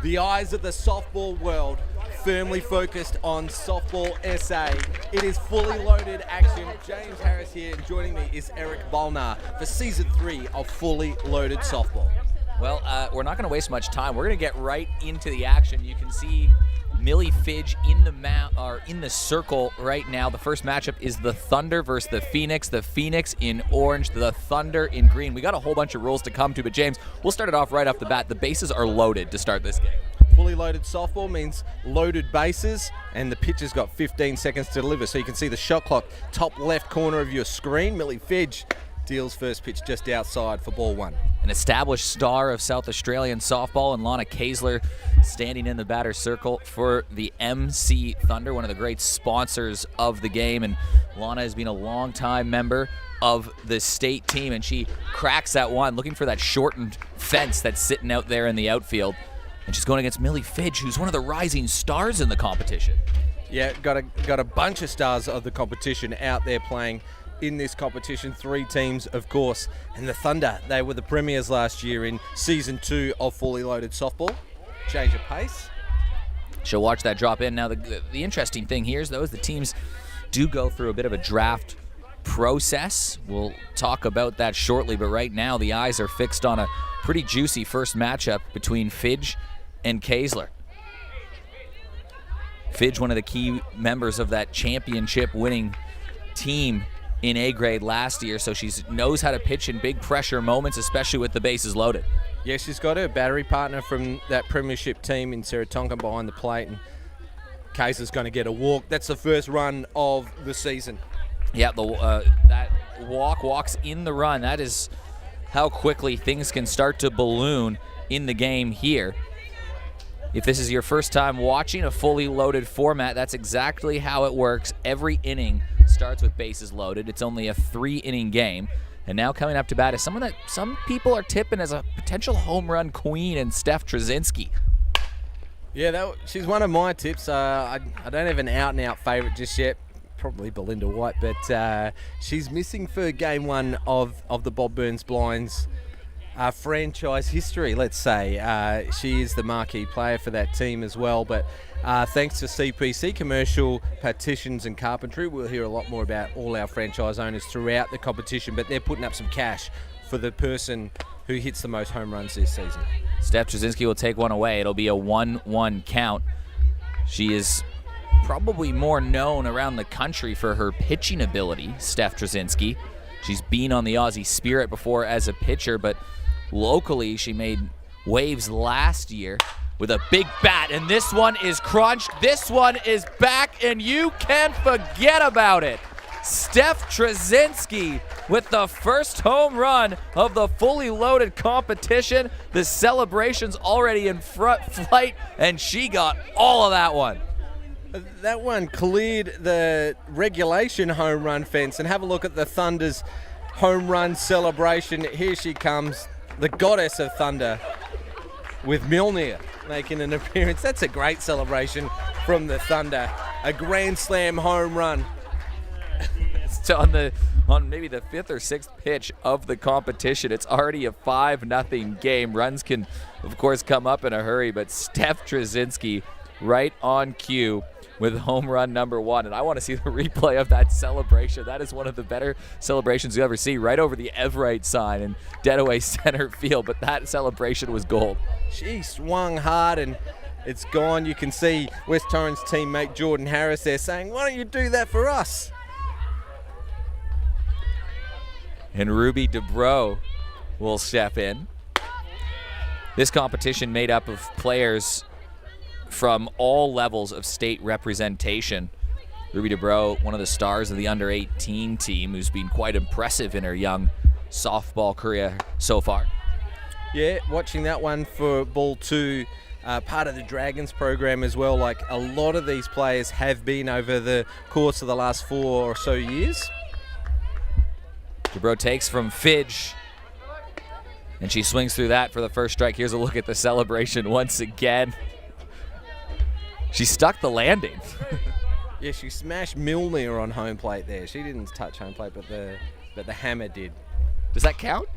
The eyes of the softball world firmly focused on softball SA. It is fully loaded action. James Harris here, and joining me is Eric Bolnar for Season 3 of Fully Loaded Softball. Well, we're not going to waste much time. We're going to get right into the action. You can see Millie Fidge in the circle right now. The first matchup is the Thunder versus the Pheonix. The Pheonix in orange, the Thunder in green. We got a whole bunch of rules to come to, but James, we'll start it off right off the bat. The bases are loaded to start this game. Fully loaded softball means loaded bases, and the pitcher's got 15 seconds to deliver. So you can see the shot clock, top left corner of your screen. Millie Fidge deals first pitch just outside for ball one. An established star of South Australian softball, and Lana Kaesler standing in the batter's circle for the Emmsee Thunder, one of the great sponsors of the game. And Lana has been a long-time member of the state team, and she cracks that one, looking for that shortened fence that's sitting out there in the outfield. And she's going against Millie Fidge, who's one of the rising stars in the competition. Yeah, got a bunch of stars of the competition out there playing in this competition. 3 teams, of course, and the Thunder, they were the premiers last year in Season 2 of Fully Loaded Softball. Change of pace. She'll watch that drop in. Now, the interesting thing here is, though, is the teams do go through a bit of a draft process. We'll talk about that shortly, but right now the eyes are fixed on a pretty juicy first matchup between Fidge and Kaesler. Fidge, one of the key members of that championship-winning team in A grade last year, so she knows how to pitch in big pressure moments, especially with the bases loaded. Yeah, she's got her battery partner from that premiership team in Sarah Tonkin behind the plate, and Kaesler's going to get a walk. That's the first run of the season. Yeah, that walks in the run. That is how quickly things can start to balloon in the game here. If this is your first time watching a fully loaded format, that's exactly how it works. Every inning starts with bases loaded. It's only a 3-inning game. And now coming up to bat is someone that some people are tipping as a potential home run queen in Steph Treszinski. Yeah, she's one of my tips. I don't have an out-and-out favourite just yet. Probably Belinda White, but she's missing for game 1 of the Bob Burns Blinds franchise history, let's say. She is the marquee player for that team as well, but thanks to CPC, Commercial Partitions and Carpentry, we'll hear a lot more about all our franchise owners throughout the competition, but they're putting up some cash for the person who hits the most home runs this season. Steph Drazinski will take one away. It'll be a 1-1 count. She is probably more known around the country for her pitching ability, Steph Drazinski. She's been on the Aussie Spirit before as a pitcher, but locally she made waves last year with a big bat, and this one is crunched. This one is back, and you can forget about it. Steph Treszinski with the first home run of the fully loaded competition. The celebration's already in flight, and she got all of that one. That one cleared the regulation home run fence, and have a look at the Thunder's home run celebration. Here she comes, the goddess of Thunder, with Milner making an appearance. That's a great celebration from the Thunder. A Grand Slam home run. It's on maybe the 5th or 6th pitch of the competition. It's already a 5-0 game. Runs can, of course, come up in a hurry, but Steph Treszinski right on cue with home run number 1. And I want to see the replay of that celebration. That is one of the better celebrations you ever see, right over the Everett sign in dead-away center field. But that celebration was gold. She swung hard, and it's gone. You can see West Torrens teammate Jordan Harris there saying, "Why don't you do that for us?" And Ruby DeBro will step in. This competition made up of players from all levels of state representation. Ruby DeBro, one of the stars of the under-18 team, who's been quite impressive in her young softball career so far. Yeah, watching that one for ball 2, part of the Dragons program as well. Like, a lot of these players have been over the course of the last 4 or so years. DeBro takes from Fidge, and she swings through that for the first strike. Here's a look at the celebration once again. She stuck the landing. Yeah, she smashed Milner on home plate there. She didn't touch home plate, but the hammer did. Does that count?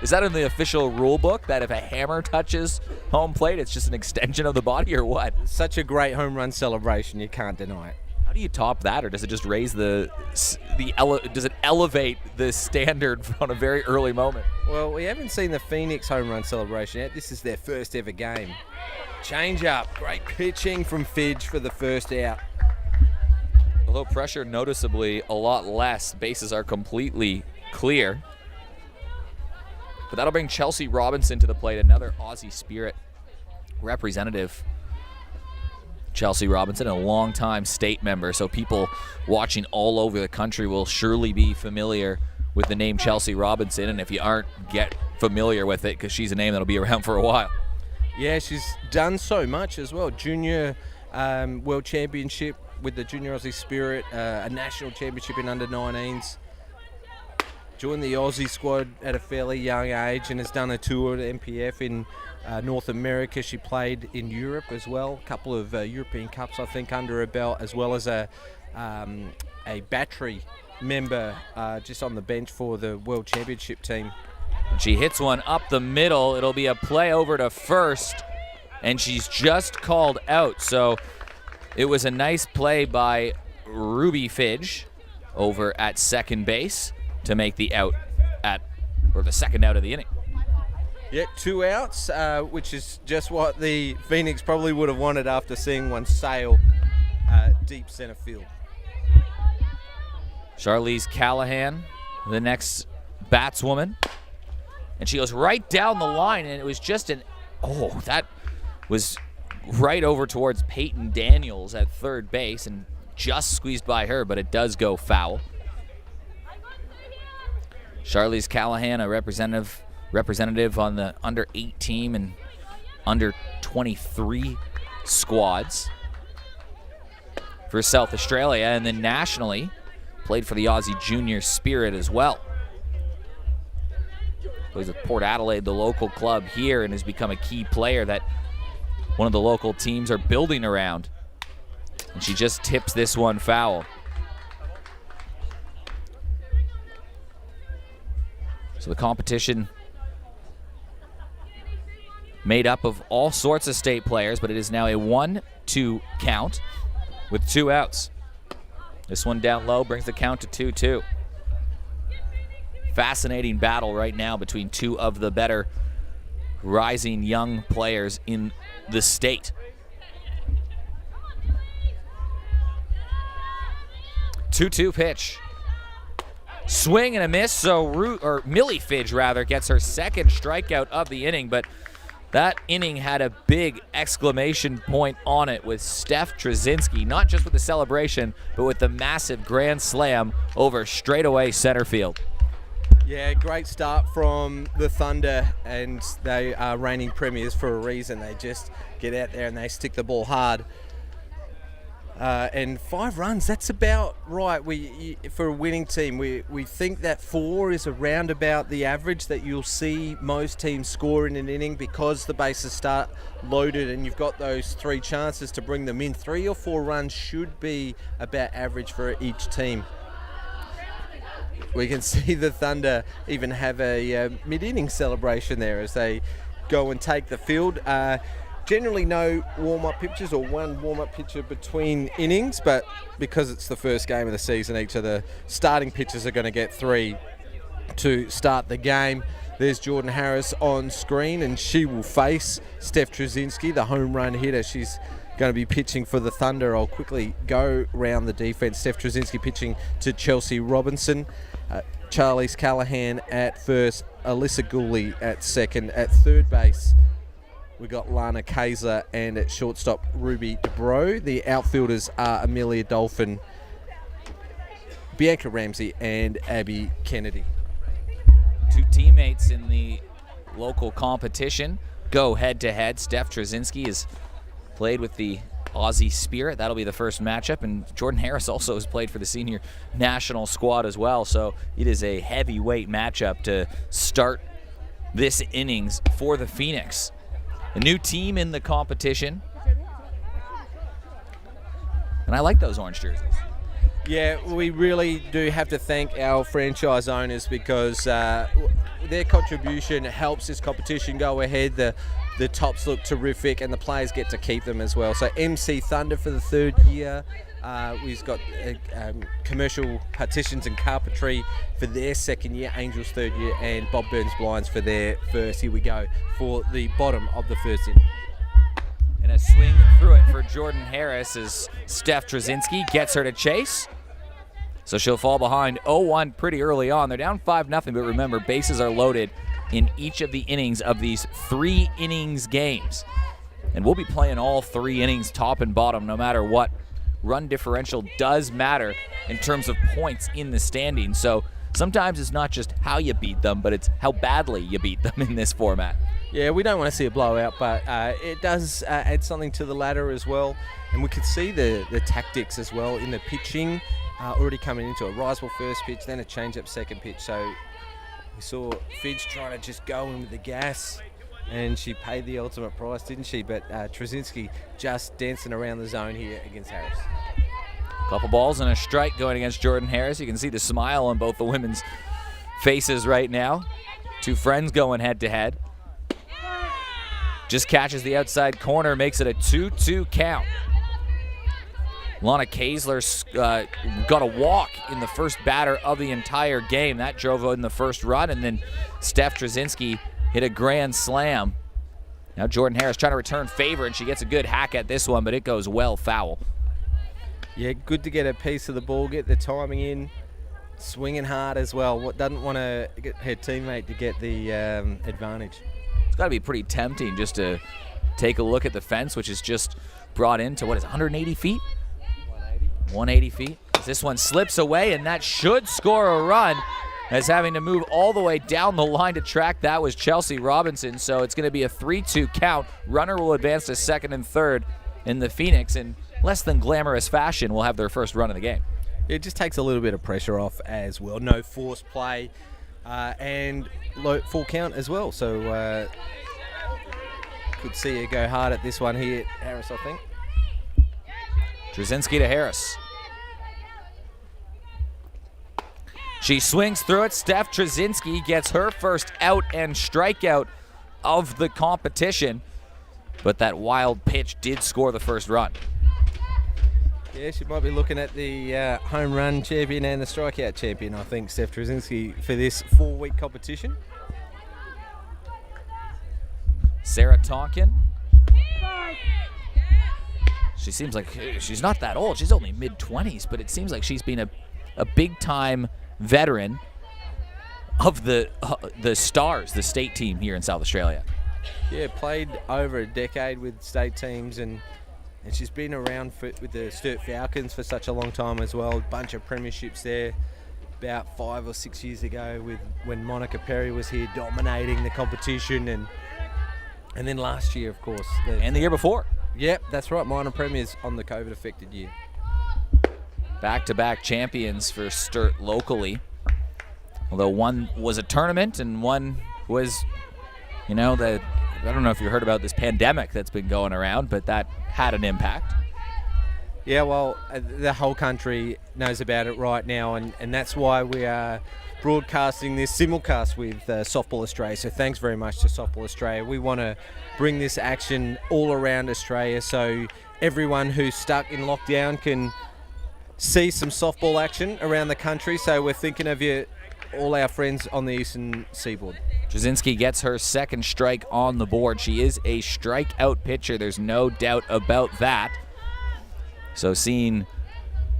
Is that in the official rule book that if a hammer touches home plate, it's just an extension of the body, or what? Such a great home run celebration, you can't deny it. How do you top that, or does it just raise does it elevate the standard on a very early moment? Well, we haven't seen the Pheonix home run celebration yet. This is their first ever game. Change up. Great pitching from Fidge for the first out. Although pressure noticeably a lot less, bases are completely clear. But that'll bring Chelsea Robinson to the plate, another Aussie Spirit representative. Chelsea Robinson, a longtime state member, so people watching all over the country will surely be familiar with the name Chelsea Robinson, and if you aren't, get familiar with it because she's a name that'll be around for a while. Yeah, she's done so much as well. Junior World Championship with the Junior Aussie Spirit, a national championship in under-19s. Joined the Aussie squad at a fairly young age and has done a tour at MPF in North America. She played in Europe as well. A couple of European Cups, I think, under her belt, as well as a battery member just on the bench for the World Championship team. She hits one up the middle. It'll be a play over to first, and she's just called out. So it was a nice play by Ruby Fidge over at second base to make the out the second out of the inning. Yeah, 2 outs, which is just what the Pheonix probably would have wanted after seeing one sail deep center field. Charlize Callahan, the next batswoman. And she goes right down the line, and it was just that was right over towards Peyton Daniels at third base and just squeezed by her, but it does go foul. Charlize Callahan, a representative on the under-8 team and under-23 squads for South Australia, and then nationally played for the Aussie Junior Spirit as well. Plays with Port Adelaide, the local club here, and has become a key player that one of the local teams are building around. And she just tips this one foul. So the competition made up of all sorts of state players, but it is now a 1-2 count with 2 outs. This one down low brings the count to 2-2. Fascinating battle right now between two of the better rising young players in the state. 2-2 pitch. Swing and a miss, so Millie Fidge gets her second strikeout of the inning, but that inning had a big exclamation point on it with Steph Treszinski, not just with the celebration, but with the massive grand slam over straightaway center field. Yeah, great start from the Thunder, and they are reigning premiers for a reason. They just get out there and they stick the ball hard. And 5 runs, that's about right. For a winning team, we think that 4 is around about the average that you'll see most teams score in an inning because the bases start loaded and you've got those 3 chances to bring them in. 3 or 4 runs should be about average for each team. We can see the Thunder even have a mid-inning celebration there as they go and take the field. Generally no warm-up pitches or 1 warm-up pitcher between innings, but because it's the first game of the season, each of the starting pitchers are going to get 3 to start the game. There's Jordan Harris on screen, and she will face Steph Treszinski, the home run hitter. She's going to be pitching for the Thunder. I'll quickly go round the defense. Steph Treszinski pitching to Chelsea Robinson. Charlize Callahan at first, Alyssa Gooley at second. At third base, we got Lana Kaiser, and at shortstop, Ruby DeBro. The outfielders are Amelia Dolphin, Bianca Ramsey, and Abby Kennedy. 2 teammates in the local competition go head-to-head. Steph Treszinski has played with the Aussie Spirit. That'll be the first matchup, and Jordan Harris also has played for the senior national squad as well, so it is a heavyweight matchup to start this innings for the Pheonix. A new team in the competition, and I like those orange jerseys. Yeah, we really do have to thank our franchise owners because their contribution helps this competition go ahead. The tops look terrific and the players get to keep them as well. So Emmsee Thunder for the 3rd year. We've got commercial partitions and carpentry for their 2nd year, Angels 3rd year, and Bob Burns Blinds for their 1st. Here we go for the bottom of the 1st inning. And a swing through it for Jordan Harris as Steph Drazinski gets her to chase. So she'll fall behind 0-1 pretty early on. They're down 5-0, but remember, bases are loaded in each of the innings of these 3 innings games. And we'll be playing all 3 innings, top and bottom, no matter what. Run differential does matter in terms of points in the standings. So sometimes it's not just how you beat them, but it's how badly you beat them in this format. Yeah, we don't want to see a blowout, but it does add something to the ladder as well. And we could see the tactics as well in the pitching already coming into a rise ball first pitch, then a change-up second pitch. So we saw Fidge trying to just go in with the gas, and she paid the ultimate price, didn't she? But Treszinski just dancing around the zone here against Harris. Couple balls and a strike going against Jordan Harris. You can see the smile on both the women's faces right now. 2 friends going head-to-head. Just catches the outside corner, makes it a 2-2 count. Lana Kaesler got a walk in the first batter of the entire game. That drove in the first run, and then Steph Treszinski hit a grand slam. Now Jordan Harris trying to return favor, and she gets a good hack at this one, but it goes well foul. Yeah, good to get a piece of the ball, get the timing in, swinging hard as well. What doesn't want to get her teammate to get the advantage. It's got to be pretty tempting just to take a look at the fence, which is just brought into, 180 feet? 180 feet. This one slips away, and that should score a run, as having to move all the way down the line to track that was Chelsea Robinson. So it's going to be a 3-2 count. Runner will advance to 2nd and 3rd, and the Pheonix, in less than glamorous fashion, will have their first run of the game. It just takes a little bit of pressure off as well. No forced play and full count as well. So could see her go hard at this one here, Harris, I think. Drazinski to Harris. She swings through it. Steph Treszinski gets her first out and strikeout of the competition, but that wild pitch did score the first run. Yeah, she might be looking at the home run champion and the strikeout champion, I think, Steph Drazinski, for this 4-week competition. Sarah Tonkin. She seems like she's not that old. She's only mid-20s, but it seems like she's been a big-time veteran of the Stars, the state team here in South Australia. Yeah, played over a decade with state teams, and she's been around with the Sturt Falcons for such a long time as well. A bunch of premierships there about 5 or 6 years ago when Monica Perry was here dominating the competition, and then last year, of course. And the year before. Yep, that's right. Minor premiers on the COVID-affected year. Back-to-back champions for Sturt locally. Although one was a tournament and one was, I don't know if you heard about this pandemic that's been going around, but that had an impact. Yeah, well, the whole country knows about it right now, and that's why we are broadcasting this simulcast with Softball Australia. So thanks very much to Softball Australia. We want to bring this action all around Australia so everyone who's stuck in lockdown can see some softball action around the country. So we're thinking of you, all our friends on the eastern seaboard. Drazinski gets her second strike on the board. She is a strikeout pitcher. There's no doubt about that. So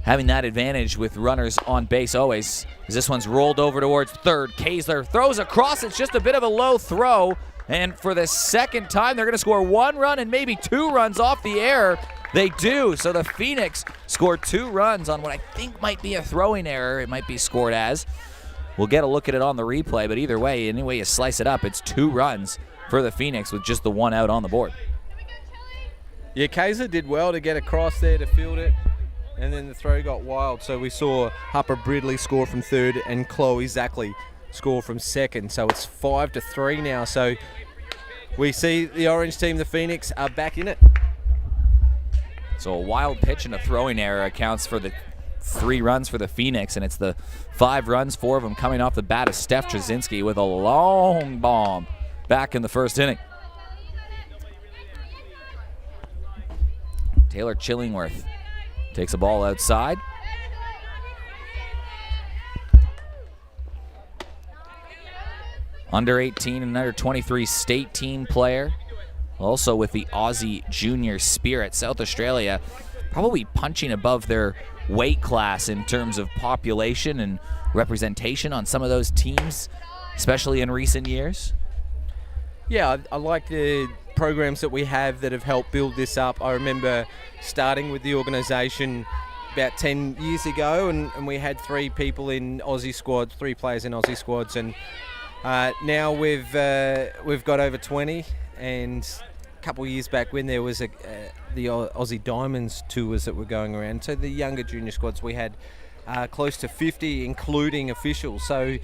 having that advantage with runners on base always, as this one's rolled over towards third. Kaesler throws across. It's just a bit of a low throw. And for the second time, they're going to score 1 run and maybe 2 runs off the error. They do. So the Pheonix scored 2 runs on what I think might be a throwing error. It might be scored as. We'll get a look at it on the replay, but either way, any way you slice it up, it's 2 runs for the Pheonix with just the 1 out on the board. Yeah, Kaesler did well to get across there to field it, and then the throw got wild. So we saw Harper Bridley score from third and Chloe Zackley score from second. So it's 5-3 now. So we see the orange team, the Pheonix, are back in it. So a wild pitch and a throwing error accounts for the 3 runs for the Pheonix, and it's the 5 runs, 4 of them coming off the bat of Steph Treszinski with a long bomb back in the first inning. Taylor Chillingworth takes a ball outside. Under 18 and under 23 state team player. Also with the Aussie Junior Spirit. South Australia probably punching above their weight class in terms of population and representation on some of those teams, especially in recent years. Yeah, I like the programs that we have that have helped build this up. I remember starting with the organisation about 10 years ago, and we had 3 people in Aussie squads, 3 players in Aussie squads, and now we've got over 20. And a couple of years back when there was the Aussie Diamonds tours that were going around, so the younger junior squads, we had close to 50, including officials. So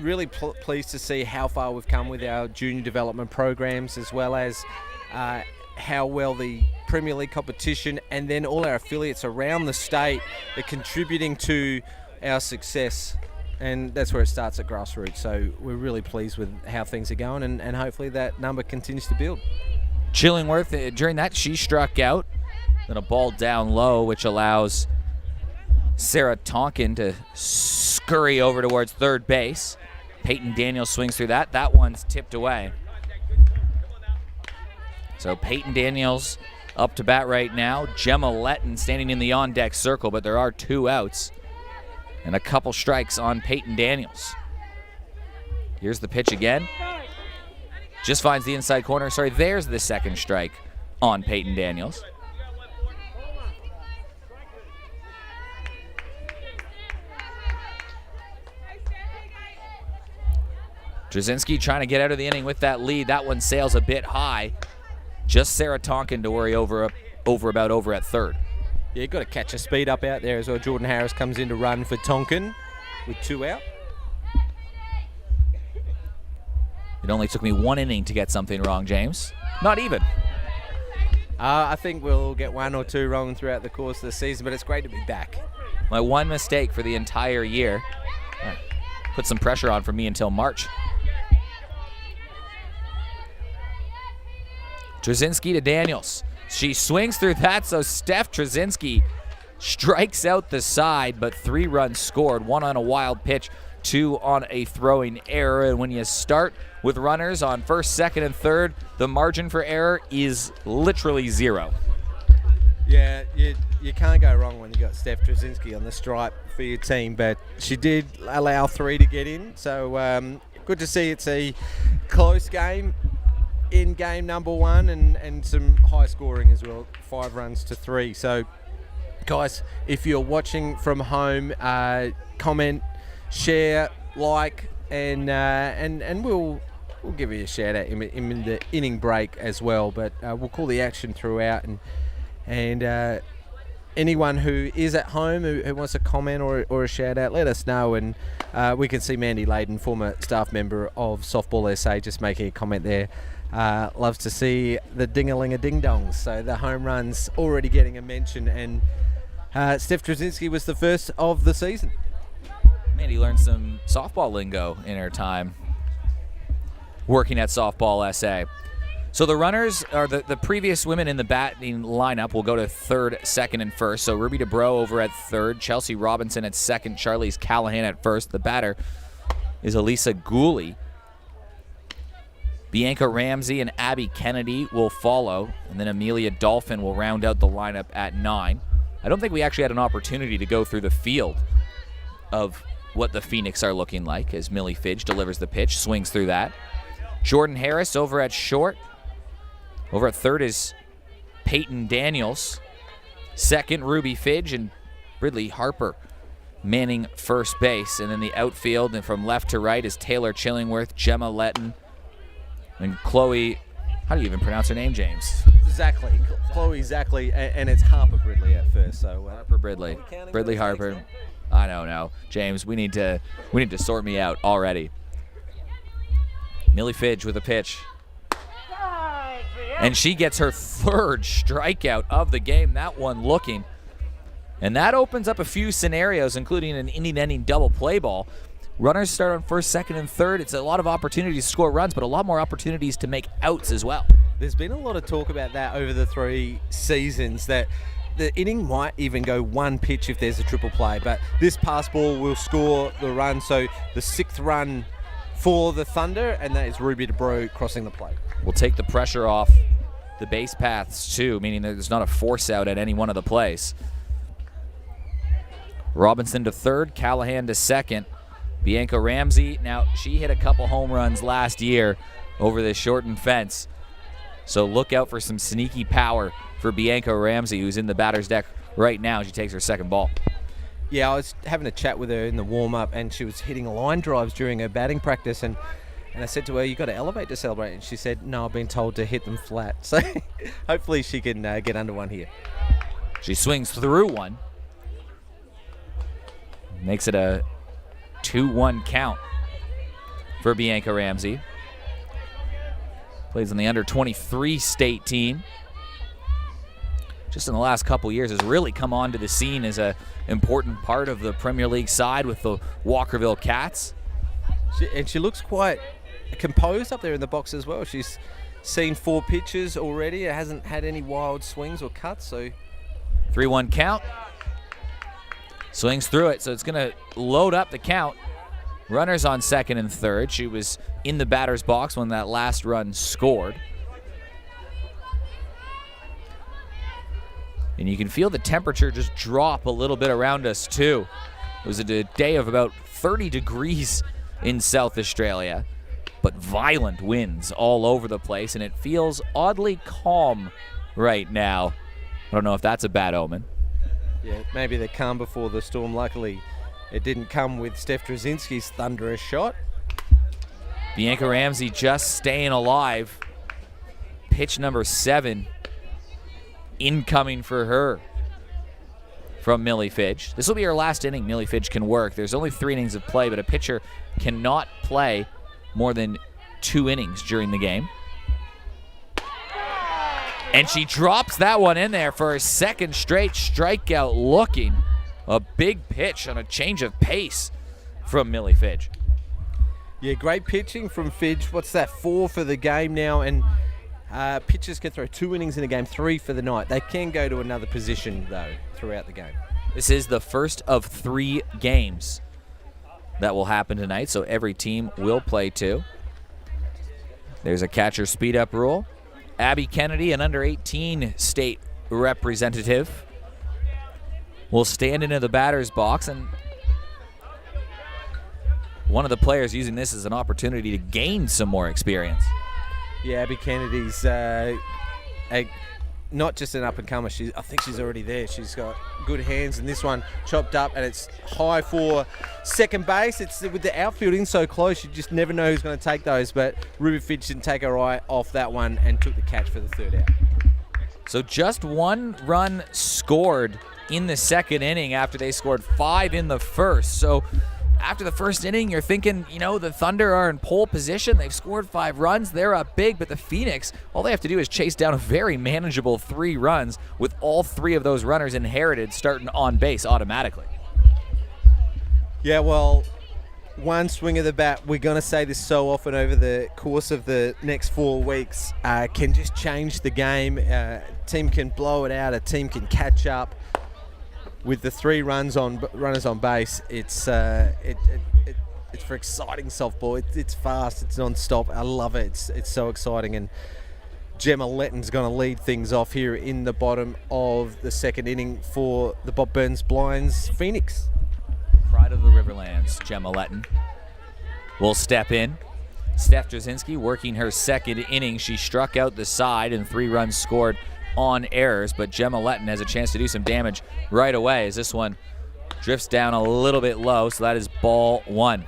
really pleased to see how far we've come with our junior development programs, as well as how well the Premier League competition and then all our affiliates around the state are contributing to our success. And that's where it starts at grassroots. So we're really pleased with how things are going, and hopefully that number continues to build. Chillingworth, during that, she struck out. Then a ball down low, which allows Sarah Tonkin to scurry over towards third base. Peyton Daniels swings through that. That one's tipped away. So Peyton Daniels up to bat right now. Gemma Letton standing in the on-deck circle, but there are 2 outs. And a couple strikes on Peyton Daniels. Here's the pitch again. Just finds the inside corner. Sorry, there's the second strike on Peyton Daniels. Drazinski trying to get out of the inning with that lead. That one sails a bit high. Just Sarah Tonkin to worry over at third. Yeah, you've got to catch a speed up out there as well. Jordan Harris comes in to run for Tonkin with 2 out. It only took me 1 inning to get something wrong, James. Not even. I think we'll get 1 or 2 wrong throughout the course of the season, but it's great to be back. My 1 mistake for the entire year. Put some pressure on for me until March. Drazinski to Daniels. She swings through that, so Steph Treszinski strikes out the side, but 3 runs scored, 1 on a wild pitch, 2 on a throwing error. And when you start with runners on first, second, and third, the margin for error is literally 0. Yeah, you can't go wrong when you got Steph Treszinski on the stripe for your team, but she did allow 3 to get in, so good to see it's a close game. In game number 1 and some high scoring as well, 5 runs to 3. So guys, if you're watching from home, comment, share, like, and we'll give you a shout out in the inning break as well, but we'll call the action throughout, and anyone who is at home who wants a comment or a shout out, let us know, and we can see Mandy Layden, former staff member of Softball SA, just making a comment there. Loves to see the ding-a-ling-a-ding-dongs. So the home runs already getting a mention, and Steph Drazinski was the first of the season. Mandy learned some softball lingo in her time working at Softball SA. So the runners, or the previous women in the batting lineup, will go to third, second, and first. So Ruby DeBro over at third, Chelsea Robinson at second, Charlize Callahan at first. The batter is Elisa Gooley. Bianca Ramsey and Abby Kennedy will follow, and then Amelia Dolphin will round out the lineup at 9. I don't think we actually had an opportunity to go through the field of what the Pheonix are looking like as Millie Fidge delivers the pitch, swings through that. Jordan Harris over at short. Over at third is Peyton Daniels. Second, Ruby Fidge, and Ridley Harper manning first base. And then the outfield, and from left to right, is Taylor Chillingworth, Gemma Letton, and Chloe, how do you even pronounce her name, James? Exactly. Chloe Zackley, and it's Harper Bridley at first. So Harper Bridley. Bridley Harper. I don't know. James, we need to sort me out already. Millie Fidge with a pitch. And she gets her 3rd strikeout of the game. That one looking. And that opens up a few scenarios, including an inning-ending double play ball. Runners start on first, second, and third. It's a lot of opportunities to score runs, but a lot more opportunities to make outs as well. There's been a lot of talk about that over the 3 seasons, that the inning might even go 1 pitch if there's a triple play, but this pass ball will score the run. So the 6th run for the Thunder, and that is Ruby DeBro crossing the plate. We'll take the pressure off the base paths too, meaning that there's not a force out at any one of the plays. Robinson to third, Callahan to second. Bianca Ramsey, now she hit a couple home runs last year over this shortened fence. So look out for some sneaky power for Bianca Ramsey, who's in the batter's deck right now. She takes her second ball. Yeah, I was having a chat with her in the warm-up, and she was hitting line drives during her batting practice, and I said to her, you got to elevate to celebrate, and she said, no, I've been told to hit them flat. So hopefully she can get under one here. She swings through one. Makes it a 2-1 count for Bianca Ramsey. Plays on the under-23 state team. Just in the last couple years has really come onto the scene as an important part of the Premier League side with the Walkerville Cats. She looks quite composed up there in the box as well. She's seen 4 pitches already. It hasn't had any wild swings or cuts. So 3-1 count. Swings through it, so it's going to load up the count. Runners on second and third. She was in the batter's box when that last run scored. And you can feel the temperature just drop a little bit around us too. It was a day of about 30 degrees in South Australia, but violent winds all over the place, and it feels oddly calm right now. I don't know if that's a bad omen. Yeah, maybe the calm before the storm. Luckily, it didn't come with Steph Drazinski's thunderous shot. Bianca Ramsey just staying alive. Pitch number 7 incoming for her from Millie Fidge. This will be her last inning Millie Fidge can work. There's only 3 innings of play, but a pitcher cannot play more than 2 innings during the game. And she drops that one in there for her second straight strikeout looking. A big pitch on a change of pace from Millie Fidge. Yeah, great pitching from Fidge. What's that, 4 for the game now? And pitchers can throw 2 innings in a game, 3 for the night. They can go to another position, though, throughout the game. This is the first of 3 games that will happen tonight, so every team will play 2. There's a catcher speed-up rule. Abby Kennedy, an under-18 state representative, will stand into the batter's box, and one of the players using this as an opportunity to gain some more experience. Yeah, Abby Kennedy's not just an up-and-comer. I think she's already there. She's got good hands, and this one chopped up, and it's high for second base. It's with the outfield in so close, you just never know who's going to take those, but Ruby Fidge didn't take her eye off that one and took the catch for the 3rd out. So just 1 run scored in the second inning after they scored 5 in the first. So after the first inning, you're thinking, the Thunder are in pole position. They've scored 5 runs. They're up big, but the Pheonix, all they have to do is chase down a very manageable 3 runs with all 3 of those runners inherited starting on base automatically. Yeah, well, one swing of the bat, we're going to say this so often over the course of the next 4 weeks, can just change the game. A team can blow it out. A team can catch up. With the 3 runners on base, it's for exciting softball. It's fast, it's non-stop. I love it. It's so exciting. And Gemma Letton's going to lead things off here in the bottom of the second inning for the Bob Burns Blinds Pheonix. Pride of the Riverlands, Gemma Letton will step in. Steph Treszinski working her second inning. She struck out the side and 3 runs scored on errors, but Gemma Letton has a chance to do some damage right away as this one drifts down a little bit low, so that is ball 1.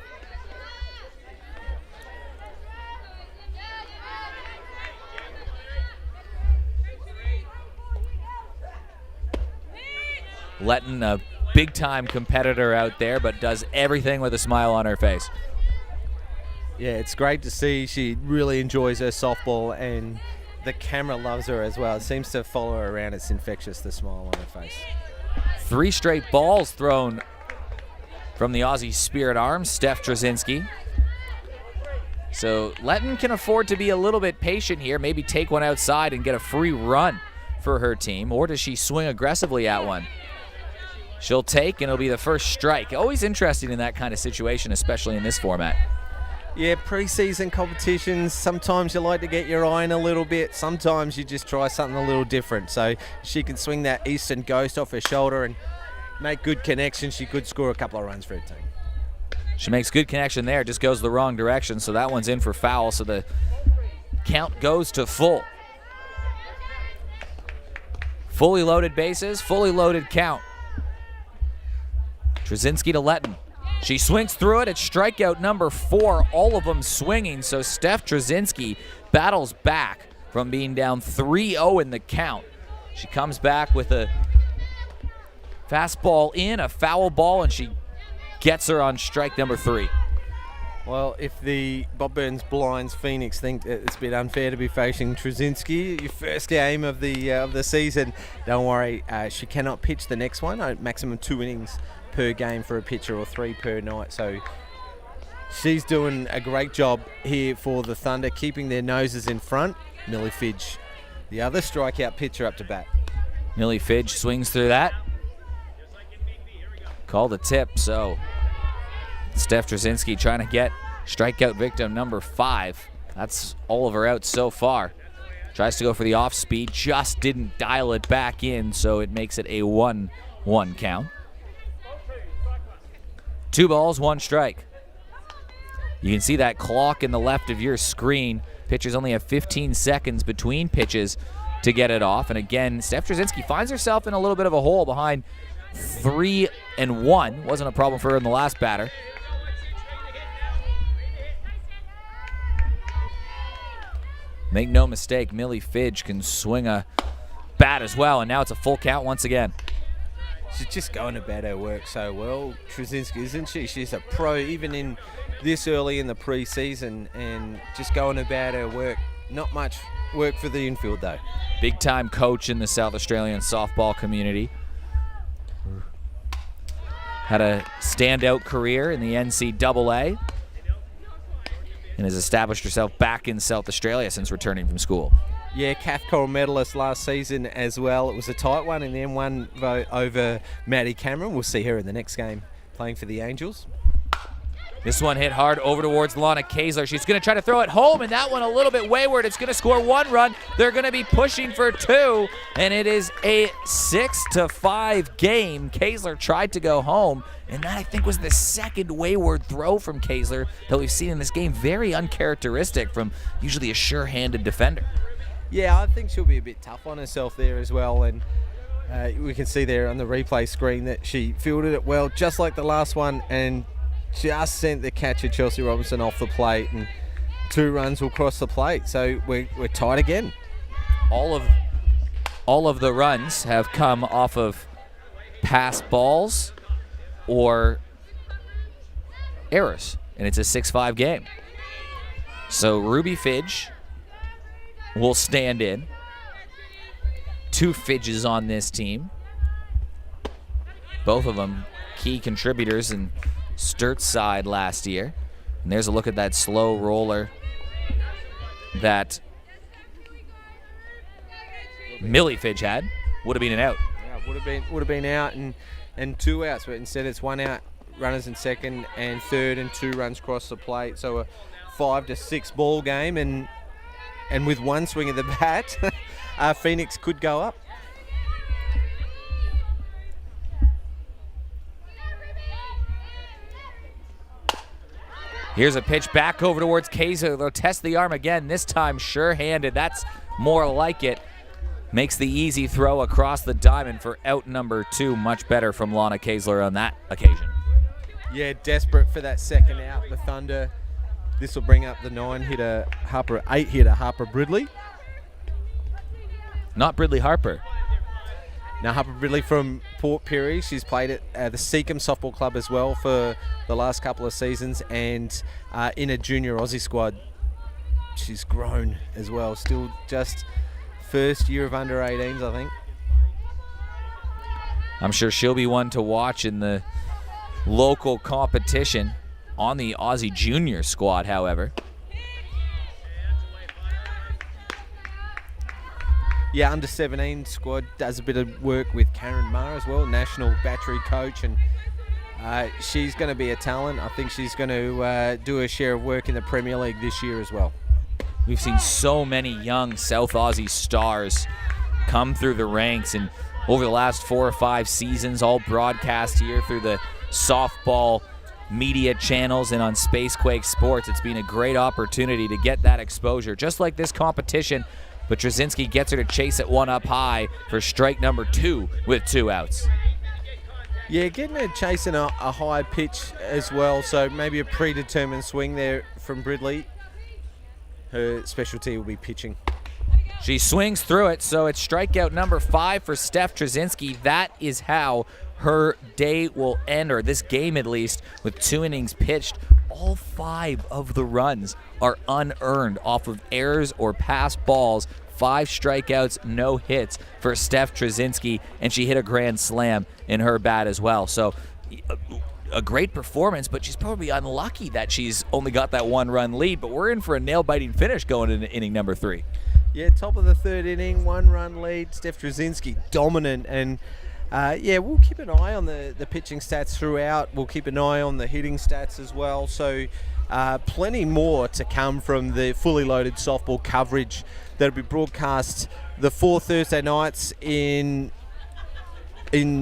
Letton, a big-time competitor out there, but does everything with a smile on her face. Yeah, it's great to see. She really enjoys her softball, and the camera loves her as well. It seems to follow her around. It's infectious, the smile on her face. 3 straight balls thrown from the Aussie Spirit Arms, Steph Drazinski. So Letton can afford to be a little bit patient here, maybe take one outside and get a free run for her team, or does she swing aggressively at one? She'll take, and it'll be the first strike. Always interesting in that kind of situation, especially in this format. Yeah, preseason competitions, sometimes you like to get your eye in a little bit. Sometimes you just try something a little different. So she can swing that Eastern Ghost off her shoulder and make good connections. She could score a couple of runs for her team. She makes good connection there, just goes the wrong direction, so that one's in for foul, so the count goes to full. Fully loaded bases, fully loaded count. Treszinski to Letton. She swings through it. It's strikeout number 4, all of them swinging. So Steph Treszinski battles back from being down 3-0 in the count. She comes back with a fastball in, a foul ball, and she gets her on strike number 3. Well, if the Bob Burns Blinds Pheonix think that it's a bit unfair to be facing Treszinski, your first game of the season, don't worry, she cannot pitch the next one. Maximum 2 innings per game for a pitcher, or 3 per night. So she's doing a great job here for the Thunder, keeping their noses in front. Millie Fidge, the other strikeout pitcher, up to bat. Millie Fidge swings through that. Call the tip, so Steph Treszinski trying to get strikeout victim number 5. That's all of her outs so far. Tries to go for the off speed, just didn't dial it back in, so it makes it a 1-1 count. 2 balls, 1 strike. You can see that clock in the left of your screen. Pitchers only have 15 seconds between pitches to get it off. And again, Steph Drazinski finds herself in a little bit of a hole behind 3-1. Wasn't a problem for her in the last batter. Make no mistake, Millie Fidge can swing a bat as well, and now it's a full count once again. She's just going about her work so well, Treszinski, isn't she? She's a pro even in this early in the preseason, and just going about her work. Not much work for the infield though. Big time coach in the South Australian softball community. Had a standout career in the NCAA and has established herself back in South Australia since returning from school. Yeah, Cath Coral medalist last season as well. It was a tight one, and then one vote over Maddie Cameron. We'll see her in the next game playing for the Angels. This one hit hard over towards Lana Kaysler. She's going to try to throw it home, and that one a little bit wayward. It's going to score 1 run. They're going to be pushing for 2, and it is a 6-5 game. Kaysler tried to go home, and that, I think, was the second wayward throw from Kaysler that we've seen in this game. Very uncharacteristic from usually a sure-handed defender. Yeah, I think she'll be a bit tough on herself there as well, and we can see there on the replay screen that she fielded it well, just like the last one, and just sent the catcher Chelsea Robinson off the plate, and 2 runs will cross the plate. So we're tied again. All of the runs have come off of pass balls or errors, and it's a 6-5 game. So Ruby Fidge will stand in. 2 Fidges on this team. Both of them key contributors in Sturt's side last year. And there's a look at that slow roller that Millie Fidge had. Would have been an out. Yeah, would have been out and 2 outs, but instead it's 1 out, runners in second and third, and 2 runs cross the plate. So a 5-6 ball game, and with 1 swing of the bat, Pheonix could go up. Here's a pitch back over towards Kaysler. They'll test the arm again, this time sure-handed. That's more like it. Makes the easy throw across the diamond for out number 2. Much better from Lana Kaysler on that occasion. Yeah, desperate for that second out. The Thunder. This will bring up the 8-hitter Harper Bridley. Not Bridley Harper. Now, Harper Bridley from Port Pirie. She's played at the Seacombe Softball Club as well for the last couple of seasons, and in a junior Aussie squad. She's grown as well. Still just first year of under 18s, I think. I'm sure she'll be one to watch in the local competition on the Aussie Junior squad, however. Yeah, under 17 squad does a bit of work with Karen Marr as well, national battery coach, and she's going to be a talent. I think she's going to do her share of work in the Premier League this year as well. We've seen so many young South Aussie stars come through the ranks, and over the last 4 or 5 seasons, all broadcast here through the softball media channels and on Spacequake Sports. It's been a great opportunity to get that exposure, just like this competition. But Drazinski gets her to chase it one up high for strike number 2 with 2 outs. Yeah, getting her chasing a high pitch as well, so maybe a predetermined swing there from Bridley. Her specialty will be pitching. She swings through it, so it's strikeout number 5 for Steph Treszinski. That is how her day will end, or this game at least, with 2 innings pitched. All 5 of the runs are unearned off of errors or pass balls. 5 strikeouts, no hits for Steph Treszinski, and she hit a grand slam in her bat as well. So a great performance, but she's probably unlucky that she's only got that 1-run lead. But we're in for a nail-biting finish going into inning number 3. Yeah, top of the 3rd inning, 1-run lead. Steph Drazinski dominant, and yeah, we'll keep an eye on the pitching stats throughout. We'll keep an eye on the hitting stats as well. So plenty more to come from the fully loaded softball coverage that'll be broadcast the 4 Thursday nights in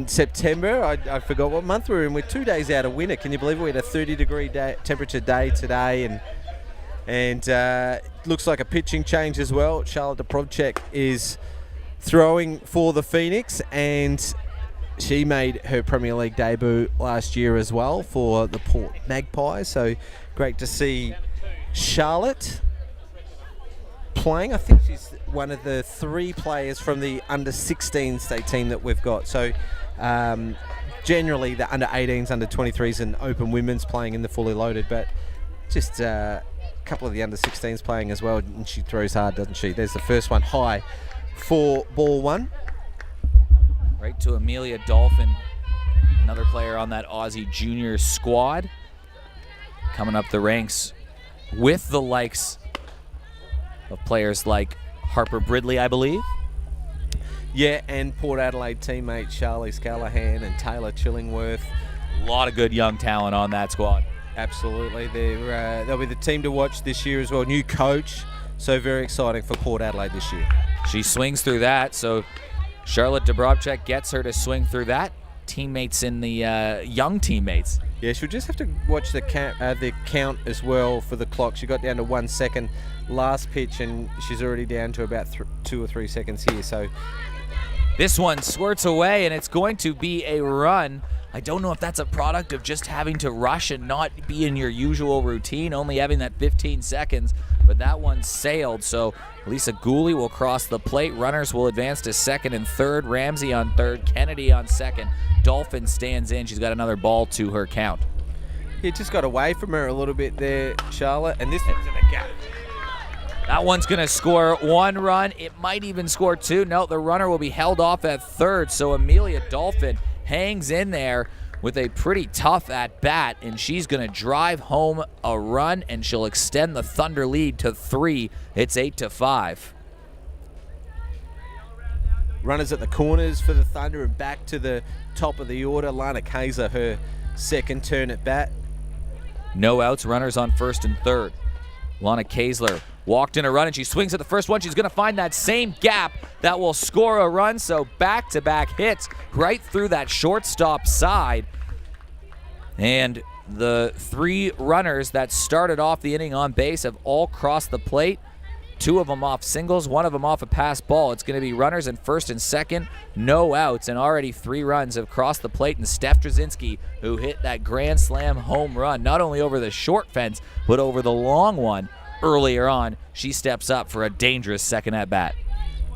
September. I forgot what month we're in. We're 2 days out of winter. Can you believe it? We had a 30-degree temperature day today, and looks like a pitching change as well. Charlotte Dubrovcek is throwing for the Pheonix, and she made her Premier League debut last year as well for the Port Magpies. So great to see Charlotte playing. I think she's one of the 3 players from the under-16 state team that we've got. So generally the under-18s, under-23s and open women's playing in the fully loaded, but just couple of the under-16s playing as well, and she throws hard, doesn't she? There's the first one high for ball 1. Right to Amelia Dolphin, another player on that Aussie Junior squad, coming up the ranks with the likes of players like Harper Bridley, I believe. Yeah, and Port Adelaide teammate Charlize Callahan and Taylor Chillingworth. A lot of good young talent on that squad. Absolutely. They'll be the team to watch this year as well. New coach, so very exciting for Port Adelaide this year. She swings through that, so Charlotte Dubrovcek gets her to swing through that. Teammates in the young teammates. Yeah, she'll just have to watch the count as well for the clock. She got down to 1 second last pitch, and she's already down to about 2 or 3 seconds here. So this one squirts away, and it's going to be a run. I don't know if that's a product of just having to rush and not be in your usual routine, only having that 15 seconds, but that one sailed. So Lisa Gooley will cross the plate. Runners will advance to 2nd and 3rd. Ramsey on 3rd, Kennedy on 2nd. Dolphin stands in. She's got another ball to her count. Yeah, just got away from her a little bit there, Charlotte, and this one's in a gap. That one's going to score 1 run. It might even score 2. No, the runner will be held off at 3rd, so Amelia Dolphin hangs in there with a pretty tough at-bat, and she's going to drive home a run, and she'll extend the Thunder lead to 3. It's 8-5. Runners at the corners for the Thunder and back to the top of the order. Lana Kaiser, her 2nd turn at bat. No outs, runners on 1st and 3rd. Lana Kaisler walked in a run, and she swings at the first one. She's going to find that same gap that will score a run, so back-to-back hits right through that shortstop side. And the 3 runners that started off the inning on base have all crossed the plate. 2 of them off singles, 1 of them off a pass ball. It's going to be runners in 1st and 2nd, no outs, and already 3 runs have crossed the plate. And Steph Drazinski, who hit that grand slam home run, not only over the short fence, but over the long one earlier on, she steps up for a dangerous 2nd at-bat.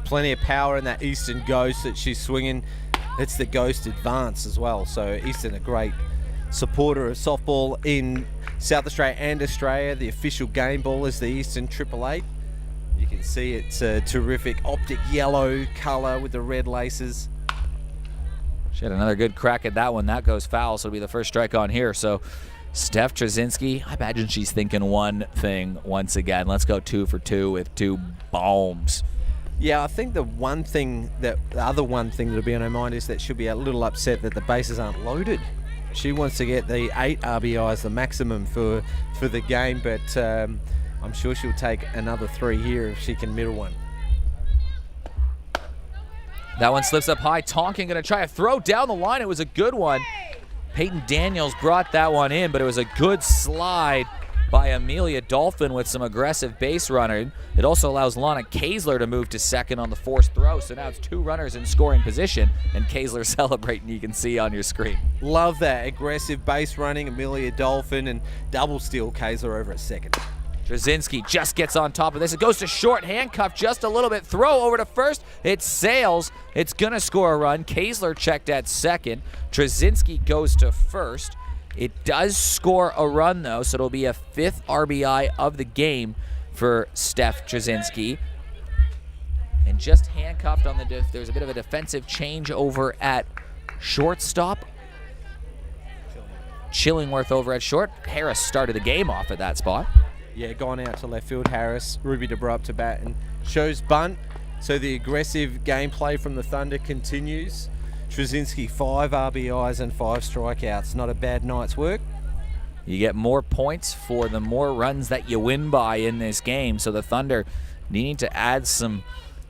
Plenty of power in that Eastern Ghost that she's swinging. It's the Ghost Advance as well, so Eastern a great supporter of softball in South Australia and Australia. The official game ball is the Eastern 888. You can see it's a terrific optic yellow colour with the red laces. She had another good crack at that one. That goes foul, so it'll be the first strike on here. So Steph Treszinski, I imagine she's thinking one thing once again. Let's go 2 for 2 with 2 bombs. Yeah, I think the other one thing that'll be on her mind is that she'll be a little upset that the bases aren't loaded. She wants to get the 8 RBIs, the maximum for the game, but I'm sure she'll take another 3 here if she can middle one. That one slips up high. Tonkin going to try a throw down the line. It was a good one. Peyton Daniels brought that one in, but it was a good slide by Amelia Dolphin with some aggressive base running. It also allows Lana Kaysler to move to second on the forced throw, so now it's 2 runners in scoring position, and Kaysler celebrating, you can see on your screen. Love that aggressive base running, Amelia Dolphin, and double steal Kaysler over at second. Drazinski just gets on top of this. It goes to short, handcuff just a little bit. Throw over to first. It sails. It's going to score a run. Kaysler checked at second. Drazinski goes to first. It does score a run, though, so it'll be a 5th RBI of the game for Steph Treszinski. And just handcuffed on the there's a bit of a defensive change over at shortstop. Chillingworth over at short. Harris started the game off at that spot. Yeah, gone out to left field, Harris. Ruby DeBro up to bat and shows bunt. So the aggressive gameplay from the Thunder continues. Treszinski 5 RBIs and 5 strikeouts. Not a bad night's work. You get more points for the more runs that you win by in this game. So the Thunder needing to add some,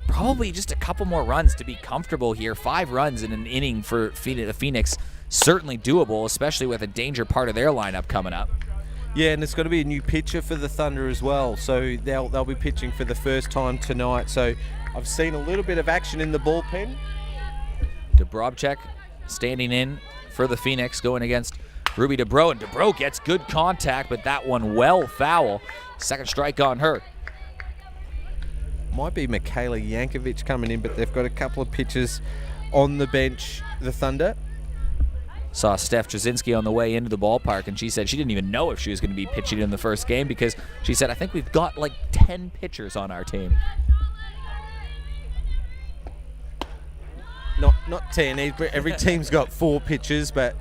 probably just a couple more runs to be comfortable here. 5 runs in an inning for Pheonix, certainly doable, especially with a danger part of their lineup coming up. Yeah, and it's got to be a new pitcher for the Thunder as well. So they'll be pitching for the first time tonight. So I've seen a little bit of action in the bullpen. Dobrobchek standing in for the Pheonix, going against Ruby DeBro, and DeBro gets good contact, but that one well foul. Second strike on her. Might be Michaela Yankovic coming in, but they've got a couple of pitchers on the bench, the Thunder. Saw Steph Treszinski on the way into the ballpark, and she said she didn't even know if she was going to be pitching in the first game because she said, I think we've got like 10 pitchers on our team. Not 10. Every team's got 4 pitchers, but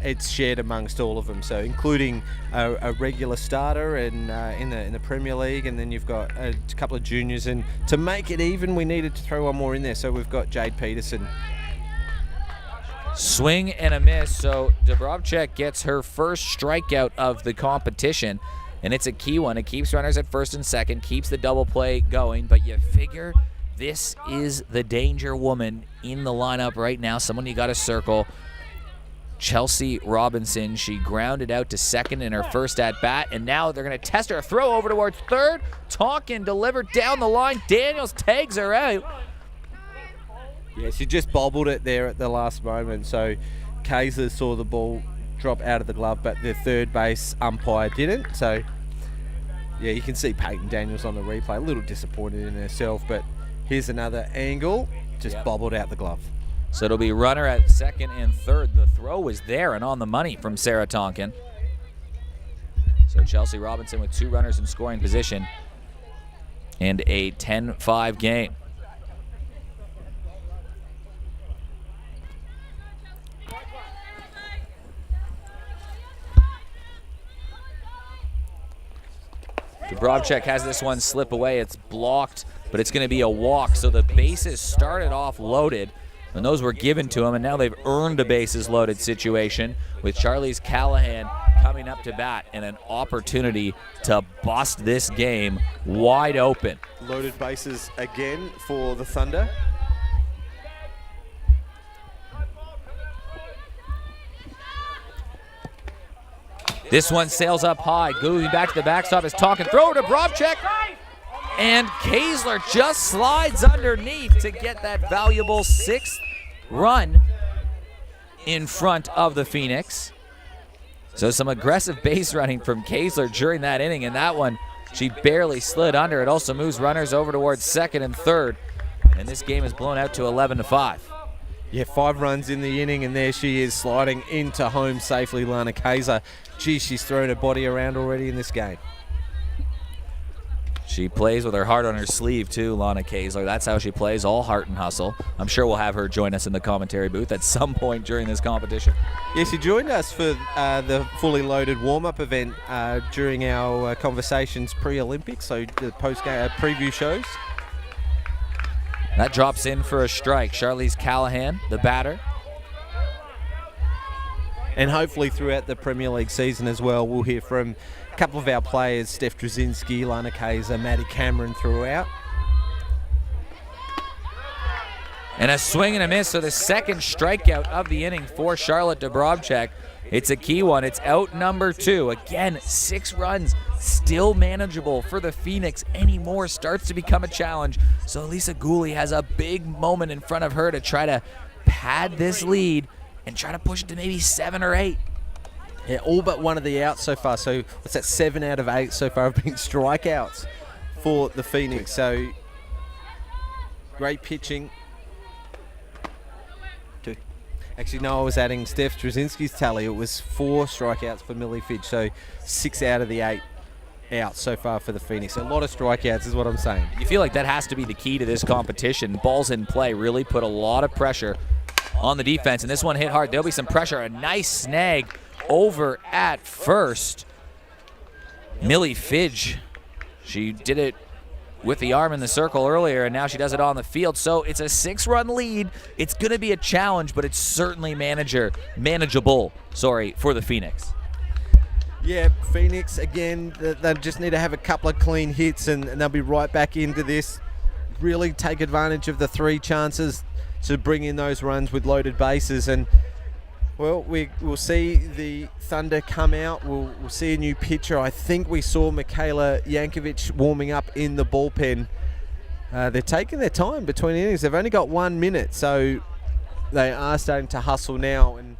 it's shared amongst all of them. So including a regular starter and in the Premier League, and then you've got a couple of juniors. And to make it even, we needed to throw one more in there. So we've got Jade Peterson. Swing and a miss. So Dobrobchek gets her first strikeout of the competition, and it's a key one. It keeps runners at first and second, keeps the double play going, but you figure this is the danger woman in the lineup right now, someone you got to circle. Chelsea Robinson, she grounded out to second in her first at-bat, and now they're going to test her. A throw over towards third. Tonkin delivered down the line. Daniels tags her out. Yeah, she just bobbled it there at the last moment, so Kaysler saw the ball drop out of the glove, but the third base umpire didn't. So, yeah, you can see Peyton Daniels on the replay, a little disappointed in herself, but here's another angle, just bobbled out the glove. So it'll be runner at second and third. The throw was there and on the money from Sarah Tonkin. So Chelsea Robinson with 2 runners in scoring position and a 10-5 game. Dobrobchek has this one slip away. It's blocked, but it's going to be a walk. So the bases started off loaded, and those were given to him, and now they've earned a bases loaded situation with Charlize Callahan coming up to bat and an opportunity to bust this game wide open. Loaded bases again for the Thunder. This one sails up high. Going back to the backstop is Tonkin. Throw to Dobrobchek. And Kaysler just slides underneath to get that valuable 6th run in front of the Pheonix. So some aggressive base running from Kaysler during that inning. And that one, she barely slid under. It also moves runners over towards second and third. And this game is blown out to 11-5. Yeah, 5 runs in the inning, and there she is sliding into home safely, Lana Kaysler. Gee, she's thrown her body around already in this game. She plays with her heart on her sleeve, too, Lana Kaesler. That's how she plays, all heart and hustle. I'm sure we'll have her join us in the commentary booth at some point during this competition. Yeah, she joined us for the fully loaded warm-up event during our conversations pre-Olympics, so the post-game preview shows. That drops in for a strike. Charlize Callahan, the batter. And hopefully throughout the Premier League season as well, we'll hear from a couple of our players, Steph Drazinski, Lana Kaesler, Maddie Cameron throughout. And a swing and a miss, so the second strikeout of the inning for Charlotte Dubrovcek. It's a key one. It's out number 2. Again, 6 runs, still manageable for the Pheonix. Any more starts to become a challenge. So Lisa Gooley has a big moment in front of her to try to pad this lead and try to push it to maybe 7 or 8. Yeah, all but one of the outs so far. So what's that? 7 out of 8 so far have been strikeouts for the Pheonix. So great pitching. Actually, no, I was adding Steph Drazinski's tally. It was 4 strikeouts for Millie Fidge. So 6 out of the 8 outs so far for the Pheonix. A lot of strikeouts is what I'm saying. You feel like that has to be the key to this competition. Balls in play really put a lot of pressure on the defense, and this one hit hard. There'll be some pressure. A nice snag over at first. Millie Fidge, she did it with the arm in the circle earlier, and now she does it on the field. So it's a 6-run lead. It's going to be a challenge, but it's certainly manageable for the Pheonix. Yeah, Pheonix, again, they just need to have a couple of clean hits, and they'll be right back into this. Really take advantage of the 3 chances to bring in those runs with loaded bases. And, well, we'll see the Thunder come out. We'll see a new pitcher. I think we saw Michaela Yankovic warming up in the bullpen. They're taking their time between innings. They've only got 1 minute, so they are starting to hustle now. And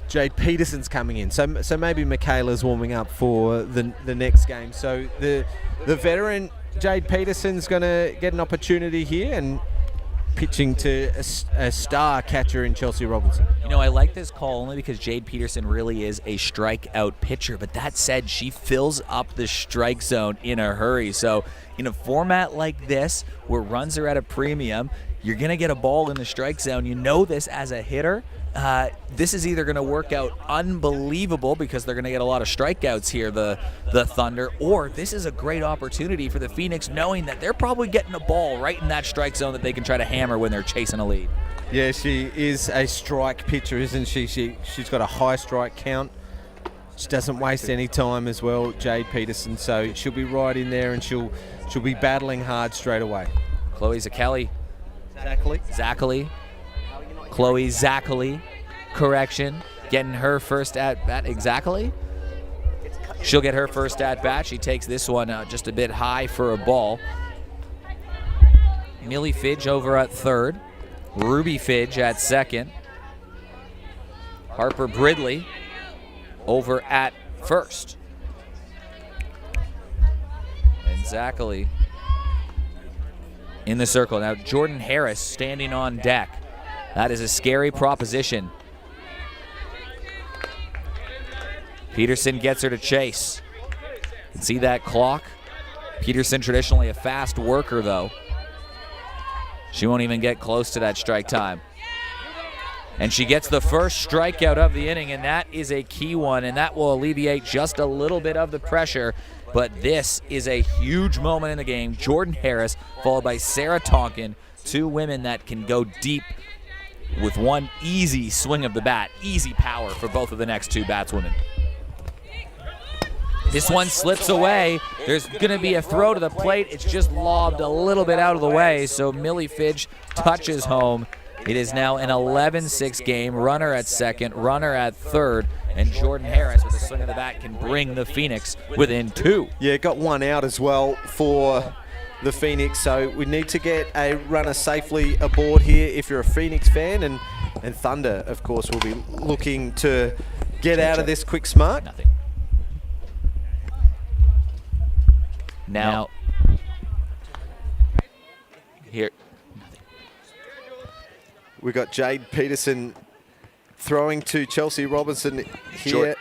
Jade Peterson's coming in. So maybe Michaela's warming up for the next game. So the veteran Jade Peterson's going to get an opportunity here and pitching to a star catcher in Chelsea Robinson. You know, I like this call only because Jade Peterson really is a strikeout pitcher. But that said, she fills up the strike zone in a hurry. So in a format like this, where runs are at a premium, you're going to get a ball in the strike zone. You know this as a hitter. This is either going to work out unbelievable because they're going to get a lot of strikeouts here, the Thunder, or this is a great opportunity for the Pheonix, knowing that they're probably getting a ball right in that strike zone that they can try to hammer when they're chasing a lead. Yeah, she is a strike pitcher, isn't she? She's got a high strike count. She doesn't waste any time as well, Jade Peterson, so she'll be right in there and she'll be battling hard straight away. Chloe Zachary. Chloe Zachary, correction, getting her first at-bat. Exactly. She'll get her first at-bat. She takes this one just a bit high for a ball. Millie Fidge over at third. Ruby Fidge at second. Harper Bridley over at first. And Zachary in the circle. Now Jordan Harris standing on deck. That is a scary proposition. Peterson gets her to chase. You can see that clock. Peterson traditionally a fast worker, though. She won't even get close to that strike time. And she gets the first strikeout of the inning, and that is a key one, and that will alleviate just a little bit of the pressure. But this is a huge moment in the game. Jordan Harris, followed by Sarah Tonkin, 2 women that can go deep with one easy swing of the bat. Easy power for both of the next 2 batswomen. This one slips away. There's going to be a throw to the plate. It's just lobbed a little bit out of the way, so Millie Fidge touches home. It is now an 11-6 game. Runner at second, runner at third, and Jordan Harris with a swing of the bat can bring the Pheonix within 2. Yeah, got 1 out as well for the Pheonix, so we need to get a runner safely aboard here if you're a Pheonix fan, and Thunder, of course, will be looking to get out of this quick smart. Nothing. Now, here. We got Jade Peterson throwing to Chelsea Robinson here.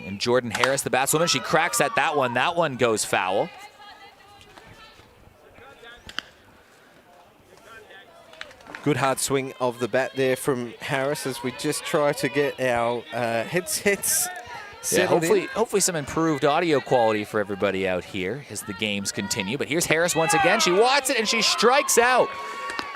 And Jordan Harris, the batswoman, she cracks at that one. That one goes foul. Good hard swing of the bat there from Harris as we just try to get our headsets settled in. Hopefully some improved audio quality for everybody out here as the games continue. But here's Harris once again. She wants it and she strikes out.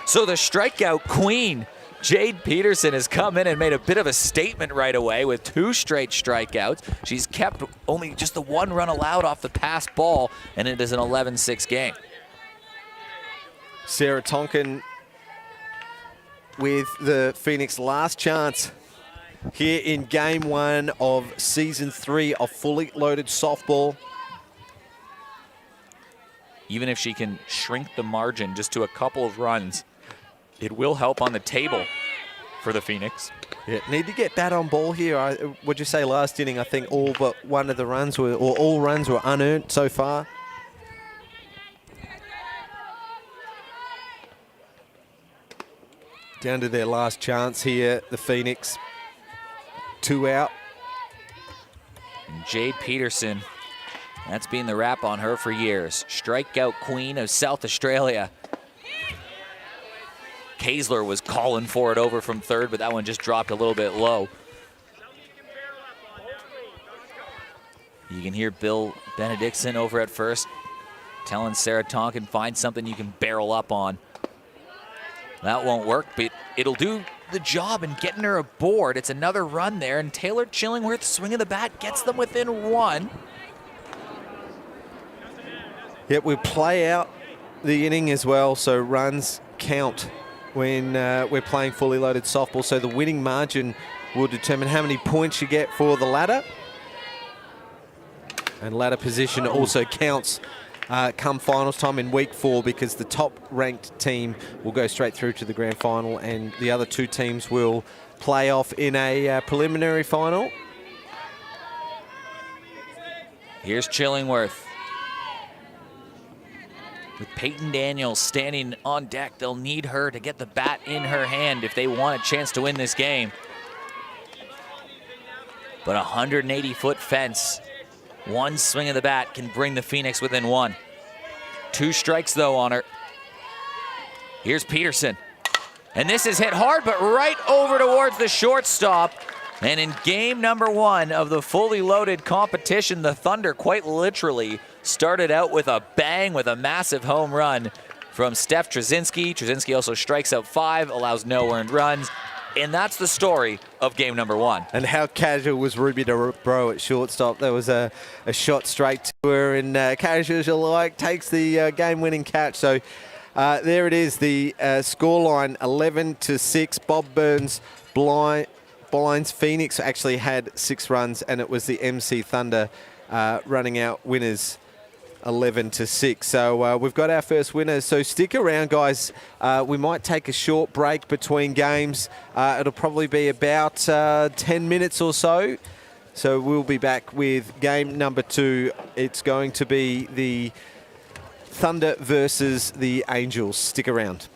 So the strikeout queen, Jade Peterson, has come in and made a bit of a statement right away with 2 straight strikeouts. She's kept only just the 1 run allowed off the passed ball, and it is an 11-6 game. Sarah Tonkin with the Pheonix last chance here in game 1 of season 3 of Fully Loaded Softball. Even if she can shrink the margin just to a couple of runs, it will help on the table for the Pheonix. Yeah, need to get bat on ball here. Would you say last inning, I think all but one of the runs were, or all runs were unearned so far. Down to their last chance here, the Pheonix. 2 out. And Jade Peterson, that's been the rap on her for years. Strikeout queen of South Australia. Kaesler was calling for it over from third, but that one just dropped a little bit low. You can hear Bill Benedictson over at first telling Sarah Tonkin, find something you can barrel up on. That won't work, but it'll do the job in getting her aboard. It's another run there, and Taylor Chillingworth swinging the bat gets them within 1. Yep, we play out the inning as well, so runs count when we're playing Fully Loaded Softball. So the winning margin will determine how many points you get for the ladder. And ladder position also counts come finals time in week 4, because the top ranked team will go straight through to the grand final and the other 2 teams will play off in a preliminary final. Here's Chillingworth. With Peyton Daniels standing on deck, they'll need her to get the bat in her hand if they want a chance to win this game. But a 180-foot fence, 1 swing of the bat can bring the Pheonix within 1. 2 strikes, though, on her. Here's Peterson. And this is hit hard, but right over towards the shortstop. And in game number 1 of the Fully Loaded competition, the Thunder quite literally started out with a bang with a massive home run from Steph Treszinski. Treszinski also strikes out 5, allows no earned runs. And that's the story of game number 1. And how casual was Ruby de Bro at shortstop? There was a shot straight to her, and casual as you like, takes the game-winning catch. So there it is, the scoreline 11-6. Bob Burns blinds Pheonix actually had 6 runs, and it was the Emmsee Thunder running out winners 11-6. So we've got our first winners. So stick around, guys. We might take a short break between games. It'll probably be about 10 minutes or so. So we'll be back with game number 2. It's going to be the Thunder versus the Angels. Stick around.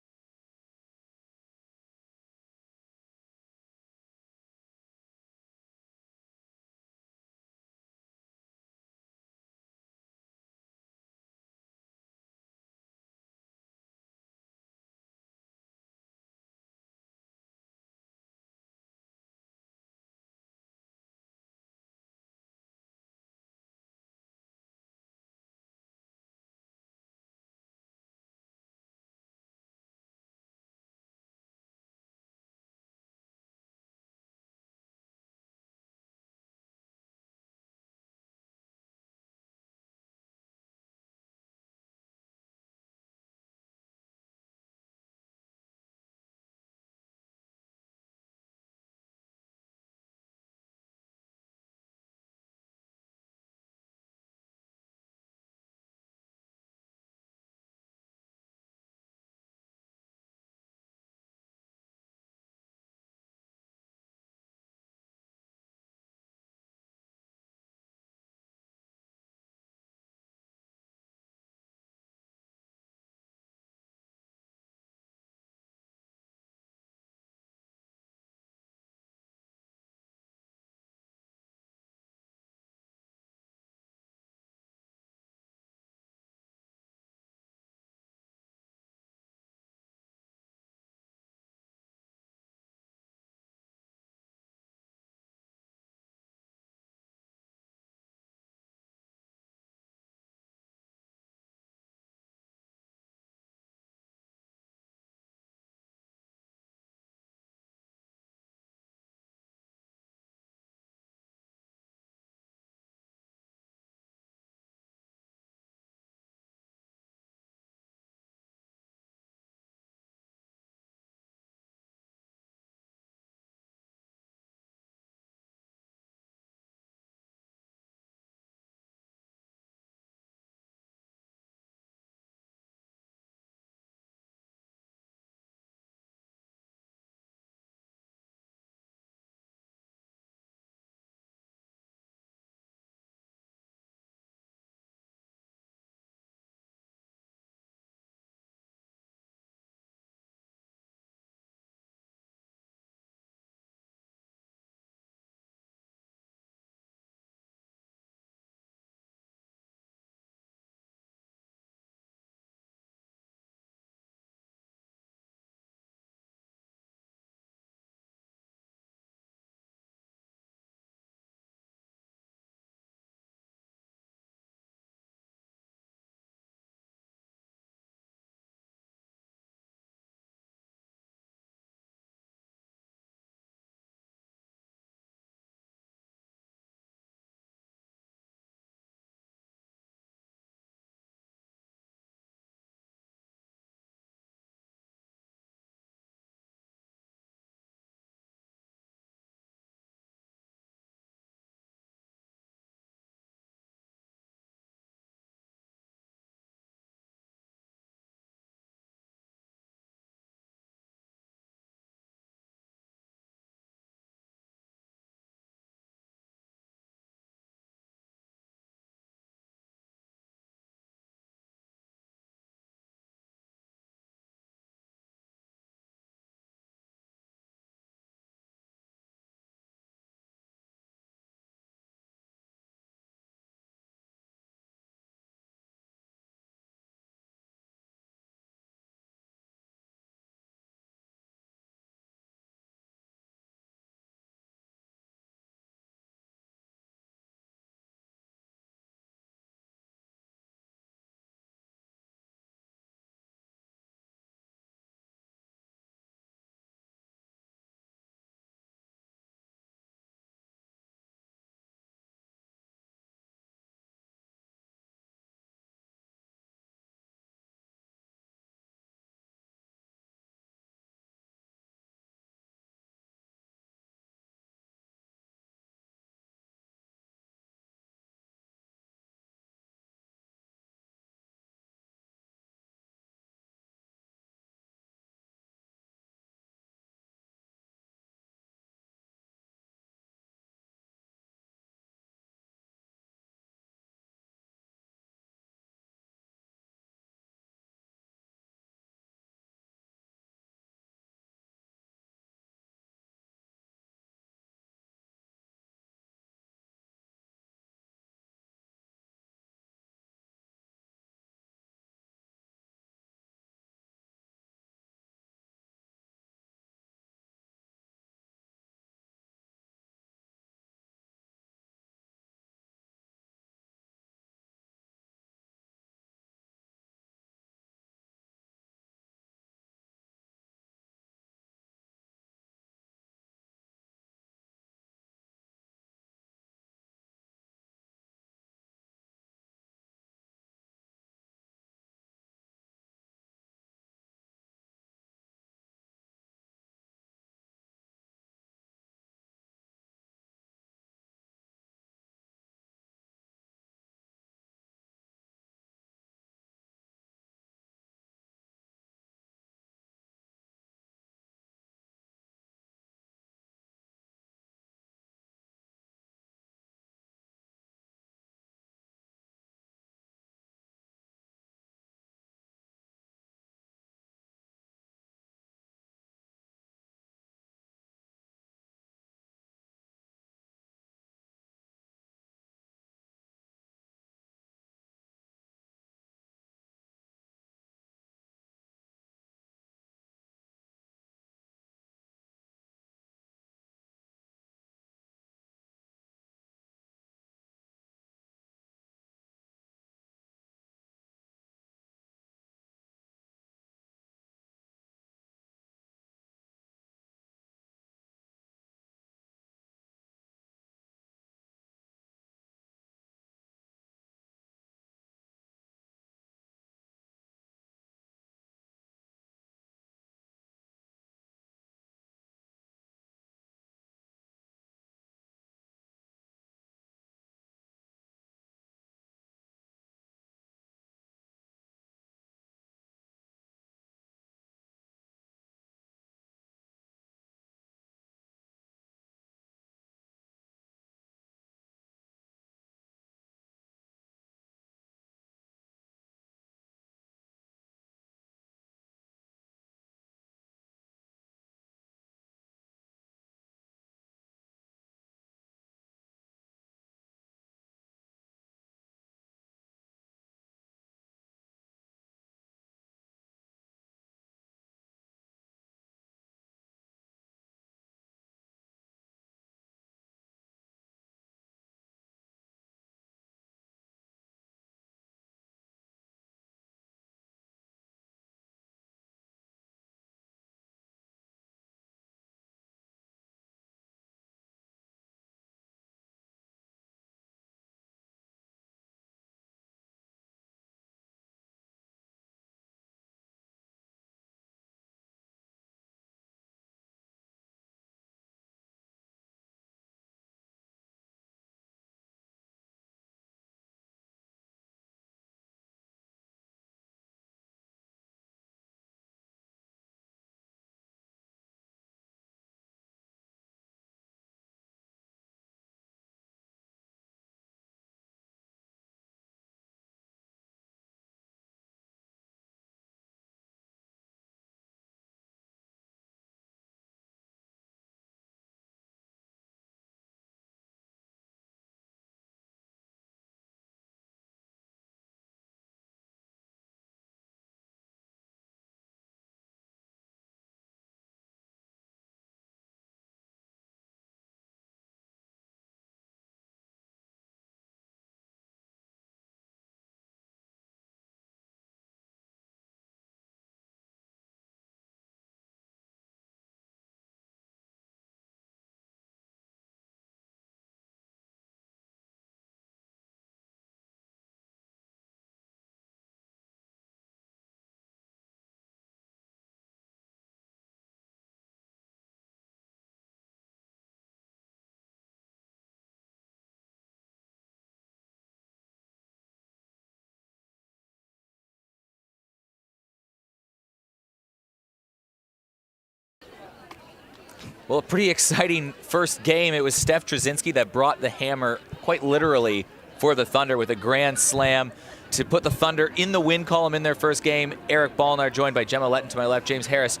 Well, a pretty exciting first game. It was Steph Treszinski that brought the hammer quite literally for the Thunder with a grand slam to put the Thunder in the win column in their first game. Eric Ballnar joined by Gemma Letton to my left, James Harris.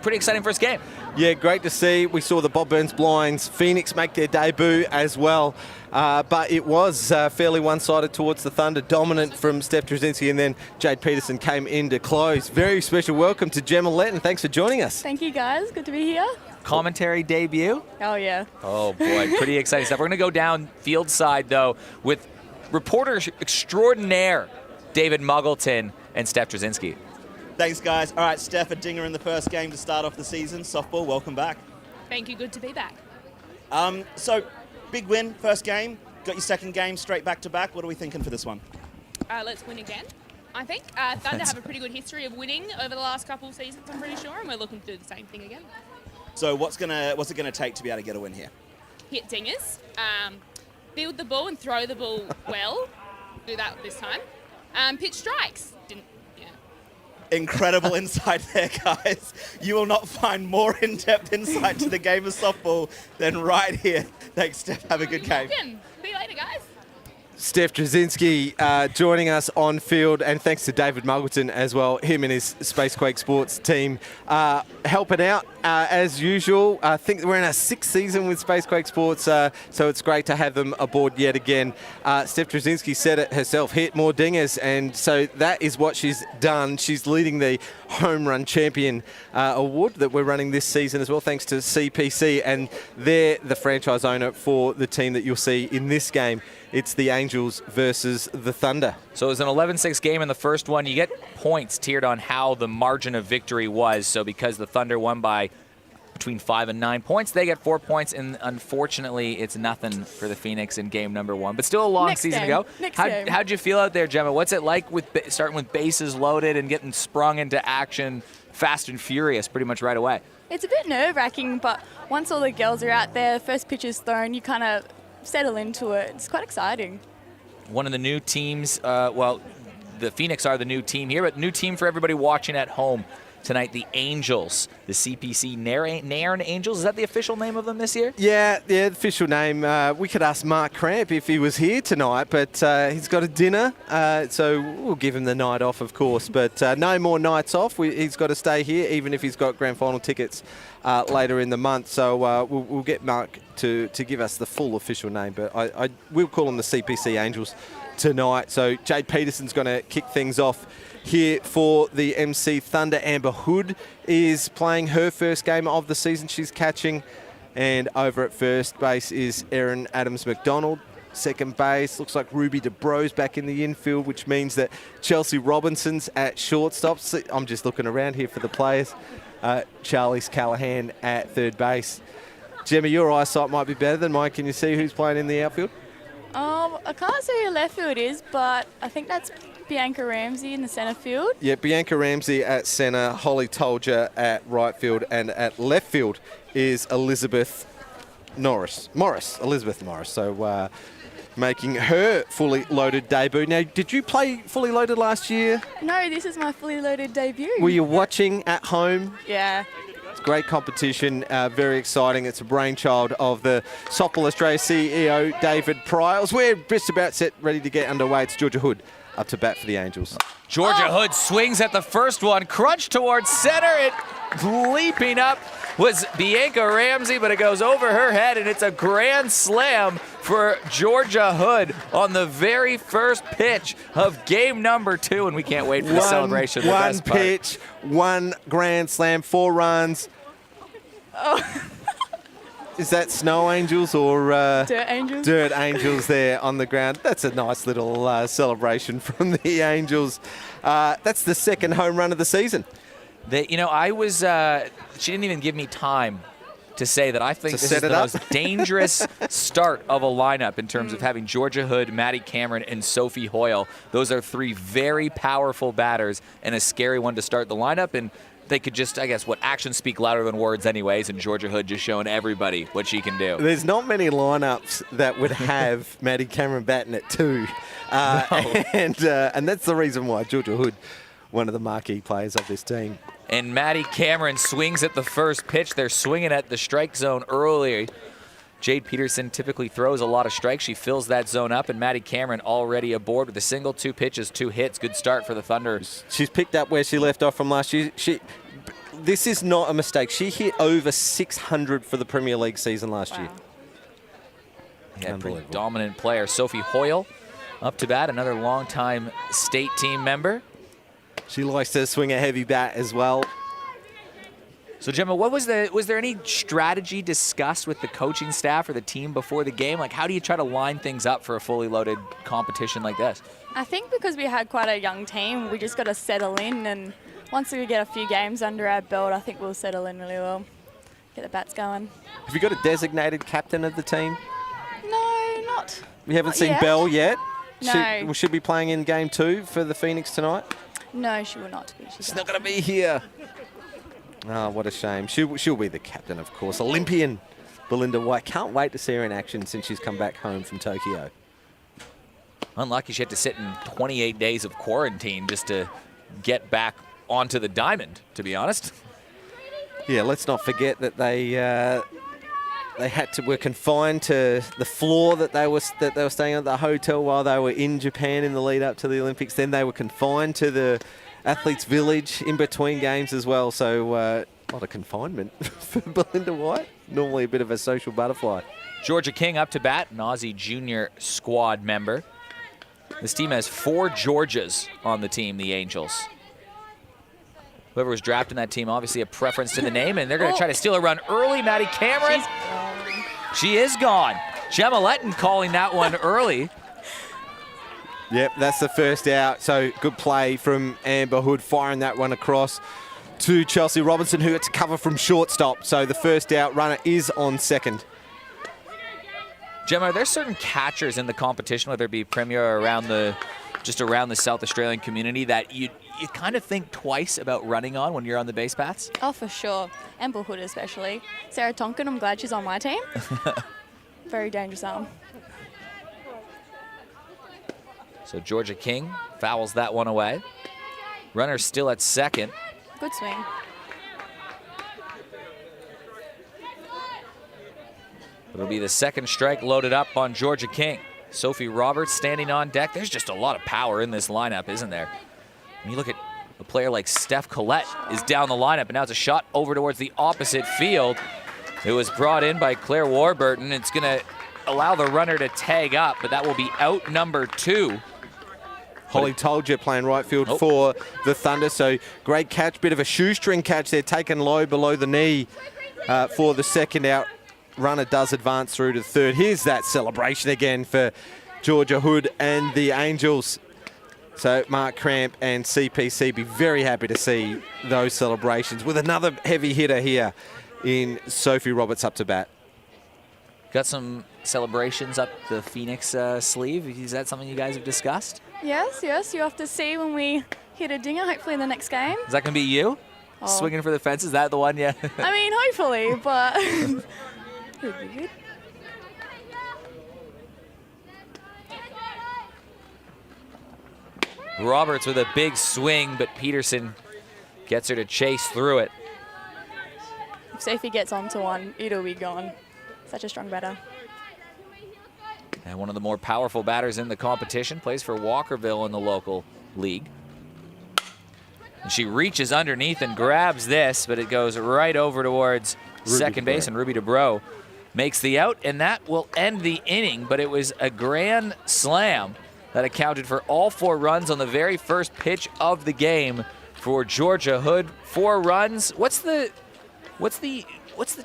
Pretty exciting first game. Yeah, great to see. We saw the Bob Burns Blinds Pheonix make their debut as well. But it was fairly one-sided towards the Thunder, dominant from Steph Drazinski, and then Jade Peterson came in to close. Very special welcome to Gemma Letton. Thanks for joining us. Thank you, guys. Good to be here. Commentary debut? Oh, yeah. Oh, boy. Pretty exciting stuff. We're going to go down field side, though, with reporter extraordinaire David Muggleton and Steph Drazinski. Thanks, guys. All right, Steph, a dinger in the first game to start off the season. Softball, welcome back. Thank you. Good to be back. So, big win, first game. Got your second game straight back-to-back. What are we thinking for this one? Let's win again. I think Thunder have a pretty good history of winning over the last couple of seasons, I'm pretty sure, and we're looking to do the same thing again. So what's it gonna take to be able to get a win here? Hit dingers, field the ball and throw the ball well. Do that this time. Pitch strikes. Incredible insight there, guys. You will not find more in-depth insight to the game of softball than right here. Thanks, Steph. Have a good game. See you later, guys. Steph Drazinski joining us on field, and thanks to David Muggleton as well, him and his Spacequake Sports team helping out as usual. I think we're in our 6th season with Spacequake Sports, so it's great to have them aboard yet again. Steph Drazinski said it herself, hit more dingers, and so that is what she's done. She's leading the Home Run Champion award that we're running this season as well, thanks to CPC, and they're the franchise owner for the team that you'll see in this game. It's the Angels versus the Thunder. So it was an 11-6 game in the first one. You get points tiered on how the margin of victory was. So because the Thunder won by between 5 and 9 points, they get 4 points. And unfortunately, it's nothing for the Pheonix in game number 1. But still a long season to go. How'd you feel out there, Gemma? What's it like with starting with bases loaded and getting sprung into action fast and furious pretty much right away? It's a bit nerve-wracking, but once all the girls are out there, first pitch is thrown, you kind of settle into it. It's quite exciting. One of the new teams, well, the Pheonix are the new team here, but new team for everybody watching at home tonight, the Angels, the CPC Nairn Angels. Is that the official name of them this year? Yeah, the official name. We could ask Mark Cramp if he was here tonight, but he's got a dinner, so we'll give him the night off, of course. But no more nights off. He's got to stay here, even if he's got grand final tickets later in the month. So we'll get Mark to give us the full official name, but we'll call them the CPC Angels tonight. So Jade Peterson's going to kick things off here for the Emmsee Thunder. Amber Hood is playing her first game of the season. She's catching. And over at first base is Erin Adams-McDonald. Second base, looks like Ruby DeBro's back in the infield, which means that Chelsea Robinson's at shortstop. I'm just looking around here for the players. Charlize Callahan at third base. Gemma, your eyesight might be better than mine. Can you see who's playing in the outfield? I can't see who left field is, but I think that's Bianca Ramsey in the centre field. Yeah, Bianca Ramsey at centre, Holly Tolger at right field, and at left field is Elizabeth Morris. So making her fully loaded debut. Now, did you play fully loaded last year? No, this is my fully loaded debut. Were you watching at home? Yeah. It's great competition, very exciting. It's a brainchild of the Softball Australia CEO, David Pryles. We're just about set, ready to get underway. It's Georgia Hood up to bat for the Angels. Georgia Hood swings at the first one, crunch towards center. It leaping up was Bianca Ramsey, but it goes over her head, and it's a grand slam for Georgia Hood on the very first pitch of game number 2, and we can't wait for the celebration. One pitch, one grand slam, 4 runs. Oh. Is that Snow Angels or Dirt Angels? Dirt Angels there on the ground. That's a nice little celebration from the Angels. That's the second home run of the season. She didn't even give me time to say that I think this is the most dangerous start of a lineup in terms of having Georgia Hood, Maddie Cameron, and Sophie Hoyle. Those are 3 very powerful batters and a scary one to start the lineup. And they could just, I guess, actions speak louder than words anyways, and Georgia Hood just showing everybody what she can do. There's not many lineups that would have Maddie Cameron batting at 2. No. And that's the reason why Georgia Hood, one of the marquee players of this team. And Maddie Cameron swings at the first pitch. They're swinging at the strike zone early. Jade Peterson typically throws a lot of strikes. She fills that zone up, and Maddie Cameron already aboard with a single, 2 pitches, 2 hits. Good start for the Thunder. She's picked up where she left off from last year. This is not a mistake. She hit over 600 for the Premier League season last year. Yeah, pretty dominant player. Sophie Hoyle up to bat, another longtime state team member. She likes to swing a heavy bat as well. So, Gemma, was there any strategy discussed with the coaching staff or the team before the game? Like, how do you try to line things up for a fully loaded competition like this? I think because we had quite a young team, we just got to settle in, and once we get a few games under our belt, I think we'll settle in really well, get the bats going. Have you got a designated captain of the team? No, not. We haven't not seen yet. Belle yet. No. Should be playing in game 2 for the Pheonix tonight. No, she will not be. She's not going to be here. Oh, what a shame. She'll be the captain, of course. Olympian Belinda White. Can't wait to see her in action since she's come back home from Tokyo. Unlucky she had to sit in 28 days of quarantine just to get back onto the diamond, to be honest. Yeah, let's not forget that they were confined to the floor that they were staying at the hotel while they were in Japan in the lead up to the Olympics. Then they were confined to the Athletes Village in between games as well. So a lot of confinement for Belinda White. Normally a bit of a social butterfly. Georgia King up to bat, an Aussie junior squad member. This team has 4 Georgias on the team, the Angels. Whoever was drafted in that team, obviously a preference to the name, and they're going to try to steal a run early. Maddie Cameron. She is gone. Gemma Letton calling that one early. Yep, that's the first out. So good play from Amber Hood, firing that one across to Chelsea Robinson, who had to cover from shortstop. So the first out runner is on second. Gemma, are there certain catchers in the competition, whether it be Premier or around the South Australian community, that you kind of think twice about running on when you're on the base paths? Oh, for sure. Amber Hood especially. Sarah Tonkin, I'm glad she's on my team. Very dangerous arm. So Georgia King fouls that one away. Runner still at second. Good swing. It'll be the second strike loaded up on Georgia King. Sophie Roberts standing on deck. There's just a lot of power in this lineup, isn't there? When you look at a player like Steph Collett is down the lineup, and now it's a shot over towards the opposite field. It was brought in by Claire Warburton. It's going to allow the runner to tag up, but that will be out number 2. Holly Tolger playing right field for the Thunder. So great catch, bit of a shoestring catch there, taken low below the knee for the second out. Runner does advance through to the third. Here's that celebration again for Georgia Hood and the Angels. So Mark Cramp and CPC be very happy to see those celebrations with another heavy hitter here in Sophie Roberts up to bat. Got some celebrations up the Pheonix sleeve. Is that something you guys have discussed? Yes. You have to see when we hit a dinger, hopefully in the next game. Is that going to be you? Oh. Swinging for the fence? Is that the one? Yeah. I mean, hopefully, but it would be good. Roberts with a big swing, but Peterson gets her to chase through it. If Sophie gets onto one, it'll be gone. Such a strong batter. And one of the more powerful batters in the competition, plays for Walkerville in the local league. And she reaches underneath and grabs this, but it goes right over towards second base, and Ruby DeBro makes the out, and that will end the inning, but it was a grand slam that accounted for all 4 runs on the very first pitch of the game for Georgia Hood. 4 runs. What's the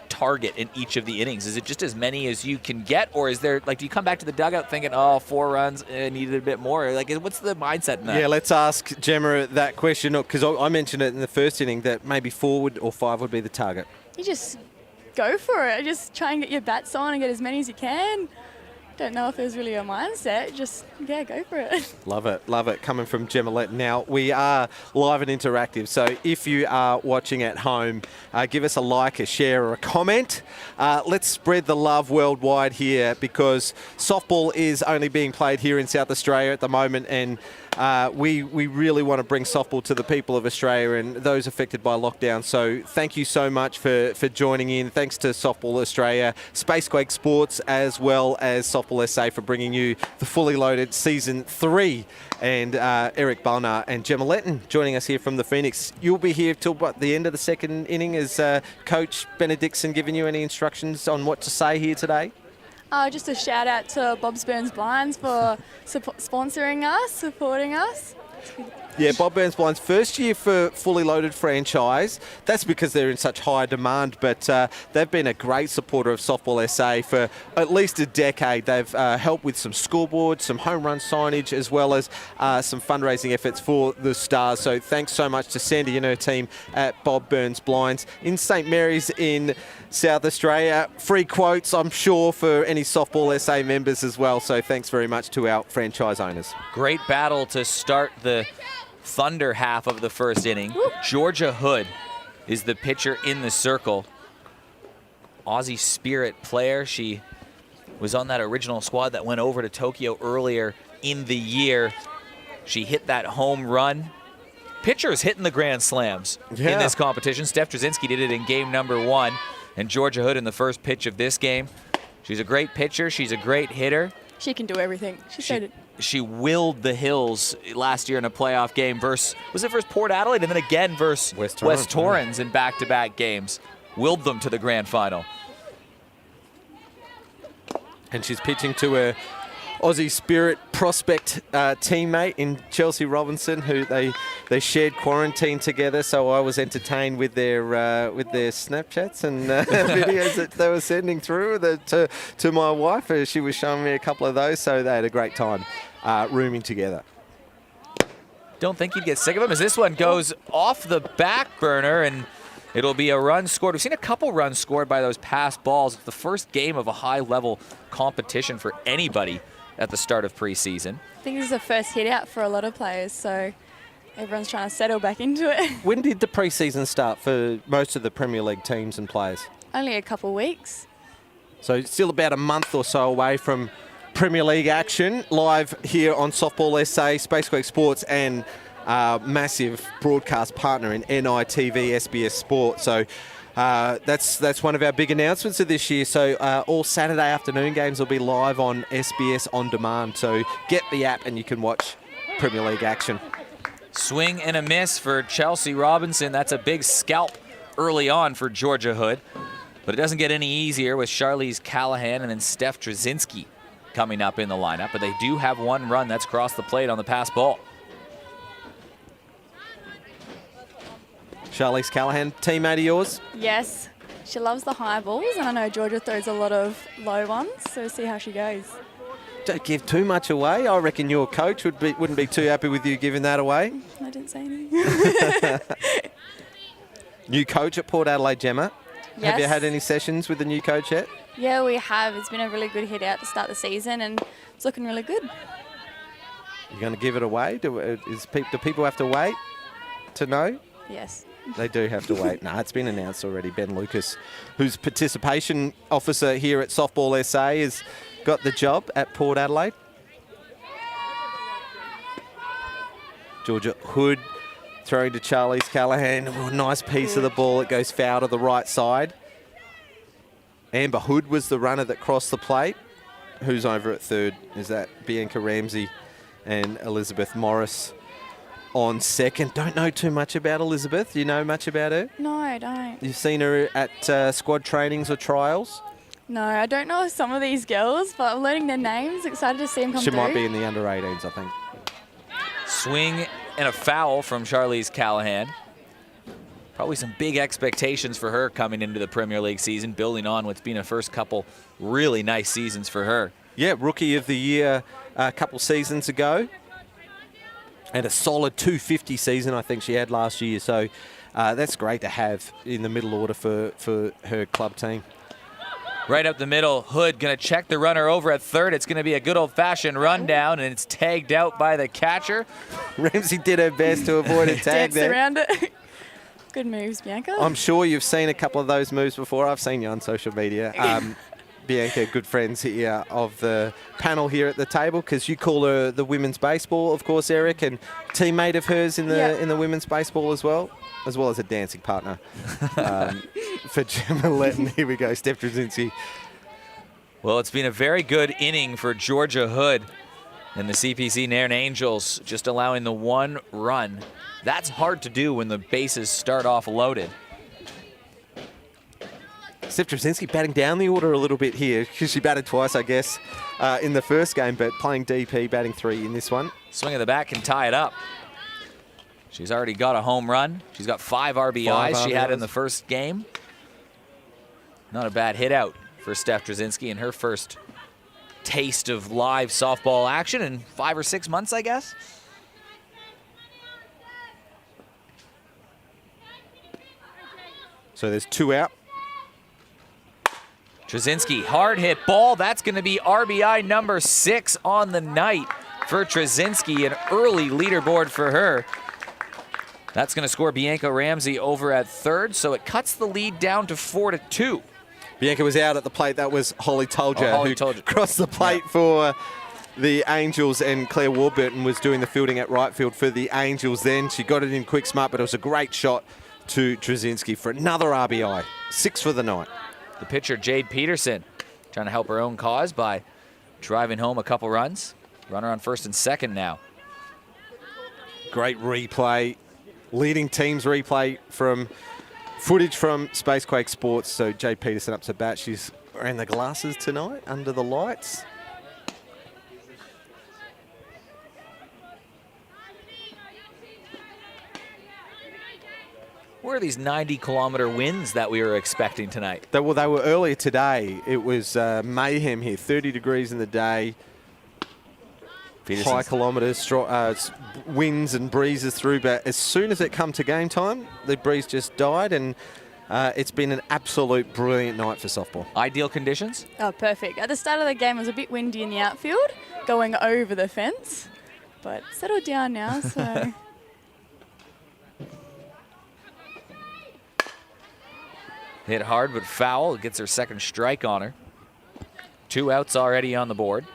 target in each of the innings? Is it just as many as you can get, or is there, like, do you come back to the dugout thinking, oh, 4 runs, needed a bit more? Like, what's the mindset in that? Yeah, let's ask Gemma that question, because I mentioned it in the first inning that maybe 4 or 5 would be the target. You just go for it. Just try and get your bats on and get as many as you can. Don't know if there's really a mindset. Just, yeah, go for it. Love it. Coming from Gemma Letton. Now, we are live and interactive, so if you are watching at home, give us a like, a share, or a comment. Let's spread the love worldwide here, because softball is only being played here in South Australia at the moment, and we really want to bring softball to the people of Australia and those affected by lockdown. So thank you so much for joining in. Thanks to Softball Australia, Spacequake Sports, as well as Softball SA for bringing you the fully loaded Season 3. And Eric Balnar and Gemma Letton joining us here from the Pheonix. You'll be here till the end of the second inning. Is Coach Benedictson giving you any instructions on what to say here today? Just a shout out to Bob's Burns Blinds for sponsoring us, supporting us. Yeah, Bob Burns Blinds, first year for fully loaded franchise. That's because they're in such high demand, but they've been a great supporter of Softball SA for at least a decade. They've helped with some scoreboards, some home run signage, as well as some fundraising efforts for the Stars. So thanks so much to Sandy and her team at Bob Burns Blinds. In St Mary's in South Australia, free quotes, I'm sure, for any Softball SA members as well. So thanks very much to our franchise owners. Great battle to start the Thunder half of the first inning. Georgia Hood is the pitcher in the circle. Aussie Spirit player. She was on that original squad that went over to Tokyo earlier in the year. She hit that home run. Pitchers hitting the grand slams in this competition. Steph Treszinski did it in game number 1, and Georgia Hood in the first pitch of this game. She's a great pitcher. She's a great hitter. She can do everything. She willed the Hills last year in a playoff game versus, was it versus Port Adelaide, and then again versus West Torrens in back-to-back games. Willed them to the grand final. And she's pitching to her Aussie Spirit prospect teammate in Chelsea Robinson, who they shared quarantine together. So I was entertained with their Snapchats and videos that they were sending through to my wife. She was showing me a couple of those, so they had a great time rooming together. Don't think you'd get sick of them as this one goes off the back burner, and it'll be a run scored. We've seen a couple runs scored by those pass balls. It's the first game of a high-level competition for anybody at the start of preseason. I think this is the first hit out for a lot of players, so everyone's trying to settle back into it. When did the preseason start for most of the Premier League teams and players? Only a couple of weeks. So still about a month or so away from Premier League action, live here on Softball SA, Spacequake Sports, and massive broadcast partner in NITV, SBS Sport. So that's one of our big announcements of this year. So all Saturday afternoon games will be live on SBS On Demand. So get the app and you can watch Premier League action. Swing and a miss for Chelsea Robinson. That's a big scalp early on for Georgia Hood. But it doesn't get any easier with Charlize Callahan and then Steph Drazinski coming up in the lineup. But they do have one run that's crossed the plate on the pass ball. Charlize Callahan, teammate of yours? Yes, she loves the high balls, and I know Georgia throws a lot of low ones, so we'll see how she goes. Don't give too much away. I reckon your coach wouldn't be too happy with you giving that away. I didn't say anything. New coach at Port Adelaide, Gemma. Yes. Have you had any sessions with the new coach yet? Yeah, we have. It's been a really good hit out to start the season, and it's looking really good. You're going to give it away? Do people have to wait to know? Yes. They do have to wait. No, it's been announced already. Ben Lucas, who's participation officer here at Softball SA, has got the job at Port Adelaide. Georgia Hood throwing to Charlize Callahan. Oh, nice piece of the ball. It goes foul to the right side. Amber Hood was the runner that crossed the plate. Who's over at third? Is that Bianca Ramsey and Elizabeth Morris on second? Don't know too much about Elizabeth. Do you know much about her? No, I don't. You've seen her at squad trainings or trials? No, I don't know some of these girls, but I'm learning their names. Excited to see them come She through. might be in the under 18s, I think. Swing and a foul from Charlize Callahan. Probably some big expectations for her coming into the Premier League season, building on what's been a first couple really nice seasons for her. Yeah, Rookie of the Year a couple seasons ago. And a solid 250 season I think she had last year. So that's great to have in the middle order for her club team. Right up the middle, Hood going to check the runner over at third. It's going to be a good old-fashioned rundown, and it's tagged out by the catcher. Ramsey did her best to avoid a tag Danced there. around it. Good moves, Bianca. I'm sure you've seen a couple of those moves before. I've seen you on social media. Bianca, good friends here of the panel here at the table, because you call her the women's baseball, of course, Eric, and teammate of hers in the women's baseball as well as a dancing partner for Gemma Letton. Here we go, Steph Drazinski. Well, it's been a very good inning for Georgia Hood and the CPC Nairn Angels, just allowing the 1 run. That's hard to do when the bases start off loaded. Steph Treszinski batting down the order a little bit here, because she batted twice, I guess, in the first game, but playing DP, batting 3 in this one. Swing of the bat can tie it up. She's already got a home run. She's got 5 RBIs she had in the first game. Not a bad hit out for Steph Drazinski in her first taste of live softball action in 5 or 6 months, I guess. So there's 2 out. Treszinski, hard hit ball. That's going to be RBI number 6 on the night for Treszinski, an early leaderboard for her. That's going to score Bianca Ramsey over at third, so it cuts the lead down to 4-2. Bianca was out at the plate. That was Holly Tolger, who crossed the plate for the Angels, and Claire Warburton was doing the fielding at right field for the Angels then. She got it in quick smart, but it was a great shot to Treszinski for another RBI. 6 for the night. The pitcher, Jade Peterson, trying to help her own cause by driving home a couple runs. Runner on first and second now. Great replay. Leading teams replay from footage from Spacequake Sports. So Jade Peterson up to bat. She's wearing the glasses tonight under the lights. Where are these 90-kilometer winds that we were expecting tonight? They were earlier today. It was mayhem here. 30 degrees in the day. High kilometres, winds and breezes through. But as soon as it come to game time, the breeze just died, and it's been an absolute brilliant night for softball. Ideal conditions? Oh, perfect. At the start of the game, it was a bit windy in the outfield, going over the fence, but settled down now, so... Hit hard but foul. Gets her second strike on her. 2 outs already on the board.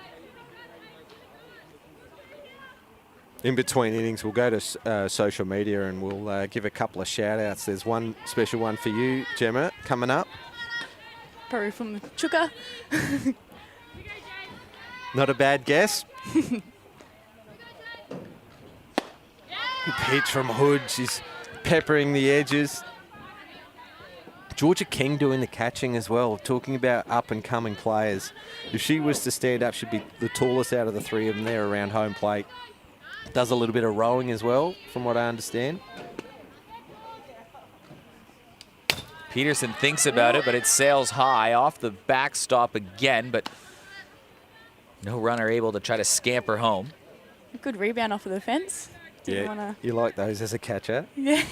In between innings, we'll go to social media and we'll give a couple of shout-outs. There's one special one for you, Gemma, coming up. Probably from the Chuka. Not a bad guess. Good pitch from Hood. She's peppering the edges. Georgia King doing the catching as well, talking about up-and-coming players. If she was to stand up, she'd be the tallest out of the 3 of them there around home plate. Does a little bit of rowing as well, from what I understand. Peterson thinks about it, but it sails high off the backstop again, but no runner able to try to scamper home. A good rebound off of the fence. You like those as a catcher? Yeah.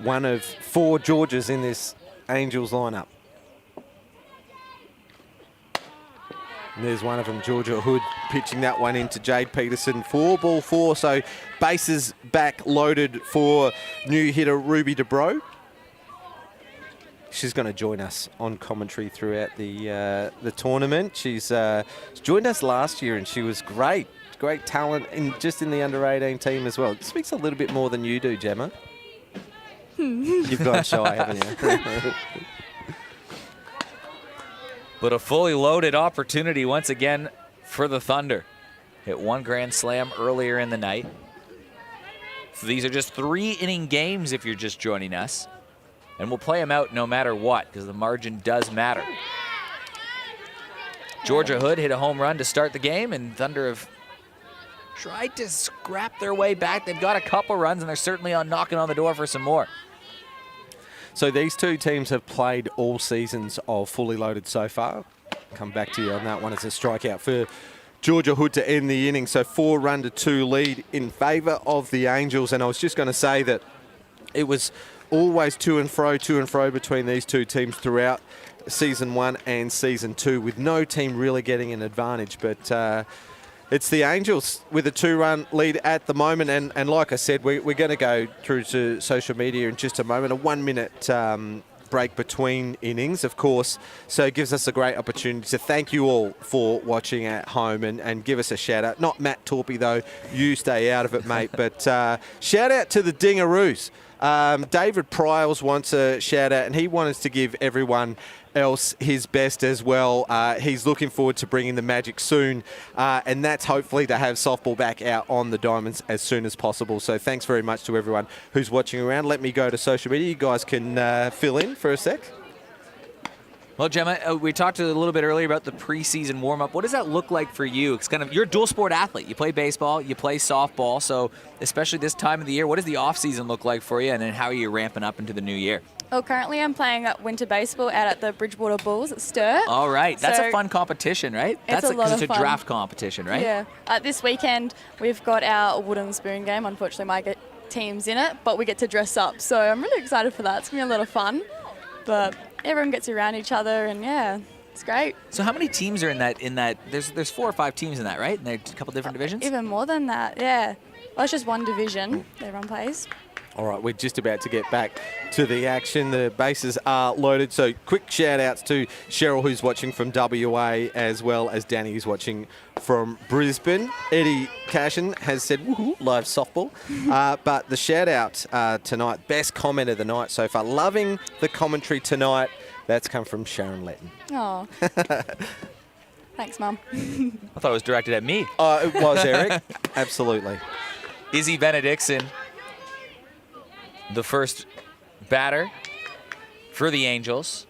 One of 4 Georgias in this Angels lineup. And there's one of them, Georgia Hood, pitching that one into Jade Peterson. 4-4, so bases back loaded for new hitter Ruby DeBro. She's going to join us on commentary throughout the tournament. She's joined us last year and she was great. Great talent just in the under-18 team as well. It speaks a little bit more than you do, Gemma. You've gone shy, haven't you? But a fully loaded opportunity once again for the Thunder. Hit 1 grand slam earlier in the night. So these are just 3-inning games if you're just joining us. And we'll play them out no matter what, because the margin does matter. Georgia Hood hit a home run to start the game, and Thunder have tried to scrap their way back. They've got a couple runs, and they're certainly knocking on the door for some more. So these 2 teams have played all seasons of fully loaded so far. Come back to you on that one. It's a strikeout for Georgia Hood to end the inning. So 4-2 lead in favour of the Angels. And I was just going to say that it was always to and fro between these 2 teams throughout season 1 and season 2, with no team really getting an advantage. But it's the Angels with a 2-run lead at the moment. And like I said, we're going to go through to social media in just a moment. A 1-minute break between innings, of course. So it gives us a great opportunity to thank you all for watching at home and give us a shout out. Not Matt Torpy, though. You stay out of it, mate. But shout out to the Dingaroos. David Pryles wants a shout out, and he wants to give everyone else his best as well. He's looking forward to bringing the magic soon, and that's hopefully to have softball back out on the diamonds as soon as possible. So thanks very much to everyone who's watching around. Let me go to social media. You guys can fill in for a sec. Well, Gemma, we talked a little bit earlier about the preseason warm-up. What does that look like for you? It's kind of, you're a dual sport athlete. You play baseball, you play softball. So especially this time of the year, what does the off-season look like for you, and then how are you ramping up into the new year? Well, currently I'm playing winter baseball out at the Bridgewater Bulls at Sturt. All right. That's So a fun competition, right? It's a lot of a fun. draft competition, right? Yeah. This weekend we've got our wooden spoon game. Unfortunately, my team's in it, but we get to dress up. So I'm really excited for that. It's going to be a lot of fun. But everyone gets around each other, and yeah, it's great. So how many teams are in that? There's 4 or 5 teams in that, right? And there's a couple different divisions? Even more than that, yeah. Well, it's just one division that everyone plays. All right, we're just about to get back to the action. The bases are loaded. So quick shout outs to Cheryl, who's watching from WA, as well as Danny, who's watching from Brisbane. Eddie Cashin has said, woohoo, live softball. But the shout out tonight, best comment of the night so far. Loving the commentary tonight. That's come from Sharon Letton. Oh. Thanks, Mum. I thought it was directed at me. It was, Eric. Absolutely. Izzy Benedictson, the first batter for the Angels.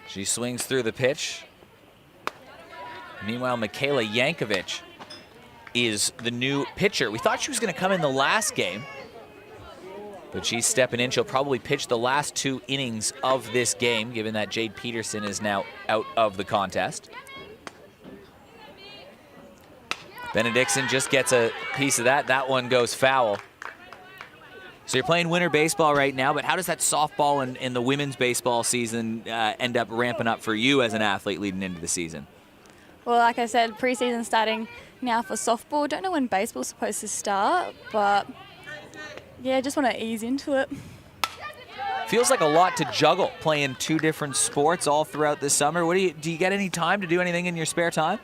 She swings through the pitch. Meanwhile, Michaela Yankovic is the new pitcher. We thought she was going to come in the last game, but she's stepping in. She'll probably pitch the last 2 innings of this game, given that Jade Peterson is now out of the contest. Benedictson just gets a piece of that. That one goes foul. So you're playing winter baseball right now, but how does that softball and the women's baseball season end up ramping up for you as an athlete leading into the season? Well, like I said, preseason starting now for softball. Don't know when baseball's supposed to start, but yeah, just want to ease into it. Feels like a lot to juggle, playing 2 different sports all throughout the summer. Do you get any time to do anything in your spare time?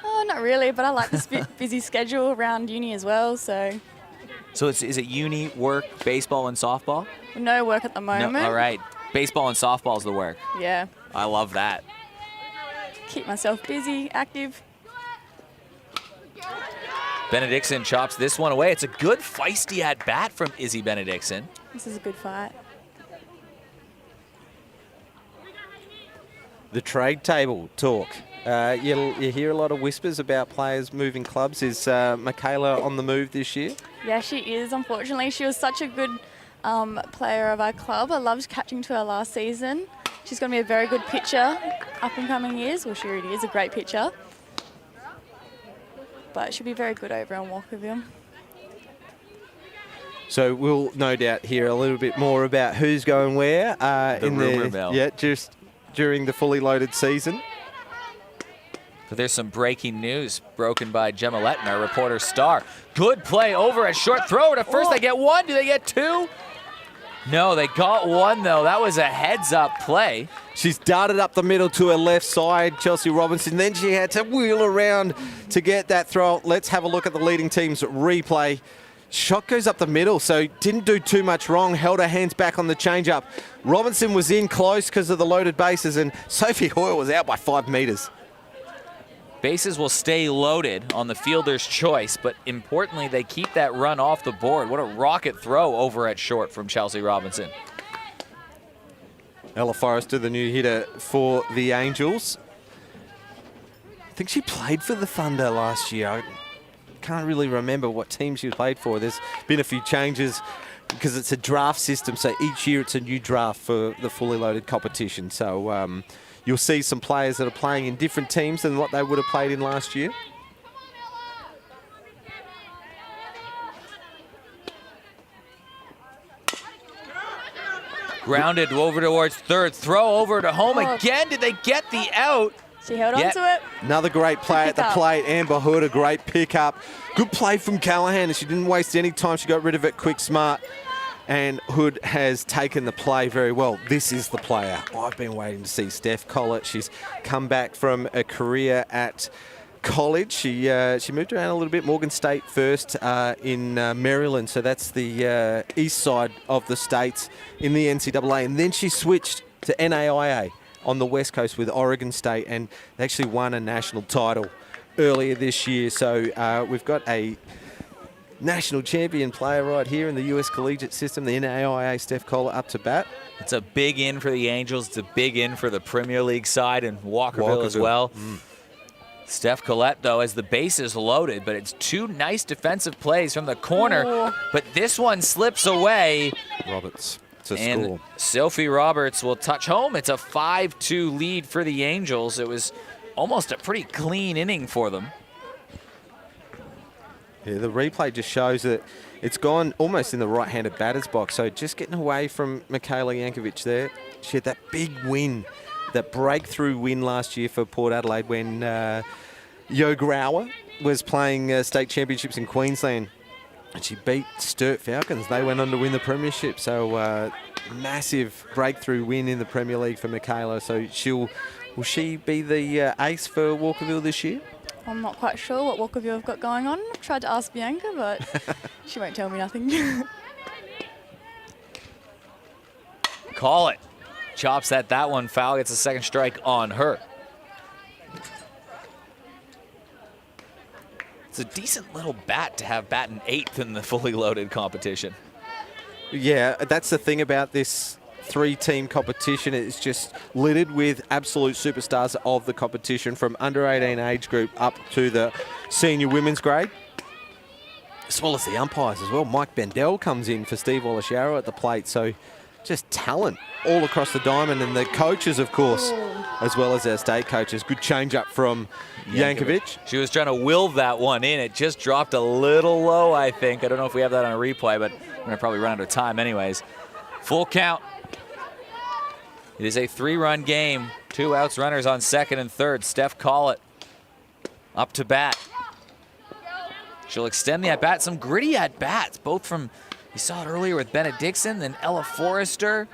Oh, not really, but I like this busy schedule around uni as well, so. So is it uni, work, baseball, and softball? No work at the moment. No, all right. Baseball and softball is the work. Yeah. I love that. Keep myself busy, active. Benedictson chops this one away. It's a good feisty at-bat from Izzy Benedictson. This is a good fight. The trade table talk. You hear a lot of whispers about players moving clubs. Is Michaela on the move this year? Yeah, she is. Unfortunately, she was such a good player of our club. I loved catching to her last season. She's going to be a very good pitcher up in coming years. Well, she already is a great pitcher. But she'll be very good over on Walkerville. So we'll no doubt hear a little bit more about who's going where in rumor mill. Yeah, just during the fully loaded season. So there's some breaking news broken by Gemma Letton, our reporter star. Good play over at short. Throw to first. They get 1. Do they get 2? No, they got 1, though. That was a heads-up play. She's darted up the middle to her left side, Chelsea Robinson. Then she had to wheel around to get that throw. Let's have a look at the leading team's replay. Shot goes up the middle, so didn't do too much wrong. Held her hands back on the change-up. Robinson was in close because of the loaded bases, and Sophie Hoyle was out by 5 metres. Bases will stay loaded on the fielder's choice, but importantly, they keep that run off the board. What a rocket throw over at short from Chelsea Robinson. Ella Forrester, the new hitter for the Angels. I think she played for the Thunder last year. I can't really remember what team she played for. There's been a few changes because it's a draft system, so each year it's a new draft for the fully loaded competition. So you'll see some players that are playing in different teams than what they would have played in last year. Grounded over towards third. Throw over to home again. Did they get the out? She held Yep. on to it. Another great play at the Pickup. plate. Amber Hood, a great pickup. Good play from Callahan, and she didn't waste any time. She got rid of it quick, smart. And Hood has taken the play very well. This is the player I've been waiting to see, Steph Collett. She's come back from a career at college. She moved around a little bit. Morgan State first in Maryland, so that's the east side of the states in the NCAA. And then she switched to NAIA on the west coast with Oregon State, and they actually won a national title earlier this year. So we've got a national champion player right here in the US collegiate system, the NAIA, Steph Collett, up to bat. It's a big in for the Angels. It's a big in for the Premier League side and Walkerville as well. Steph Collett, though, as the base is loaded, but it's two nice defensive plays from the corner. Oh. But this one slips away. Roberts to And score. Sophie Roberts will touch home. It's a 5-2 lead for the Angels. It was almost a pretty clean inning for them. Yeah, the replay just shows that it's gone almost in the right-handed batter's box. So just getting away from Michaela Jankovic there. She had that big win, that breakthrough win last year for Port Adelaide when Yo Grauer was playing state championships in Queensland. And she beat Sturt Falcons. They went on to win the premiership. So massive breakthrough win in the Premier League for Michaela. So will she be the ace for Walkerville this year? I'm not quite sure what Walkerville have got going on. I tried to ask Bianca, but she won't tell me nothing. Call it. Chops at that one. Foul gets a second strike on her. It's a decent little bat to have batting 8th in the fully loaded competition. Yeah, that's the thing about this three-team competition. It's just littered with absolute superstars of the competition, from under 18 age group up to the senior women's grade, as well as the umpires as well. Mike Bendell comes in for Steve Olasharo at the plate. So just talent all across the diamond, and the coaches, of course, as well as our state coaches. Good change-up from Jankovic. She was trying to will that one in. It just dropped a little low, I think. I don't know if we have that on a replay, but we're going to probably run out of time anyways. Full count. It is a 3-run game. 2 outs, runners on second and third. Steph Collett up to bat. She'll extend the at-bat. Some gritty at-bats, both from, you saw it earlier with Bennett Dixon, then Ella Forrester.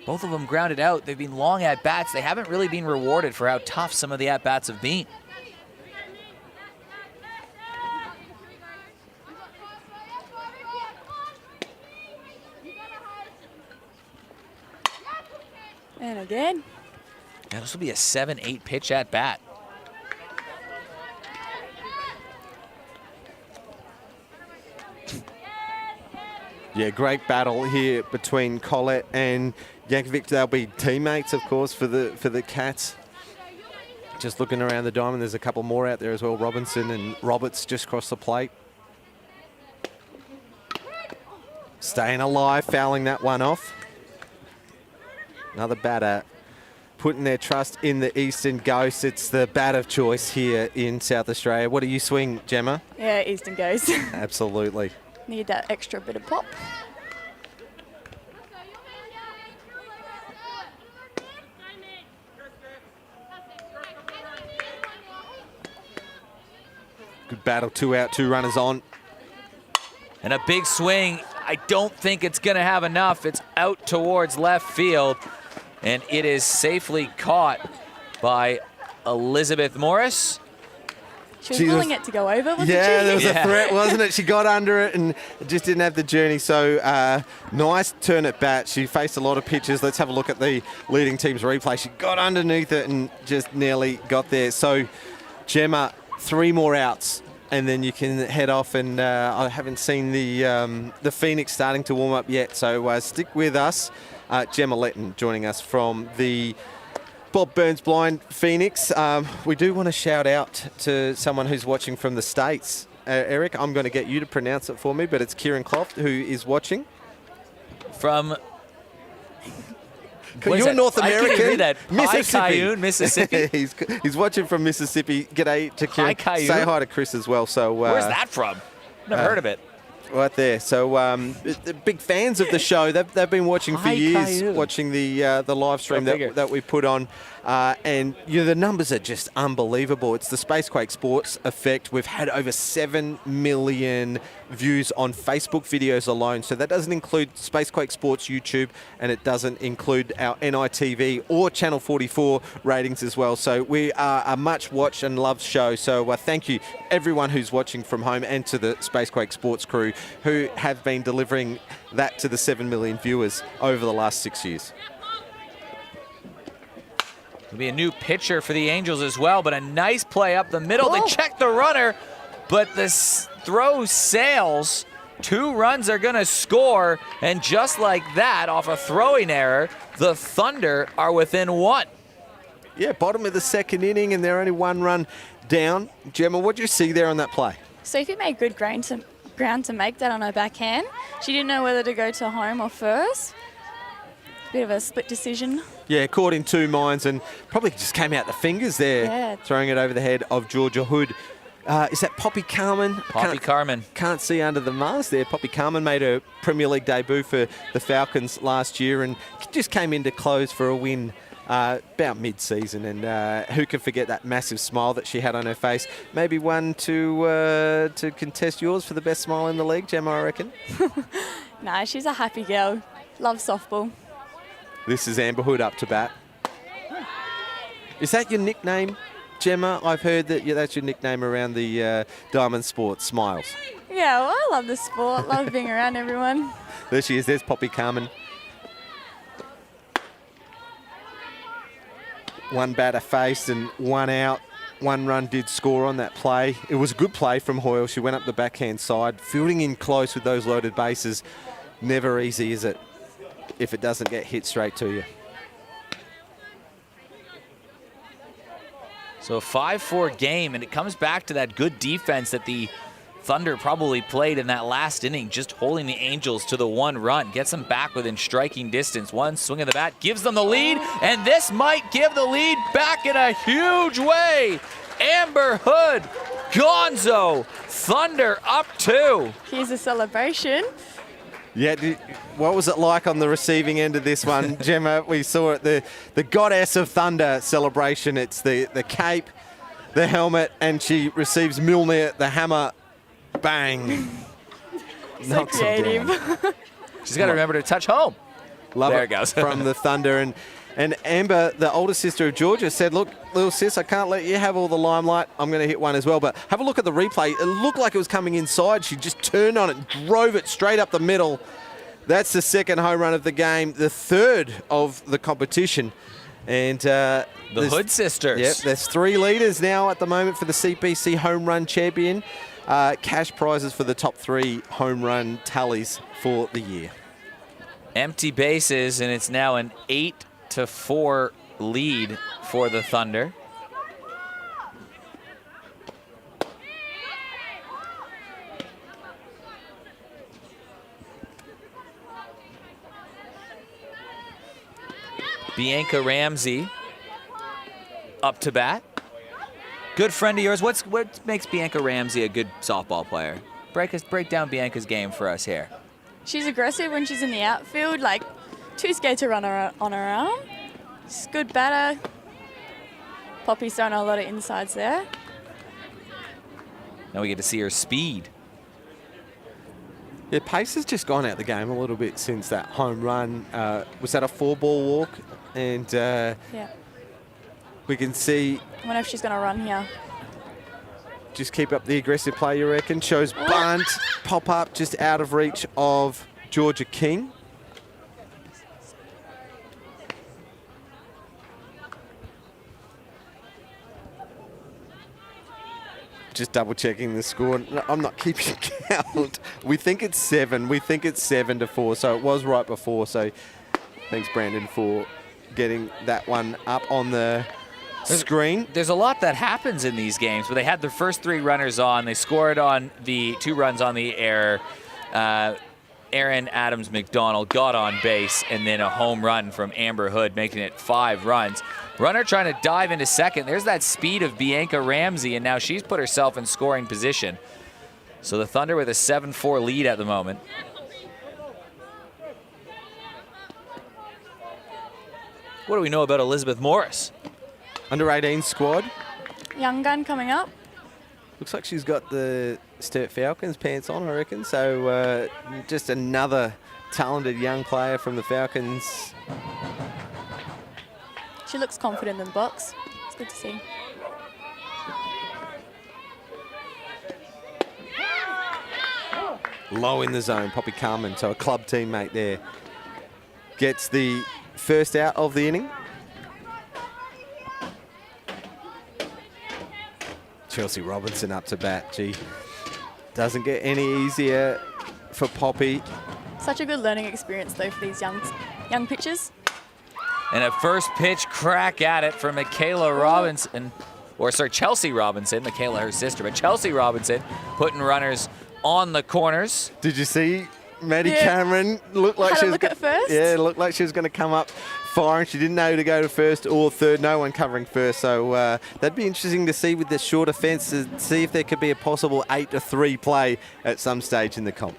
Both of them grounded out. They've been long at-bats. They haven't really been rewarded for how tough some of the at-bats have been. And again. Yeah, this will be a 7-8 pitch at bat. Yeah, great battle here between Collett and Jankovic. They'll be teammates, of course, for the Cats. Just looking around the diamond, there's a couple more out there as well. Robinson and Roberts just across the plate. Staying alive, fouling that one off. Another batter putting their trust in the Eastern Ghosts. It's the bat of choice here in South Australia. What do you swing, Gemma? Yeah, Eastern goes. Absolutely. Need that extra bit of pop. Good battle, 2 out, 2 runners on. And a big swing. I don't think it's going to have enough. It's out towards left field. And it is safely caught by Elizabeth Morris. She was willing it to go over, wasn't she? Yeah, there was a threat, wasn't it? She got under it and just didn't have the journey. So nice turn at bat. She faced a lot of pitches. Let's have a look at the leading team's replay. She got underneath it and just nearly got there. So Gemma, 3 more outs, and then you can head off. And I haven't seen the Pheonix starting to warm up yet. So stick with us. Gemma Letton joining us from the Bob Burns Blind Pheonix. We do want to shout out to someone who's watching from the States. Eric, I'm going to get you to pronounce it for me, but it's Kieran Cloft who is watching. From... You're North American. I can't read that. Mississippi. Cayune, Mississippi. he's watching from Mississippi. G'day to Kieran. Cayune. Say hi to Chris as well. So where's that from? Never heard of it. Right there. So the big fans of the show. They've been watching for years, watching the live stream that we put on. And the numbers are just unbelievable. It's the Spacequake Sports effect. We've had over 7 million views on Facebook videos alone. So that doesn't include Spacequake Sports YouTube, and it doesn't include our NITV or Channel 44 ratings as well. So we are a much watched and loved show. So thank you everyone who's watching from home, and to the Spacequake Sports crew who have been delivering that to the 7 million viewers over the last 6 years. It'll be a new pitcher for the Angels as well, but a nice play up the middle. They check the runner, but this throw sails. 2 runs are going to score, and just like that, off a throwing error, the Thunder are within 1. Yeah, bottom of the second inning, and they're only 1 run down. Gemma, what do you see there on that play? Sophie made good ground to make that on her backhand. She didn't know whether to go to home or first. Bit of a split decision. Yeah, caught in 2 minds and probably just came out the fingers there, throwing it over the head of Georgia Hood. Is that Poppy Carmen? Carmen. Can't see under the mask there. Poppy Carmen made her Premier League debut for the Falcons last year and just came into close for a win about mid-season. And who can forget that massive smile that she had on her face? Maybe one to contest yours for the best smile in the league, Gemma, I reckon? No, she's a happy girl. Loves softball. This is Amber Hood up to bat. Is that your nickname, Gemma? I've heard that that's your nickname around the Diamond Sports, Smiles. Yeah, well, I love the sport. Love being around everyone. There she is. There's Poppy Carmen. 1 batter faced and 1 out. 1 run did score on that play. It was a good play from Hoyle. She went up the backhand side. Fielding in close with those loaded bases. Never easy, is it? If it doesn't get hit straight to you. So a 5-4 game, and it comes back to that good defense that the Thunder probably played in that last inning, just holding the Angels to the 1 run, gets them back within striking distance. 1 swing of the bat gives them the lead, and this might give the lead back in a huge way. Amber Hood, Gonzo, Thunder up 2. Here's a celebration. Yeah, what was it like on the receiving end of this one, Gemma? We saw it, the goddess of thunder celebration. It's the cape, the helmet, and she receives Milner, the hammer, bang. So creative. She's got to remember to touch home. Love there it goes. from the Thunder. And Amber, the older sister of Georgia, said, look, little sis, I can't let you have all the limelight. I'm going to hit one as well. But have a look at the replay. It looked like it was coming inside. She just turned on it, drove it straight up the middle. That's the 2nd home run of the game, the 3rd of the competition. And the Hood sisters. Yep, there's 3 leaders now at the moment for the CPC home run champion. Cash prizes for the top 3 home run tallies for the year. Empty bases, and it's now an 8-4 lead for the Thunder. Bianca Ramsey up to bat. Good friend of yours. What makes Bianca Ramsey a good softball player? Break down Bianca's game for us here. She's aggressive when she's in the outfield, like too scared to run her on her arm. She's a good batter. Poppy's throwing a lot of insides there. Now we get to see her speed. Yeah, pace has just gone out the game a little bit since that home run. Was that a 4-ball walk? And yeah. We can see... I wonder if she's going to run here. Just keep up the aggressive play, you reckon? Shows bunt, pop up just out of reach of Georgia King. Just double checking the score. No, I'm not keeping count. We think it's 7. We think it's 7-4. So it was right before. So thanks, Brandon, for getting that one up on the screen. There's a lot that happens in these games, but they had their first 3 runners on. They scored on the 2 runs on the error. Aaron Adams McDonald got on base, and then a home run from Amber Hood, making it 5 runs. Runner trying to dive into second. There's that speed of Bianca Ramsey, and now she's put herself in scoring position. So the Thunder with a 7-4 lead at the moment. What do we know about Elizabeth Morris? Under 18 squad. Young gun coming up. Looks like she's got the Sturt Falcons pants on, I reckon. So just another talented young player from the Falcons. She looks confident in the box. It's good to see. Low in the zone, Poppy Carmen, so a club teammate there. Gets the first out of the inning. Chelsea Robinson up to bat. Gee, doesn't get any easier for Poppy. Such a good learning experience, though, for these young pitchers. And a first pitch crack at it for Michaela Robinson, or sorry, Chelsea Robinson, Michaela her sister, but Chelsea Robinson putting runners on the corners. Did you see Maddie Cameron looked like Had she a was look at first? Yeah, looked like she was going to come up firing. She didn't know to go to first or third. No one covering first. So that'd be interesting to see with the shorter fence to see if there could be a possible 8-3 play at some stage in the comp.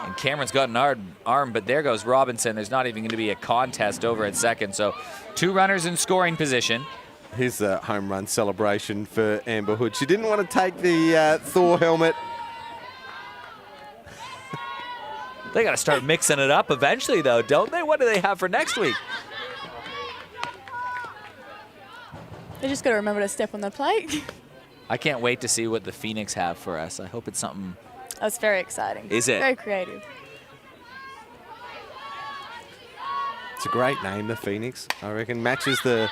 And Cameron's got an arm, but there goes Robinson. There's not even going to be a contest over at second. So 2 runners in scoring position. Here's the home run celebration for Amber Hood. She didn't want to take the Thor helmet. They got to start mixing it up eventually, though, don't they? What do they have for next week? They just got to remember to step on the plate. I can't wait to see what the Pheonix have for us. I hope it's something. That's very exciting. Is it? Very creative. It's a great name, the Pheonix. I reckon matches the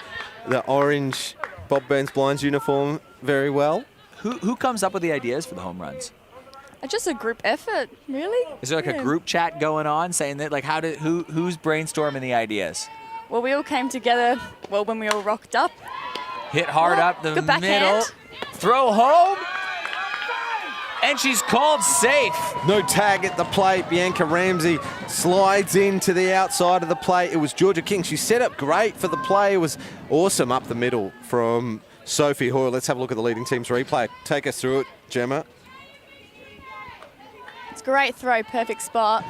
orange Bob Burns Blinds uniform very well. Who comes up with the ideas for the home runs? It's just a group effort, really. Is there like a group chat going on saying that, like, who's brainstorming the ideas? Well, we all came together, when we all rocked up. Hit hard up the good middle. backhand. Throw home. And she's called safe. No tag at the plate. Bianca Ramsey slides into the outside of the plate. It was Georgia King. She set up great for the play. It was awesome up the middle from Sophie Hoyle. Let's have a look at the leading team's replay. Take us through it, Gemma. It's a great throw, perfect spot.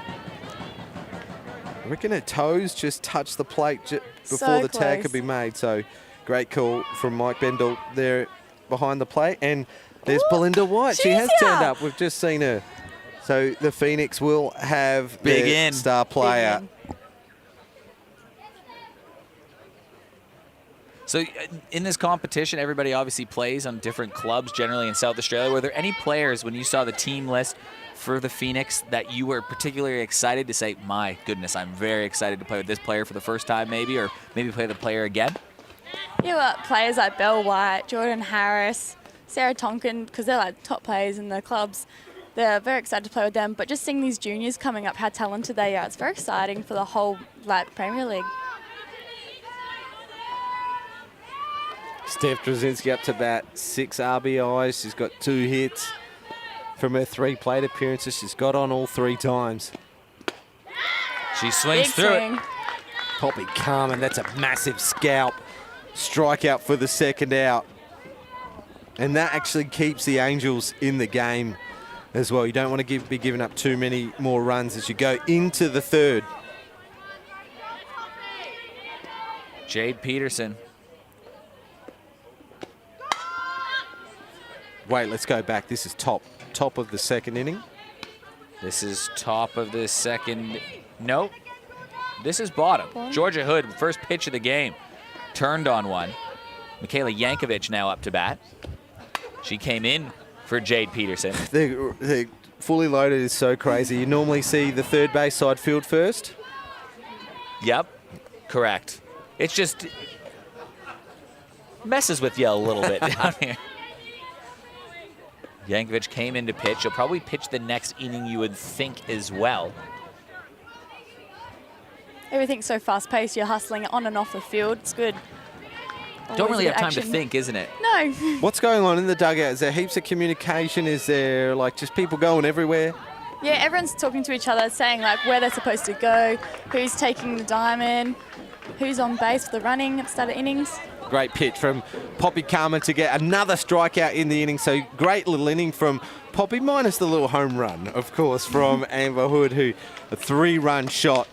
I reckon her toes just touched the plate before So the tag close. could be made. So great call from Mike Bendel there behind the plate. And there's Belinda White. She she's has here. turned up. We've just seen her. So the Pheonix will have Big their in. star player. in. So in this competition, everybody obviously plays on different clubs, generally in South Australia. Were there any players, when you saw the team list for the Pheonix, that you were particularly excited to say, my goodness, I'm very excited to play with this player for the first time maybe, or maybe play the player again? Yeah, well, players like Belle White, Jordan Harris, Sarah Tonkin, because they're like top players in the clubs. They're very excited to play with them. But just seeing these juniors coming up, how talented they are, it's very exciting for the whole Premier League. Steph Drazinski up to bat, 6 RBIs. She's got 2 hits from her 3 plate appearances. She's got on all 3 times. She swings Big through swing. it. Poppy Carmen, that's a massive scalp. Strikeout for the second out. And that actually keeps the Angels in the game as well. You don't want to be giving up too many more runs as you go into the third. Jade Peterson. Wait, let's go back. This is top of the second inning. This is top of the second. Nope. This is bottom. Georgia Hood, first pitch of the game. Turned on one. Michaela Yankovic now up to bat. She came in for Jade Peterson. The fully loaded is so crazy. You normally see the third base side field first. Yep, correct. It's just messes with you a little bit down here. Yankovic came in to pitch. She'll probably pitch the next inning, you would think, as well. Everything's so fast-paced. You're hustling on and off the field. It's good. Don't Always really good have time to action. think, isn't it? No. What's going on in the dugout? Is there heaps of communication? Is there like just people going everywhere? Yeah, everyone's talking to each other, saying like where they're supposed to go, who's taking the diamond, who's on base for the running at the start of innings. Great pitch from Poppy Carmen to get another strikeout in the inning. So great little inning from Poppy, minus the little home run, of course, from Amber Hood, who a 3-run shot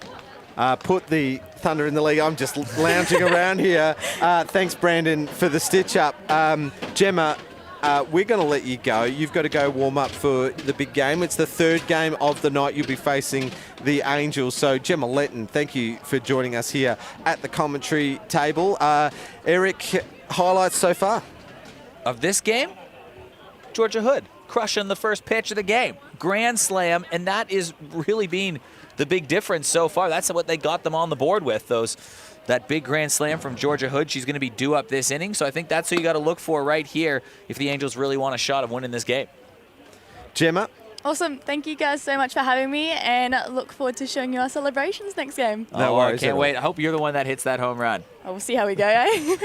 put the Thunder in the league. I'm just lounging around here. Thanks, Brandon, for the stitch-up. Gemma, we're going to let you go. You've got to go warm up for the big game. It's the 3rd game of the night. You'll be facing the Angels. So, Gemma Letton, thank you for joining us here at the commentary table. Eric, highlights so far? Of this game, Georgia Hood crushing the first pitch of the game. Grand slam, and that is really being the big difference so far. That's what they got them on the board with, that big grand slam from Georgia Hood. She's going to be due up this inning, so I think that's who you got to look for right here if the Angels really want a shot of winning this game. Gemma? Awesome. Thank you guys so much for having me, and look forward to showing you our celebrations next game. No worries. I can't wait. I hope you're the one that hits that home run. We'll see how we go, eh?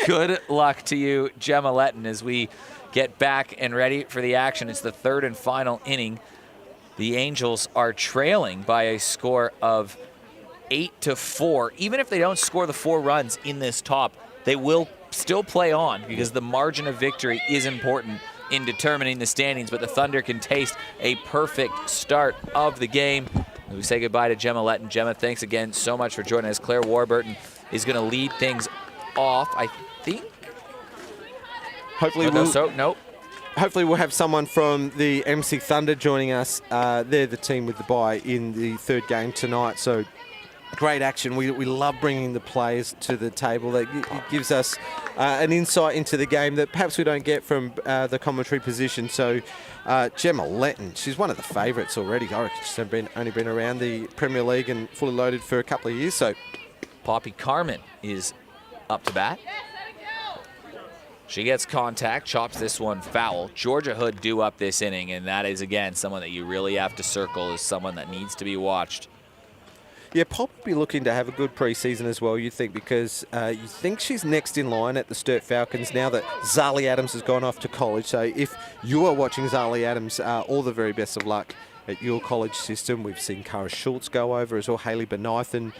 Good luck to you, Gemma Letton, as we get back and ready for the action. It's the 3rd and final inning. The Angels are trailing by a score of 8-4. Even if they don't score the 4 runs in this top, they will still play on because the margin of victory is important in determining the standings, but the Thunder can taste a perfect start of the game. As we say goodbye to Gemma Letton. Gemma, thanks again so much for joining us. Claire Warburton is going to lead things off, I think. Hopefully Hopefully we'll have someone from the Emmsee Thunder joining us. They're the team with the bye in the 3rd game tonight. So great action. We love bringing the players to the table. It gives us an insight into the game that perhaps we don't get from the commentary position. So Gemma Letton, she's one of the favourites already. I reckon she's only been around the Premier League and fully loaded for a couple of years. So Poppy Carmen is up to bat. She gets contact, chops this one foul. Georgia Hood due up this inning, and that is, again, someone that you really have to circle as someone that needs to be watched. Yeah, Pop will be looking to have a good preseason as well, you think, because you think she's next in line at the Sturt Falcons now that Zali Adams has gone off to college. So if you are watching Zali Adams, all the very best of luck at your college system. We've seen Cara Schultz go over as well, Hayley Benithan,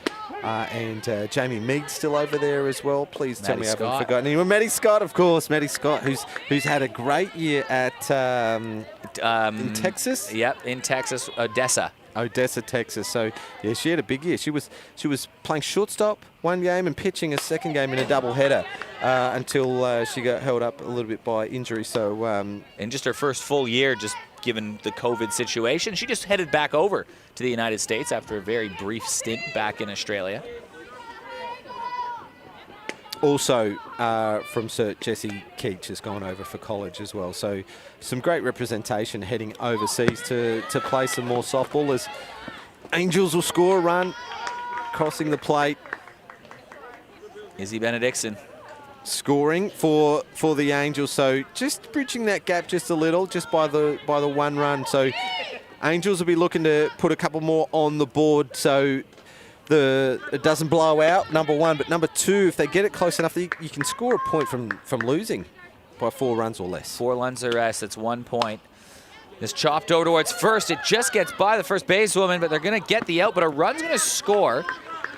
and Jamie Mead still over there as well. Please tell me I haven't forgotten anyone. Maddie Scott, of course. Maddie Scott, who's had a great year at in Texas. Yep, in Texas, Odessa, Texas. So yeah, she had a big year. She was playing shortstop one game and pitching a second game in a doubleheader until she got held up a little bit by injury. So in just her first full year, just given the COVID situation, she just headed back over to the United States after a very brief stint back in Australia. Also from Sir Jesse Keach has gone over for college as well. So some great representation heading overseas to play some more softball as Angels will score a run, crossing the plate. Izzy Benedictson scoring for the Angels. So just bridging that gap just a little, just by the 1 run. So Angels will be looking to put a couple more on the board. So it doesn't blow out, number 1, but number 2, if they get it close enough, you can score a point from losing by 4 runs or less. 4 runs or less, that's 1 point. This chopped over towards first. It just gets by the first basewoman, but they're going to get the out, but a run's going to score.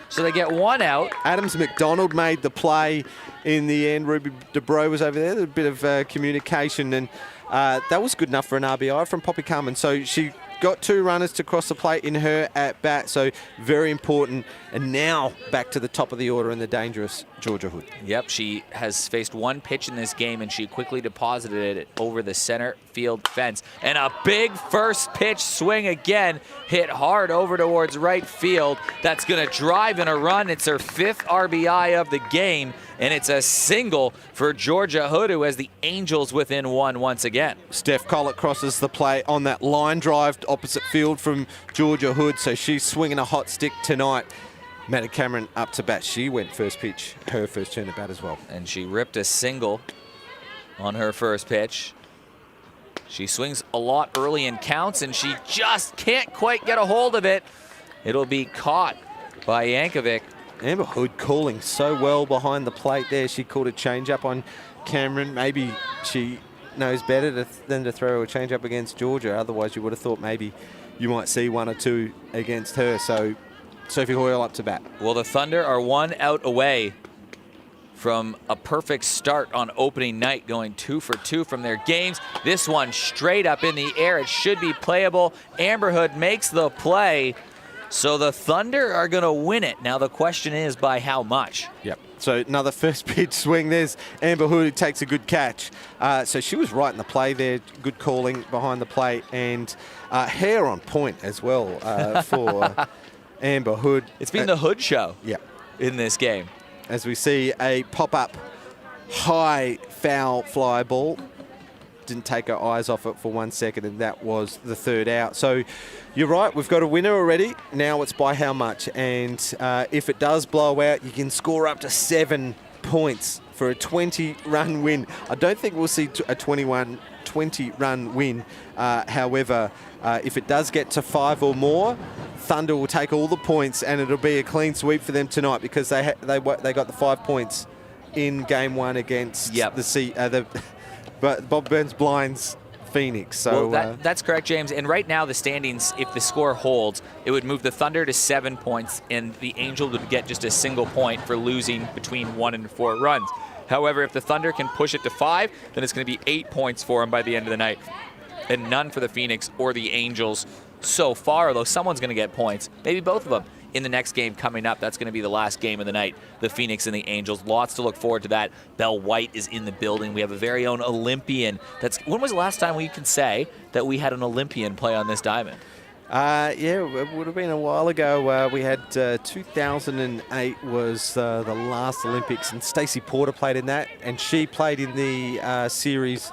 So they get 1 out. Adams McDonald made the play in the end. Ruby DeBro was over there. A bit of communication, and that was good enough for an RBI from Poppy Carmen. So she got 2 runners to cross the plate in her at bat, so very important. And now back to the top of the order in the dangerous Georgia Hood. Yep, she has faced 1 pitch in this game, and she quickly deposited it over the center field fence. And a big first pitch swing again, hit hard over towards right field. That's going to drive in a run. It's her 5th RBI of the game, and it's a single for Georgia Hood, who has the Angels within 1 once again. Steph Collett crosses the plate on that line drive opposite field from Georgia Hood, so she's swinging a hot stick tonight. Maddie Cameron up to bat. She went first pitch, her first turn at bat as well. And she ripped a single on her first pitch. She swings a lot early in counts, and she just can't quite get a hold of it. It'll be caught by Yankovic. Amber Hood calling so well behind the plate there. She called a change-up on Cameron. Maybe she knows better than to throw a change-up against Georgia. Otherwise, you would have thought maybe you might see 1 or 2 against her. So Sophie Hoyle up to bat. Well, the Thunder are 1 out away from a perfect start on opening night, going 2 for 2 from their games. This one straight up in the air. It should be playable. Amber Hood makes the play. So the Thunder are going to win it. Now the question is by how much? Yep. So another first pitch swing. There's Amber Hood who takes a good catch. So she was right in the play there. Good calling behind the plate and hair on point as well for Amber Hood. It's been the Hood show in this game. As we see a pop-up high foul fly ball. Didn't take her eyes off it for 1 second, and that was the third out. So you're right, we've got a winner already. Now it's by how much? And if it does blow out, you can score up to 7 points for a 20-run win. I don't think we'll see a 20-run win. However, if it does get to 5 or more, Thunder will take all the points, and it'll be a clean sweep for them tonight because they got the 5 points in game 1 against but Bob Burns blinds Pheonix. So well, that's correct, James. And right now, the standings, if the score holds, it would move the Thunder to 7 points, and the Angels would get just a single point for losing between 1 and 4 runs. However, if the Thunder can push it to 5, then it's going to be 8 points for them by the end of the night, and none for the Pheonix or the Angels so far, although someone's going to get points, maybe both of them. In the next game coming up, that's going to be the last game of the night, the Pheonix and the Angels. Lots to look forward to that. Belle White is in the building. We have a very own Olympian. When was the last time we can say that we had an Olympian play on this diamond? Yeah, it would have been a while ago. We had 2008 was the last Olympics, and Stacey Porter played in that, and she played in the series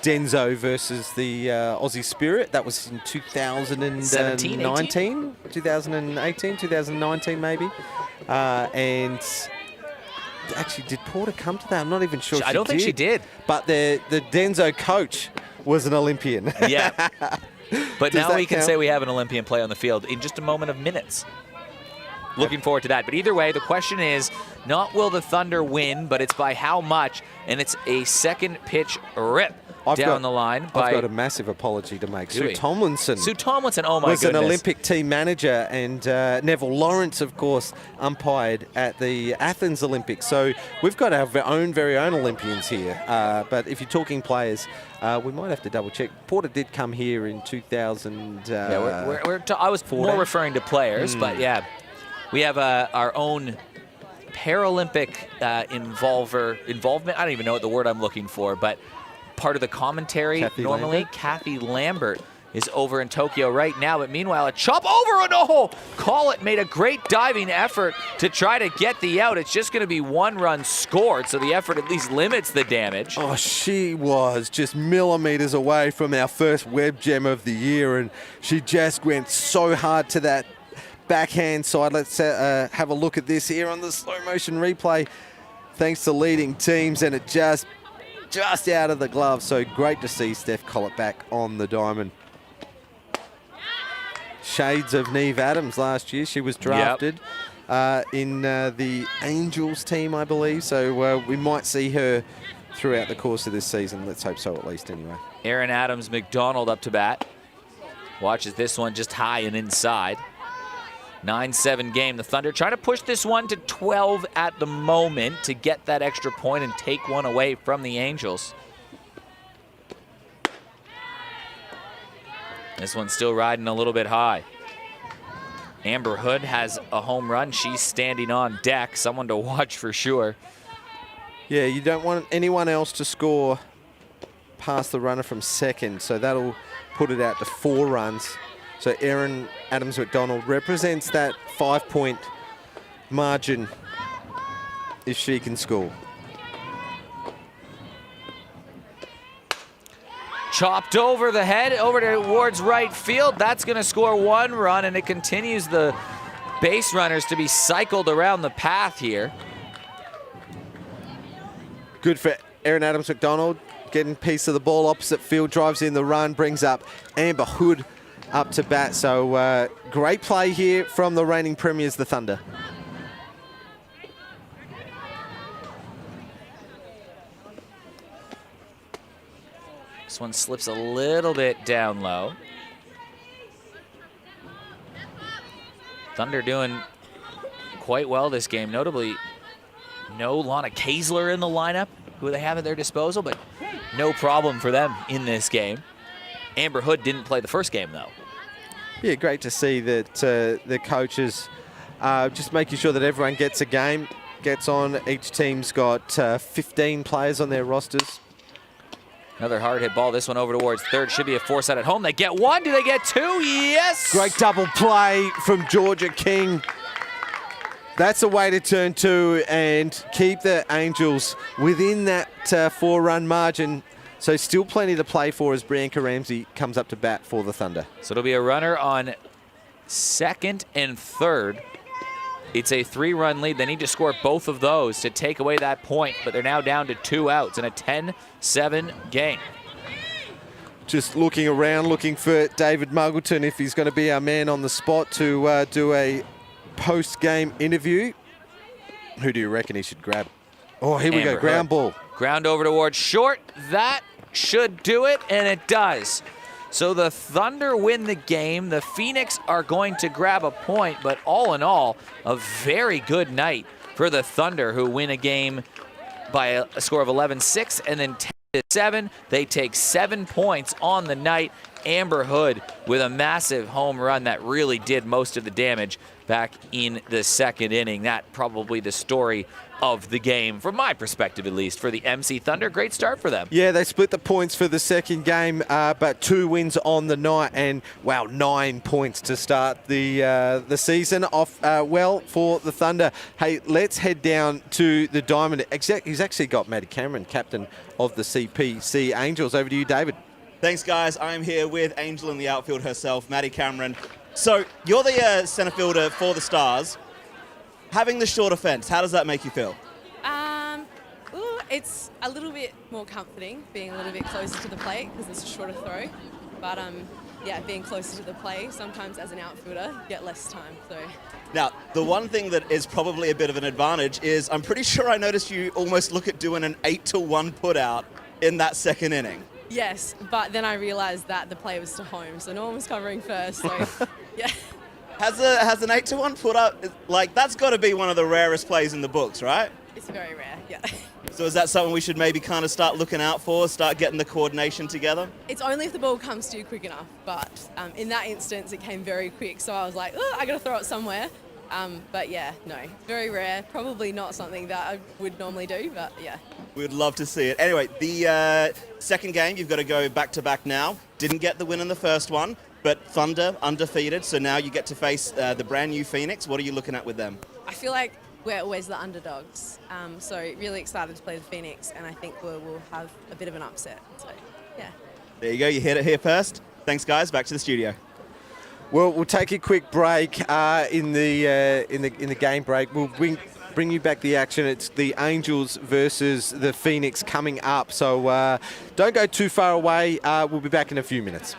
Denzo versus the Aussie Spirit. That was in 2019, 2018, 2019 maybe. And actually, did Porter come to that? I'm not even sure. I don't think she did. But the Denzo coach was an Olympian. Yeah. But now we can say we have an Olympian play on the field in just a moment of minutes. Looking forward to that. But either way, the question is not will the Thunder win, but it's by how much, and it's a second pitch rip down the line. I've got a massive apology to make. Sue Tomlinson. Sue Tomlinson, oh my goodness. Was an Olympic team manager, and Neville Lawrence, of course, umpired at the Athens Olympics. So we've got our very own Olympians here. But if you're talking players, we might have to double check. Porter did come here in 2000. I was more referring to players, but yeah, we have our own Paralympic involvement. I don't even know what the word I'm looking for, but part of the commentary Kathy Lambert is over in Tokyo right now. But meanwhile, a chop over and Collett made a great diving effort to try to get the out. It's just going to be 1 run scored, so the effort at least limits the damage. Oh, she was just millimeters away from our first web gem of the year, and she just went so hard to that backhand side. Let's have a look at this here on the slow motion replay. Thanks to leading teams, and it just out of the glove. So great to see Steph Collett back on the diamond. Shades of Neve Adams last year. She was drafted in the Angels team, I believe. So we might see her throughout the course of this season. Let's hope so, at least, anyway. Aaron Adams McDonald up to bat. Watches this one just high and inside. 9-7 game. The Thunder trying to push this one to 12 at the moment to get that extra point and take one away from the Angels. This one's still riding a little bit high. Amber Hood has a home run. She's standing on deck. Someone to watch for sure. Yeah, you don't want anyone else to score past the runner from second, so that'll put it out to 4 runs. So Aaron Adams McDonald represents that 5-point margin if she can score. Chopped over the head, over towards right field. That's going to score 1 run, and it continues the base runners to be cycled around the path here. Good for Aaron Adams McDonald, getting a piece of the ball opposite field, drives in the run, brings up Amber Hood up to bat. So great play here from the reigning premiers, the Thunder. This one slips a little bit down low. Thunder doing quite well this game, notably No Lana Kaesler in the lineup, who they have at their disposal, but no problem for them in this game. Amber Hood didn't play the first game, though. Yeah, great to see that the coaches just making sure that everyone gets a game, gets on. Each team's got 15 players on their rosters. Another hard hit ball. This one over towards third. Should be a force out at home. They get one. Do they get two? Yes. Great double play from Georgia King. That's a way to turn two and keep the Angels within that 4-run margin. So still plenty to play for as Bianca Ramsey comes up to bat for the Thunder. So it'll be a runner on second and third. It's a 3-run lead. They need to score both of those to take away that point, but they're now down to 2 outs in a 10-7 game. Just looking around, looking for David Muggleton if he's going to be our man on the spot to do a post-game interview. Who do you reckon he should grab? Oh, here we go, ground ball. Ground over towards short. That should do it, and it does. So the Thunder win the game. The Pheonix are going to grab a point, but all in all, a very good night for the Thunder, who win a game by a score of 11-6 and then 10-7. They take 7 points on the night. Amber Hood with a massive home run that really did most of the damage back in the second inning. That probably the story of the game, from my perspective at least, for the Emmsee Thunder. Great start for them. Yeah, they split the points for the second game, but 2 wins on the night, and wow, 9 points to start the season off well for the Thunder. Hey, let's head down to the Diamond. He's actually got Maddie Cameron, captain of the CPC Angels. Over to you, David. Thanks, guys. I'm here with Angel in the outfield herself, Maddie Cameron. So you're the centre fielder for the Stars. Having the shorter fence, how does that make you feel? It's a little bit more comforting being a little bit closer to the plate because it's a shorter throw. But yeah, being closer to the plate, sometimes as an outfielder, you get less time. So. Now, the one thing that is probably a bit of an advantage is I'm pretty sure I noticed you almost look at doing an 8-1 put out in that second inning. Yes, but then I realised that the play was to home, so no one was covering first. So yeah. Has an 8-1 put up, like, that's got to be one of the rarest plays in the books, right? It's very rare, yeah. So is that something we should maybe kind of start looking out for, start getting the coordination together? It's only if the ball comes to you quick enough, but in that instance it came very quick, so I was like, oh, I got to throw it somewhere. But yeah, no, very rare. Probably not something that I would normally do, but yeah. We would love to see it. Anyway, the second game, you've got to go back-to-back now. Didn't get the win in the first one, but Thunder undefeated, so now you get to face the brand new Pheonix. What are you looking at with them? I feel like we're always the underdogs, so really excited to play the Pheonix, and I think we'll have a bit of an upset. So yeah. There you go. You heard it here first. Thanks, guys. Back to the studio. Well, we'll take a quick break in the game break. We'll bring you back the action. It's the Angels versus the Pheonix coming up. So don't go too far away. We'll be back in a few minutes.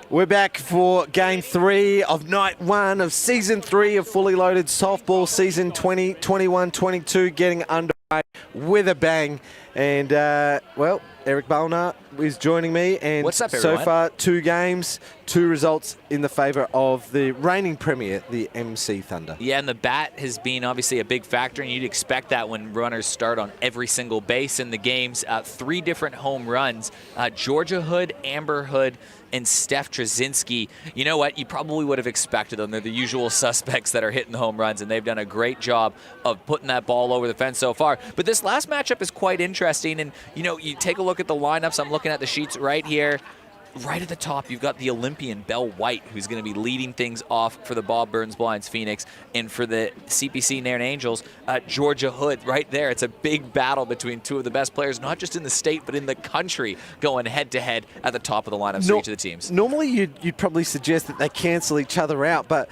We're back for game 3 of night 1 of season 3 of Fully Loaded Softball season 2021-22 getting underway with a bang. And, well, Eric Balnar is joining me. And what's up, so everyone? far, 2 games, 2 results in the favour of the reigning premier, the Emmsee Thunder. Yeah, and the bat has been obviously a big factor, and you'd expect that when runners start on every single base in the games. 3 different home runs. Georgia Hood, Amber Hood, and Steph Treszinski. You know what? You probably would have expected them. They're the usual suspects that are hitting the home runs, and they've done a great job of putting that ball over the fence so far. But this last matchup is quite interesting, and, you know, you take a look at the lineups. I'm looking at the sheets right here. Right at the top, you've got the Olympian Belle White, who's going to be leading things off for the Bob Burns Blinds Pheonix, and for the CPC Nairn Angels, Georgia Hood right there. It's a big battle between 2 of the best players, not just in the state, but in the country, going head-to-head at the top of the lineups for each of the teams. Normally, you'd probably suggest that they cancel each other out, but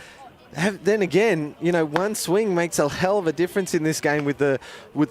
then again, you know, one swing makes a hell of a difference in this game with the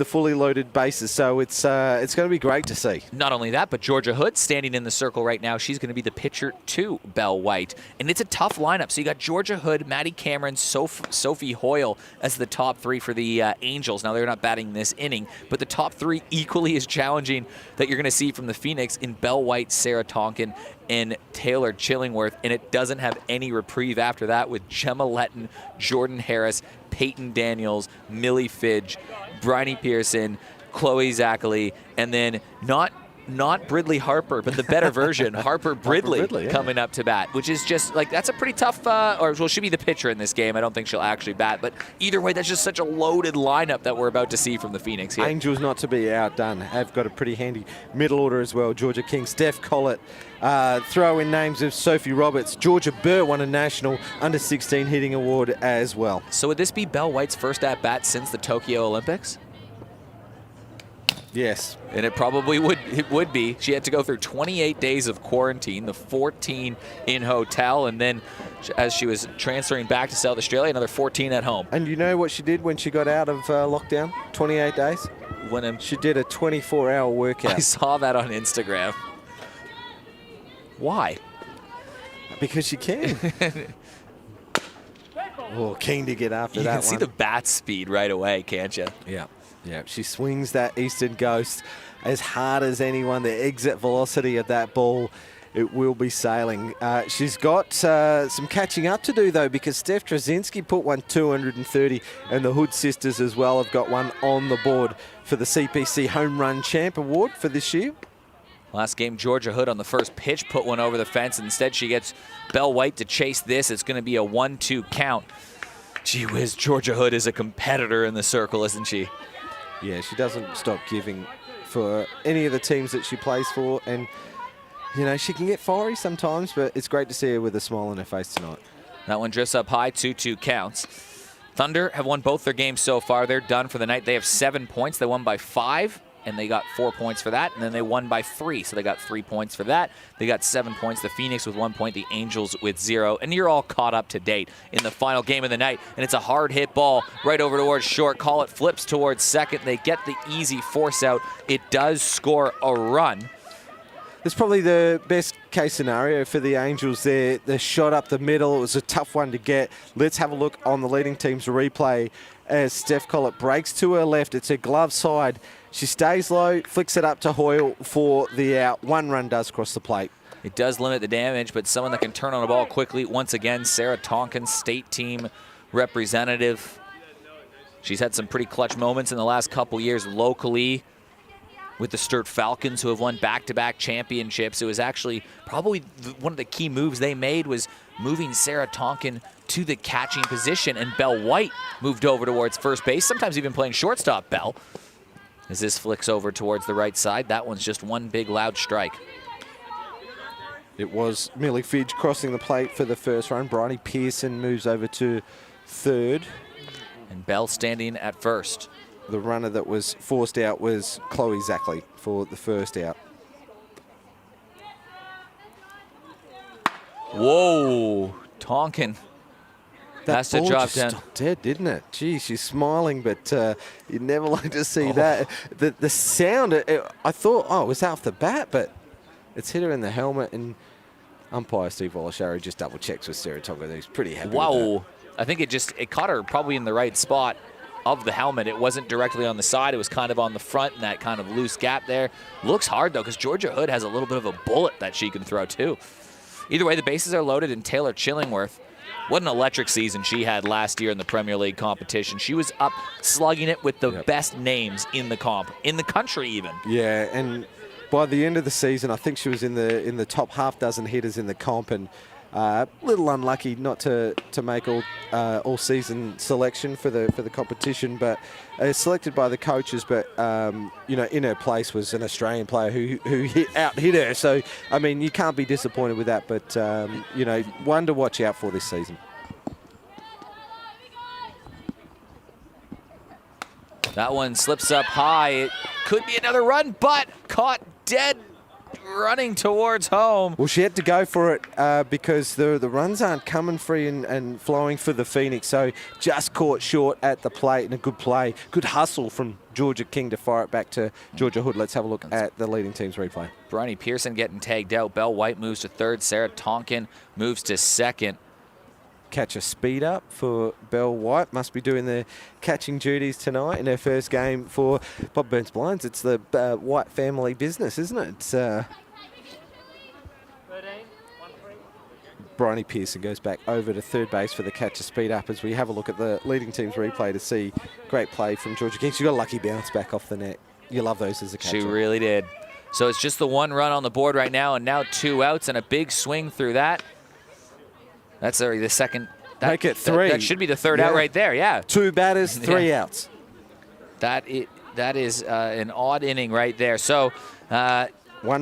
fully loaded bases. So it's going to be great to see. Not only that, but Georgia Hood standing in the circle right now. She's going to be the pitcher to Belle White. And it's a tough lineup. So you got Georgia Hood, Maddie Cameron, Sophie Hoyle as the top 3 for the Angels. Now, they're not batting this inning, but the top 3 equally as challenging that you're going to see from the Pheonix in Belle White, Sarah Tonkin, and Taylor Chillingworth, and it doesn't have any reprieve after that with Gemma Letton, Jordan Harris, Peyton Daniels, Millie Fidge, Bryony Pearson, Chloe Zachary, and then not Bridley Harper, but the better version, Harper Bridley, coming up to bat, which is just like, that's a pretty tough, or well, she'll be the pitcher in this game. I don't think she'll actually bat, but either way, that's just such a loaded lineup that we're about to see from the Pheonix here. Angels not to be outdone have got a pretty handy middle order as well. Georgia King, Steph Collett, throw in names of Sophie Roberts. Georgia Burr won a national under-16 hitting award as well. So would this be Belle White's first at-bat since the Tokyo Olympics? Yes. And it probably would be. She had to go through 28 days of quarantine, the 14 in hotel, and then as she was transferring back to South Australia, another 14 at home. And you know what she did when she got out of lockdown? 28 days? She did a 24-hour workout. I saw that on Instagram. Why? Because she can. Oh, keen to get after that one. You can see the bat speed right away, can't you? Yeah. Yeah, she swings that Eastern Ghost as hard as anyone. The exit velocity of that ball, it will be sailing. She's got some catching up to do, though, because Steph Drazinski put one 230, and the Hood sisters as well have got one on the board for the CPC Home Run Champ Award for this year. Last game, Georgia Hood on the first pitch put one over the fence. Instead, she gets Belle White to chase this. It's going to be a 1-2 count. Gee whiz, Georgia Hood is a competitor in the circle, isn't she? Yeah, she doesn't stop giving for any of the teams that she plays for. And, you know, she can get fiery sometimes, but it's great to see her with a smile on her face tonight. That one drifts up high, 2-2 counts. Thunder have won both their games so far. They're done for the night. They have 7 points. They won by 5, and they got 4 points for that. And then they won by 3, so they got 3 points for that. They got 7 points. The Pheonix with 1 point, the Angels with 0. And you're all caught up to date in the final game of the night. And it's a hard hit ball right over towards short. Collett flips towards second. They get the easy force out. It does score a run. It's probably the best case scenario for the Angels there. The shot up the middle, it was a tough one to get. Let's have a look on the leading team's replay as Steph Collett breaks to her left. It's her glove side. She stays low, flicks it up to Hoyle for the out. 1 run does cross the plate. It does limit the damage, but someone that can turn on a ball quickly. Once again, Sarah Tonkin, state team representative. She's had some pretty clutch moments in the last couple years locally with the Sturt Falcons, who have won back-to-back championships. It was actually probably one of the key moves they made was moving Sarah Tonkin to the catching position, and Belle White moved over towards first base, sometimes even playing shortstop, Belle. As this flicks over towards the right side, that one's just one big loud strike. It was Millie Fidge crossing the plate for the first run. Bryony Pearson moves over to third. And Belle standing at first. The runner that was forced out was Chloe Zachary for the first out. Whoa, Tonkin. That's a drop down. Stopped dead, didn't it? Gee, she's smiling, but you'd never like to see that. The sound, I thought, oh, it was off the bat, but it's hit her in the helmet, and Umpire Steve Walashari just double checks with Saratoga. He's pretty happy with Wow. I think it caught her probably in the right spot of the helmet. It wasn't directly on the side. It was kind of on the front in that kind of loose gap there. Looks hard, though, because Georgia Hood has a little bit of a bullet that she can throw, too. Either way, the bases are loaded, and Taylor Chillingworth, what an electric season she had last year in the Premier League competition. She was up slugging it with the best names in the comp, in the country even. Yeah, and by the end of the season, I think she was in the top half dozen hitters in the comp, and a little unlucky not to make all season selection for the competition, but selected by the coaches. But you know, in her place was an Australian player who hit her. So I mean, you can't be disappointed with that. But you know, one to watch out for this season. That one slips up high. It could be another run, but caught dead running towards home. Well, she had to go for it because the runs aren't coming free and flowing for the Pheonix. So just caught short at the plate, and a good play. Good hustle from Georgia King to fire it back to Georgia Hood. Let's have a look at the leading team's replay. Bryony Pearson getting tagged out. Belle White moves to third. Sarah Tonkin moves to second. Catch a speed up for Belle White. Must be doing the catching duties tonight in her first game for Bob Burns Blinds. It's the White family business, isn't it? It's, 13, 1-3. Bryony Pearson goes back over to third base for the catch a speed up as we have a look at the leading team's replay to see great play from Georgia King. She got a lucky bounce back off the net. You love those as a catcher. She really did. So it's just the one run on the board right now, and now 2 outs and a big swing through that. That's already the second. Make it 3. That should be the third out right there, yeah. 2 batters, 3 outs. That is an odd inning right there. So 1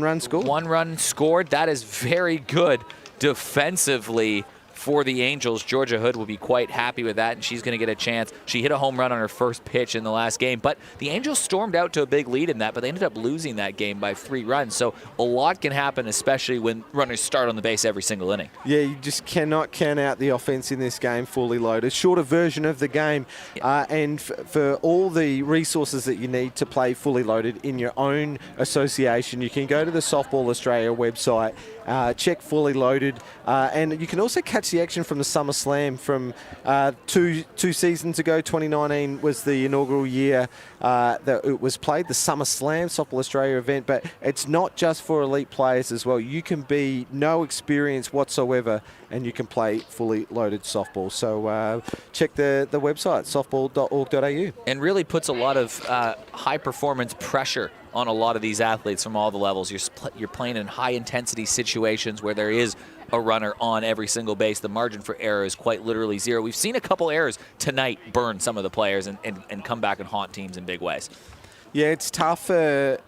run scored. 1 run scored. That is very good defensively for the Angels. Georgia Hood will be quite happy with that, and she's going to get a chance. She hit a home run on her first pitch in the last game, but the Angels stormed out to a big lead in that, but they ended up losing that game by 3 runs. So a lot can happen, especially when runners start on the base every single inning. Yeah, you just cannot count out the offense in this game fully loaded. Shorter version of the game, and for all the resources that you need to play fully loaded in your own association, you can go to the Softball Australia website, check fully loaded, and you can also catch the action from the Summer Slam from two seasons ago. 2019 was the inaugural year that it was played, the Summer Slam Softball Australia event, but it's not just for elite players as well. You can be no experience whatsoever and you can play fully loaded softball. So check the website, softball.org.au. And really puts a lot of high performance pressure on a lot of these athletes from all the levels. You're playing in high intensity situations where there is a runner on every single base. The margin for error is quite literally 0. We've seen a couple errors tonight burn some of the players and come back and haunt teams in big ways. Yeah, it's tough for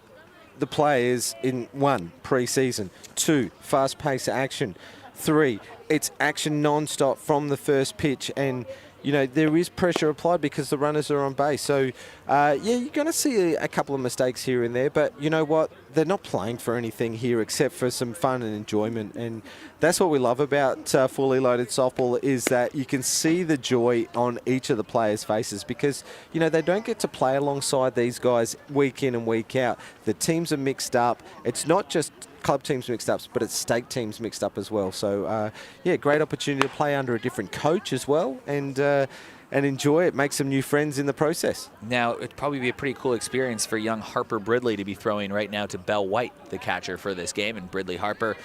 the players in 1, pre-season, 2, fast-paced action, 3, it's action non-stop from the first pitch, and you know, there is pressure applied because the runners are on base. So, yeah, you're going to see a couple of mistakes here and there, but you know what? They're not playing for anything here except for some fun and enjoyment. And that's what we love about fully loaded softball, is that you can see the joy on each of the players' faces because, you know, they don't get to play alongside these guys week in and week out. The teams are mixed up. It's not just club teams mixed up, but it's state teams mixed up as well. So, yeah, great opportunity to play under a different coach as well and enjoy it, make some new friends in the process. Now, it'd probably be a pretty cool experience for young Harper Bridley to be throwing right now to Belle White, the catcher for this game. And Bridley Harper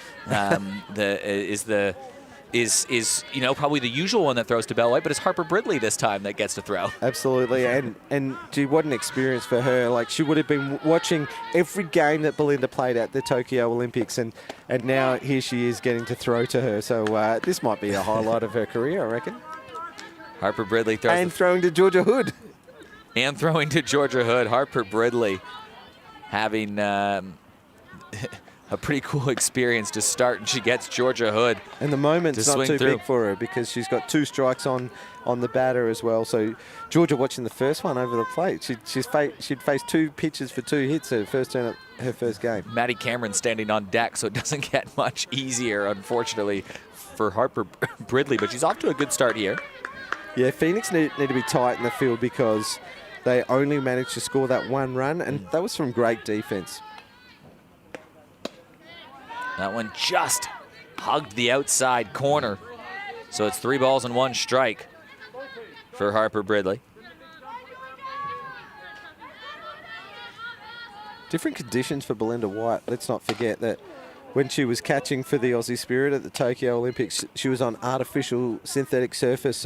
is you know, probably the usual one that throws to Belle White, but it's Harper Bridley this time that gets to throw. Absolutely, and gee, what an experience for her. Like, she would have been watching every game that Belinda played at the Tokyo Olympics, and now here she is getting to throw to her. So this might be a highlight of her career, I reckon. Harper Bridley throws. And throwing to Georgia Hood. And throwing to Georgia Hood. Harper Bridley having a pretty cool experience to start, and she gets Georgia Hood. And the moment's not too big for her because she's got 2 strikes on the batter as well. So Georgia watching the first one over the plate. She'd faced 2 pitches for 2 hits her first turn up her first game. Maddie Cameron standing on deck, so it doesn't get much easier, unfortunately, for Harper Bridley. But she's off to a good start here. Yeah, Pheonix need to be tight in the field because they only managed to score that 1 run, and that was from great defense. That one just hugged the outside corner. So it's 3 balls and 1 strike for Harper Bridley. Different conditions for Belinda White. Let's not forget that when she was catching for the Aussie Spirit at the Tokyo Olympics, she was on artificial synthetic surface,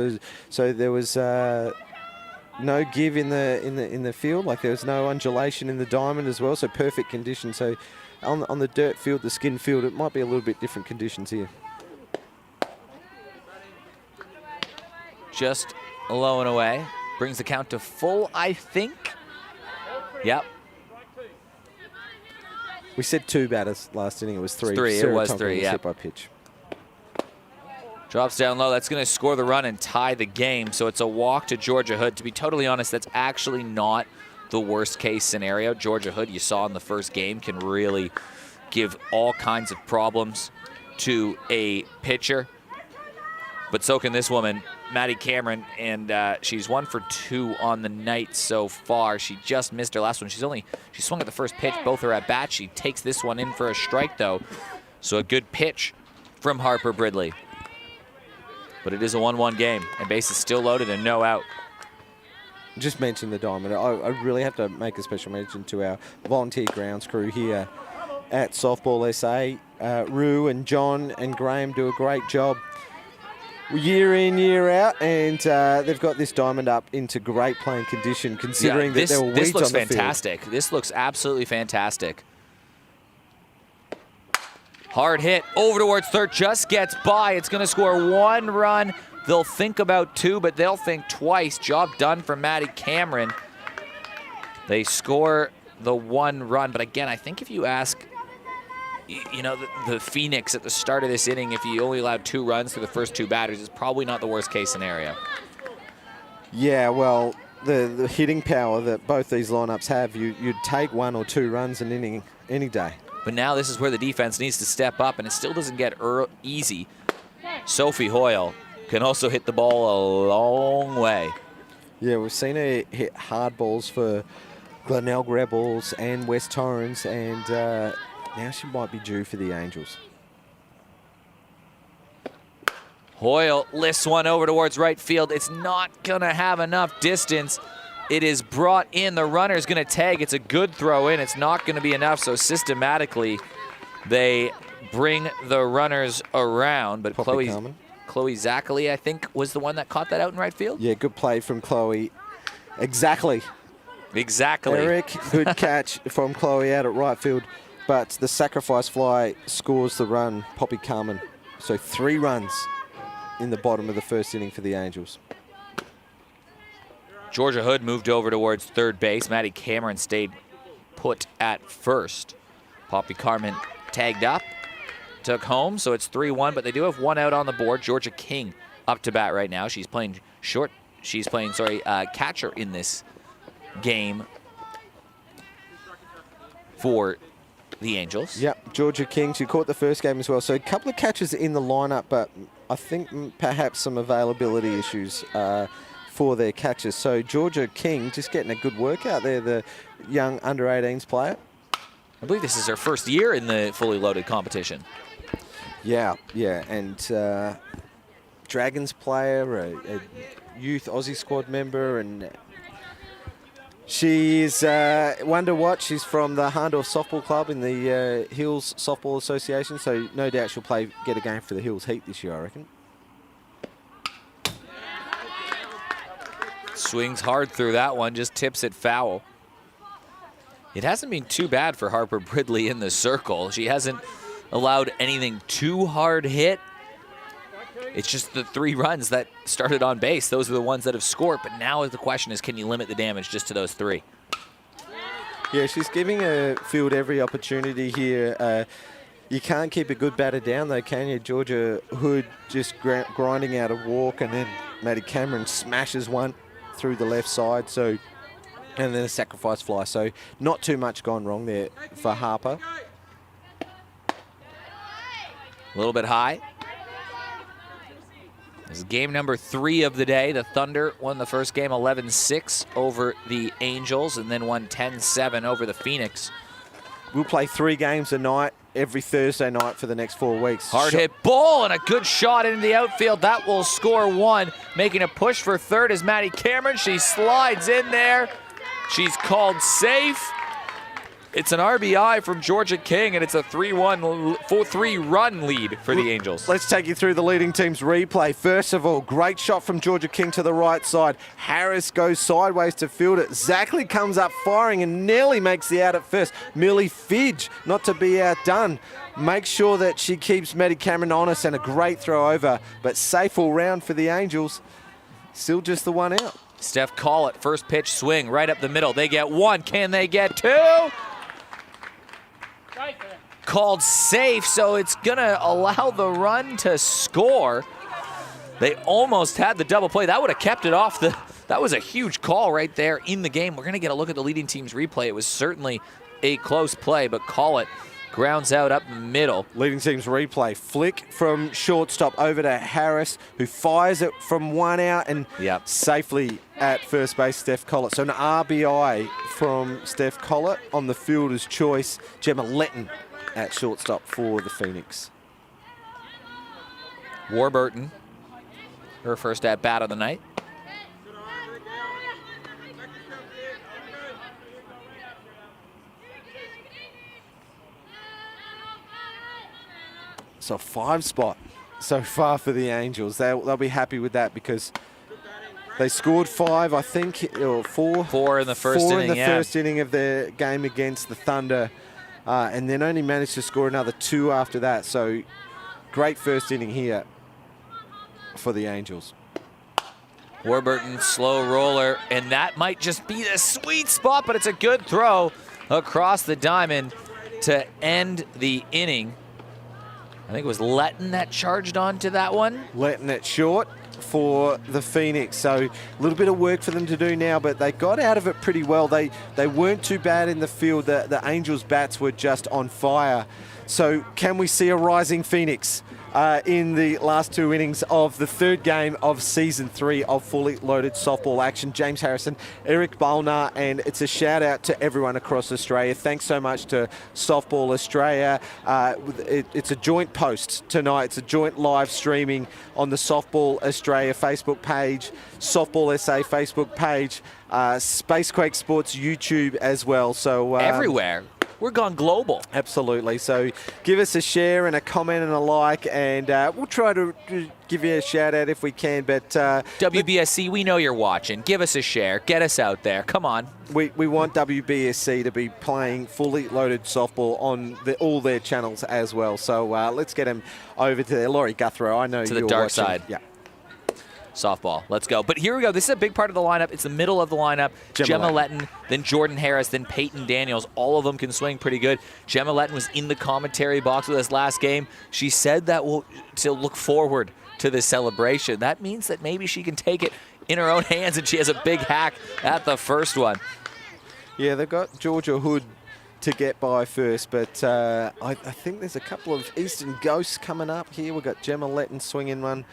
so there was no give in the field, like there was no undulation in the diamond as well, so perfect conditions. So on the dirt field, the skin field, it might be a little bit different conditions here. Just low and away. Brings the count to full, I think. Yep. We said 2 batters last inning. It was 3. It was 3, yeah. Hit by pitch. Drops down low. That's going to score the run and tie the game. So it's a walk to Georgia Hood. To be totally honest, that's actually not the worst case scenario. Georgia Hood, you saw in the first game, can really give all kinds of problems to a pitcher. But so can this woman, Maddie Cameron, and she's 1 for 2 on the night so far. She just missed her last one. She swung at the first pitch, both are at bat. She takes this one in for a strike, though. So a good pitch from Harper Bridley. But it is a 1-1 game, and base is still loaded and no out. Just mentioned the diamond. I really have to make a special mention to our volunteer grounds crew here at Softball SA. Rue and John and Graham do a great job year in, year out, and they've got this diamond up into great playing condition, considering that there were weeds on the field. This looks fantastic. This looks absolutely fantastic. Hard hit over towards third, just gets by. It's going to score 1 run. They'll think about 2, but they'll think twice. Job done for Maddie Cameron. They score the 1 run, but again, I think if you ask, you know, the Pheonix at the start of this inning, if you only allowed 2 runs through the first 2 batters, it's probably not the worst case scenario. Yeah, well, the hitting power that both these lineups have, you'd take 1 or 2 runs an inning any day. But now this is where the defense needs to step up, and it still doesn't get easy. Sophie Hoyle can also hit the ball a long way. Yeah, we've seen her hit hard balls for Glenelg Rebels and West Torrens, and now she might be due for the Angels. Hoyle lifts one over towards right field. It's not going to have enough distance. It is brought in. The runner's going to tag. It's a good throw in. It's not going to be enough, so systematically they bring the runners around. But Chloe Zachary, I think, was the one that caught that out in right field? Yeah, good play from Chloe. Exactly. Eric, good catch from Chloe out at right field. But the sacrifice fly scores the run, Poppy Carmen. So 3 runs in the bottom of the first inning for the Angels. Georgia Hood moved over towards third base. Maddie Cameron stayed put at first. Poppy Carmen tagged up, took home, so it's 3-1, but they do have 1 out on the board. Georgia King up to bat right now. She's playing catcher in this game for the Angels. Yep, Georgia King, she caught the first game as well. So a couple of catches in the lineup, but I think perhaps some availability issues for their catches. So Georgia King just getting a good workout there, the young under-18s player. I believe this is her first year in the fully loaded competition. Yeah, and Dragons player, a youth Aussie squad member, and she is wonder what. She's from the Harndorf Softball Club in the Hills Softball Association, so no doubt she'll get a game for the Hills Heat this year, I reckon. Swings hard through that one, just tips it foul. It hasn't been too bad for Harper Bridley in the circle. She hasn't allowed anything too hard hit. It's just the 3 runs that started on base. Those are the ones that have scored. But now the question is, can you limit the damage just to those 3? Yeah, she's giving a field every opportunity here. You can't keep a good batter down, though, can you? Georgia Hood just grinding out a walk, and then Maddie Cameron smashes one through the left side. So, and then a sacrifice fly. So not too much gone wrong there for Harper. A little bit high. This is game number 3 of the day. The Thunder won the first game 11-6 over the Angels, and then won 10-7 over the Pheonix. We'll play 3 games a night every Thursday night for the next 4 weeks. Hard hit ball and a good shot into the outfield. That will score 1. Making a push for third is Maddie Cameron. She slides in there. She's called safe. It's an RBI from Georgia King, and it's a 3-run lead for the Angels. Let's take you through the leading team's replay. First of all, great shot from Georgia King to the right side. Harris goes sideways to field it. Zackley comes up firing and nearly makes the out at first. Millie Fidge, not to be outdone, makes sure that she keeps Maddie Cameron honest, and a great throw over, but safe all round for the Angels. Still just the one out. Steph Collett, first pitch swing right up the middle. They get 1. Can they get 2? Called safe, so it's gonna allow the run to score. They almost had the double play. That would have kept it off the. That was a huge call right there in the game. We're gonna get a look at the leading team's replay. It was certainly a close play, but Collett grounds out up the middle. Leading team's replay. Flick from shortstop over to Harris, who fires it from 1 out and safely at first base, Steph Collett. So an RBI from Steph Collett on the fielder's choice. Gemma Letton at shortstop for the Pheonix. Warburton, her first at bat of the night. So 5 spot so far for the Angels. They'll be happy with that because they scored 5, I think, or 4. 4 in the first inning, in the first inning of their game against the Thunder, and then only managed to score another 2 after that. So great first inning here for the Angels. Warburton, slow roller, and that might just be the sweet spot, but it's a good throw across the diamond to end the inning. I think it was Letton that charged onto that one. Letton at short for the Pheonix. So a little bit of work for them to do now, but they got out of it pretty well. They weren't too bad in the field. The Angels' bats were just on fire. So can we see a rising Pheonix in the last 2 innings of the 3rd game of Season 3 of Fully Loaded Softball Action? James Harrison, Eric Balnar, and it's a shout out to everyone across Australia. Thanks so much to Softball Australia. It's a joint post tonight. It's a joint live streaming on the Softball Australia Facebook page, Softball SA Facebook page, Spacequake Sports YouTube as well. So everywhere. We're gone global. Absolutely. So give us a share and a comment and a like, and we'll try to give you a shout out if we can. But WBSC, we know you're watching. Give us a share. Get us out there. Come on. We want WBSC to be playing Fully Loaded Softball on all their channels as well. So let's get them over to there. Laurie Guthrow, I know to you're the dark watching. side. Yeah. Softball. Let's go. But here we go. This is a big part of the lineup. It's the middle of the lineup. Gemma Letton, then Jordan Harris, then Peyton Daniels. All of them can swing pretty good. Gemma Letton was in the commentary box with us last game. She said that to look forward to this celebration. That means that maybe she can take it in her own hands, and she has a big hack at the first one. Yeah, they've got Georgia Hood to get by first, but I think there's a couple of Eastern Ghosts coming up here. We've got Gemma Letton swinging one,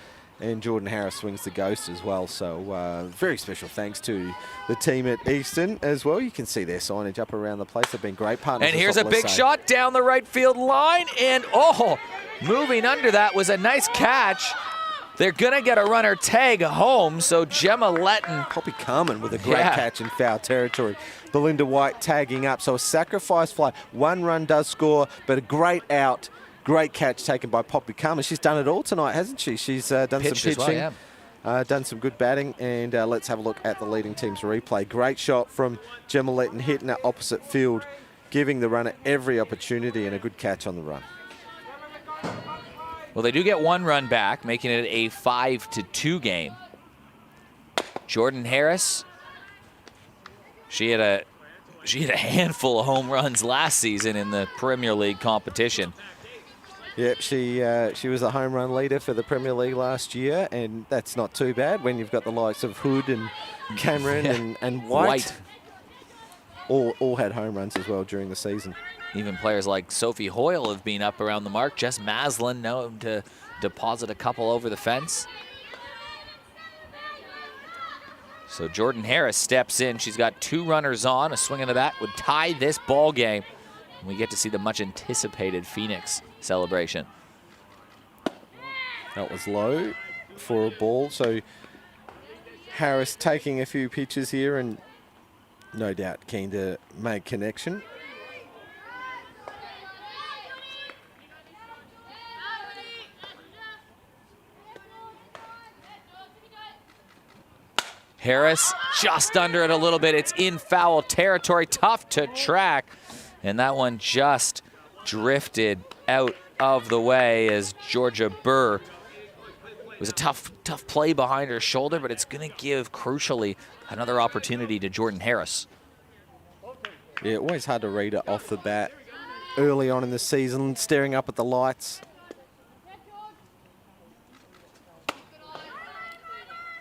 and Jordan Harris swings the Ghost as well. So very special thanks to the team at Eastern as well. You can see their signage up around the place. They've been great partners. And here's a big shot down the right field line. And, moving under that was a nice catch. They're going to get a runner tag home. So Gemma Letton. Poppy Carmen with a great catch in foul territory. Belinda White tagging up. So a sacrifice fly. 1 run does score, but a great out. Great catch taken by Poppy Carmen. She's done it all tonight, hasn't she? She's done some pitching, done some good batting, and let's have a look at the leading team's replay. Great shot from Gemma Letton hitting that opposite field, giving the runner every opportunity, and a good catch on the run. Well, they do get 1 run back, making it a 5-2 game. Jordan Harris, she had a handful of home runs last season in the Premier League competition. Yep, she was the home run leader for the Premier League last year, and that's not too bad when you've got the likes of Hood and Cameron and White. All had home runs as well during the season. Even players like Sophie Hoyle have been up around the mark. Jess Maslin known to deposit a couple over the fence. So Jordan Harris steps in. She's got 2 runners on. A swing in the bat would tie this ball game. We get to see the much anticipated Pheonix celebration. That was low for a ball. So Harris taking a few pitches here and no doubt keen to make connection. Harris just under it a little bit. It's in foul territory, tough to track. And that one just drifted out of the way as Georgia Burr. It was a tough play behind her shoulder, but it's going to give, crucially, another opportunity to Jordan Harris. Yeah, always hard to read it off the bat. Early on in the season, staring up at the lights.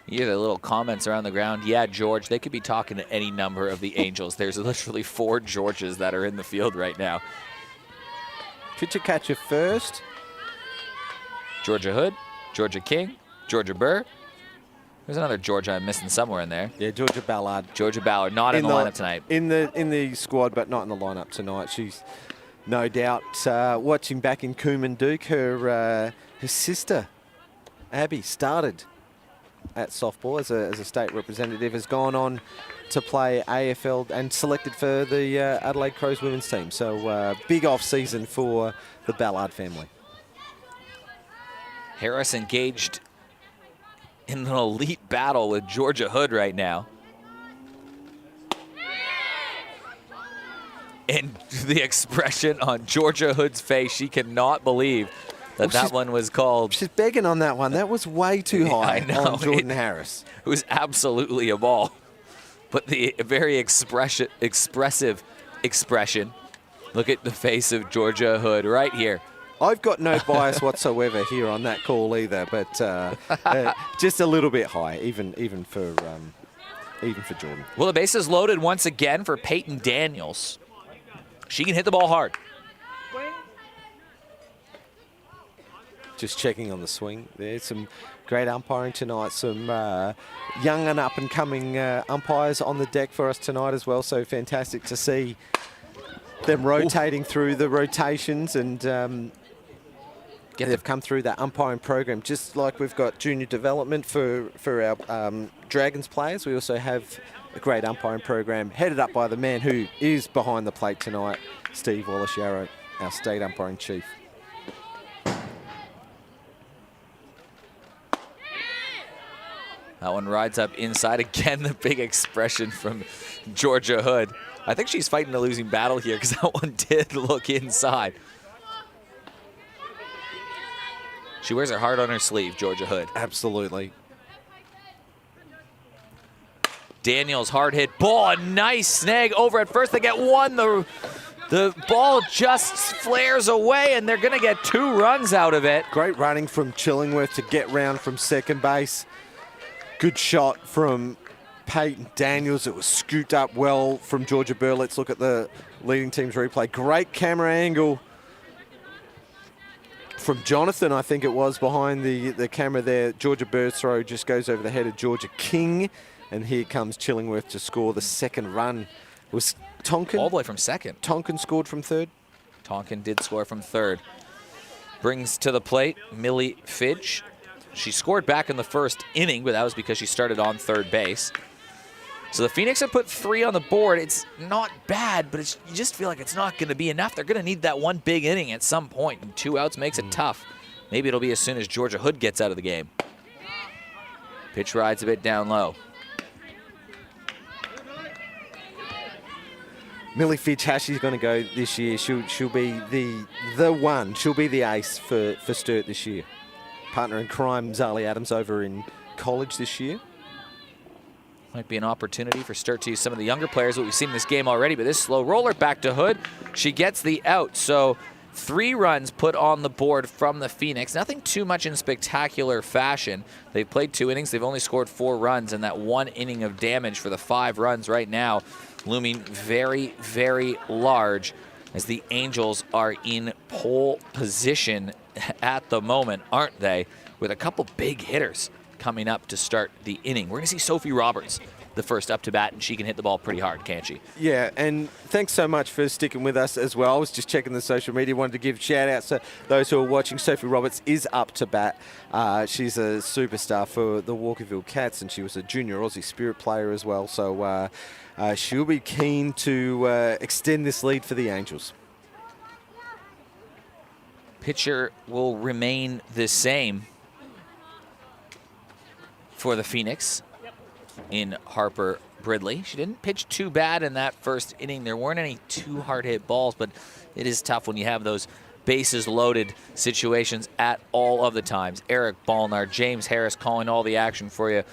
You hear the little comments around the ground. Yeah, George, they could be talking to any number of the Angels. There's literally 4 Georges that are in the field right now. Pitcher catcher first. Georgia Hood, Georgia King, Georgia Burr. There's another Georgia I'm missing somewhere in there. Yeah, Georgia Ballard. Georgia Ballard, not in the lineup tonight. In the squad, but not in the lineup tonight. She's no doubt watching back in Coombe her sister, Abby, started at softball as a state representative, has gone on to play AFL and selected for the Adelaide Crows women's team. So big off season for the Ballard family. Harris engaged in an elite battle with Georgia Hood right now. And the expression on Georgia Hood's face, she cannot believe that one was called. She's begging on that one. That was way too high I know. on Jordan Harris. It was absolutely a ball. But the very expressive expression. Look at the face of Georgia Hood right here. I've got no bias whatsoever here on that call either, but just a little bit high, even for Jordan. Well, the base is loaded once again for Peyton Daniels. She can hit the ball hard. Just checking on the swing. There's some great umpiring tonight. Some young and up-and-coming umpires on the deck for us tonight as well. So fantastic to see them rotating through the rotations and they've come through that umpiring program. Just like we've got junior development for our Dragons players, we also have a great umpiring program headed up by the man who is behind the plate tonight, Steve Wallace-Yarrow, our state umpiring chief. That one rides up inside. Again, the big expression from Georgia Hood. I think she's fighting a losing battle here because that one did look inside. She wears her heart on her sleeve, Georgia Hood. Absolutely. Daniels, hard hit ball. A nice snag over at first. They get one. The ball just flares away, and they're going to get 2 runs out of it. Great running from Chillingworth to get round from second base. Good shot from Peyton Daniels. It was scooped up well from Georgia Burr. Let's look at the leading team's replay. Great camera angle from Jonathan, I think it was, behind the camera there. Georgia Burr's throw just goes over the head of Georgia King. And here comes Chillingworth to score the second run. Was Tonkin? All the way from second. Tonkin scored from third? Tonkin did score from third. Brings to the plate Millie Fidge. She scored back in the first inning, but that was because she started on third base. So the Pheonix have put 3 on the board. It's not bad, but you just feel like it's not going to be enough. They're going to need that one big inning at some point, and 2 outs makes it tough. Maybe it'll be as soon as Georgia Hood gets out of the game. Pitch rides a bit down low. Millie Fidge, how she's going to go this year. She'll be the one. She'll be the ace for Sturt this year. Partner in crime, Zali Adams, over in college this year. Might be an opportunity for Sturt to use some of the younger players that we've seen in this game already, but this slow roller back to Hood. She gets the out, so 3 runs put on the board from the Pheonix. Nothing too much in spectacular fashion. They've played 2 innings. They've only scored 4 runs, and that 1 inning of damage for the 5 runs right now looming very, very large as the Angels are in pole position at the moment, aren't they? With a couple big hitters coming up to start the inning. We're going to see Sophie Roberts the first up to bat, and she can hit the ball pretty hard, can't she? Yeah, and thanks so much for sticking with us as well. I was just checking the social media. Wanted to give shout outs to those who are watching. Sophie Roberts is up to bat. She's a superstar for the Walkerville Cats, and she was a junior Aussie Spirit player as well. So she'll be keen to extend this lead for the Angels. Pitcher will remain the same for the Pheonix in Harper Bridley. She didn't pitch too bad in that first inning. There weren't any too hard hit balls, but it is tough when you have those bases loaded situations at all of the times. Eric Ballnar, James Harris calling all the action for you.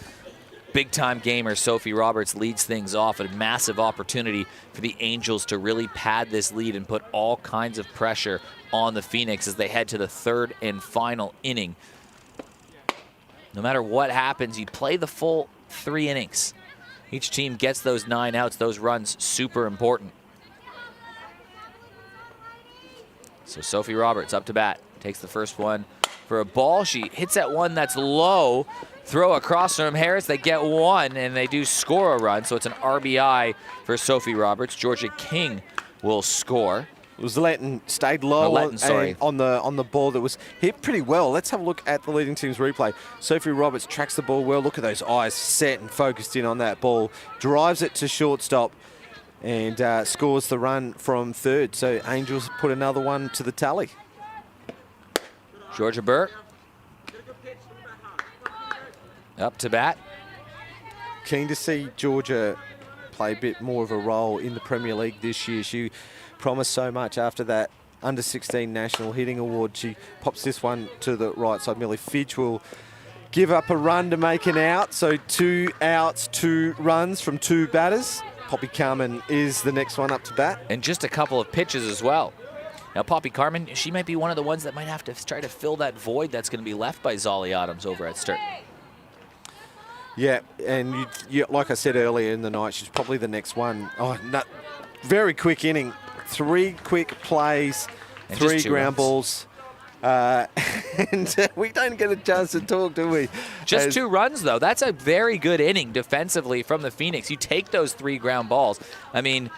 Big time gamer Sophie Roberts leads things off. A massive opportunity for the Angels to really pad this lead and put all kinds of pressure on the Pheonix as they head to the third and final inning. No matter what happens, you play the full 3 innings. Each team gets those 9 outs, those runs, super important. So Sophie Roberts up to bat, takes the first one for a ball. She hits that one that's low, throw across from Harris. They get one, and they do score a run, so it's an RBI for Sophie Roberts. Georgia King will score. It was Letton, stayed low on the ball that was hit pretty well. Let's have a look at the leading team's replay. Sophie Roberts tracks the ball well. Look at those eyes set and focused in on that ball. Drives it to shortstop and scores the run from third. So Angels put another one to the tally. Georgia Burke up to bat. Keen to see Georgia play a bit more of a role in the Premier League this year. She promised so much after that under-16 National Hitting Award. She pops this one to the right side. Millie Fidge will give up a run to make an out. So 2 outs, 2 runs from 2 batters. Poppy Carmen is the next one up to bat. And just a couple of pitches as well. Now, Poppy Carmen, she might be one of the ones that might have to try to fill that void that's going to be left by Zolly Adams over at Sturt. Yeah, and you, like I said earlier in the night, she's probably the next one. Oh, no, very quick inning. 3 quick plays, and 3 ground balls. And we don't get a chance to talk, do we? Just 2 runs, though. That's a very good inning defensively from the Pheonix. You take those 3 ground balls. I mean,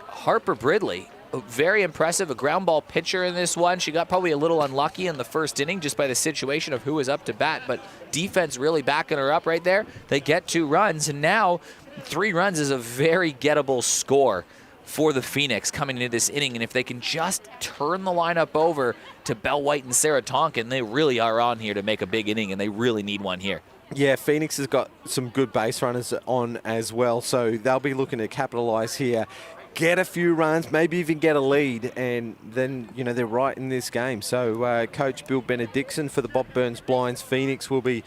Harper Bridley, very impressive, a ground ball pitcher in this one. She got probably a little unlucky in the first inning just by the situation of who was up to bat, but defense really backing her up right there. They get 2 runs, and now 3 runs is a very gettable score for the Pheonix coming into this inning. And if they can just turn the lineup over to Belle White and Sarah Tonkin, they really are on here to make a big inning, and they really need one here. Yeah, Pheonix has got some good base runners on as well, so they'll be looking to capitalise here, get a few runs, maybe even get a lead, and then, you know, they're right in this game. So Coach Bill Benedictson for the Bob Burns Blinds Pheonix will be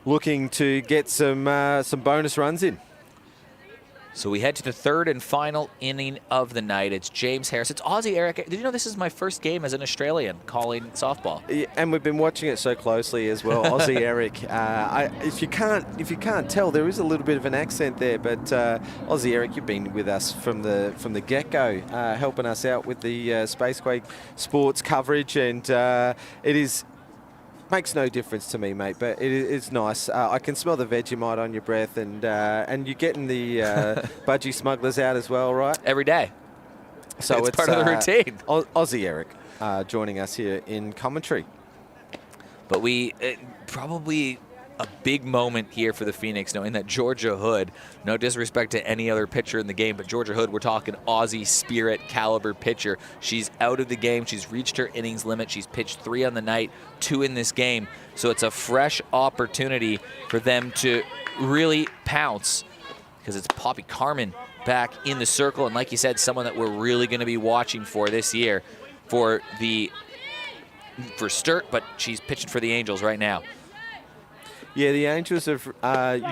looking to get some bonus runs in. So we head to the third and final inning of the night. It's James Harris. It's Aussie Eric. Did you know this is my first game as an Australian calling softball? Yeah, and we've been watching it so closely as well. Aussie Eric. If you can't tell, there is a little bit of an accent there, but Aussie Eric, you've been with us from the get-go, helping us out with the Spacequake Sports coverage, and it is. Makes no difference to me, mate, but it is nice. I can smell the Vegemite on your breath, and you're getting the budgie smugglers out as well, right? Every day. So it's part of the routine. Aussie Eric joining us here in commentary. But probably a big moment here for the Pheonix, knowing that Georgia Hood, no disrespect to any other pitcher in the game, but Georgia Hood, we're talking Aussie Spirit caliber pitcher. She's out of the game. She's reached her innings limit. She's pitched 3 on the night, 2 in this game. So it's a fresh opportunity for them to really pounce, because it's Poppy Carmen back in the circle. And like you said, someone that we're really going to be watching for this year for Sturt, but she's pitching for the Angels right now. Yeah, the Angels have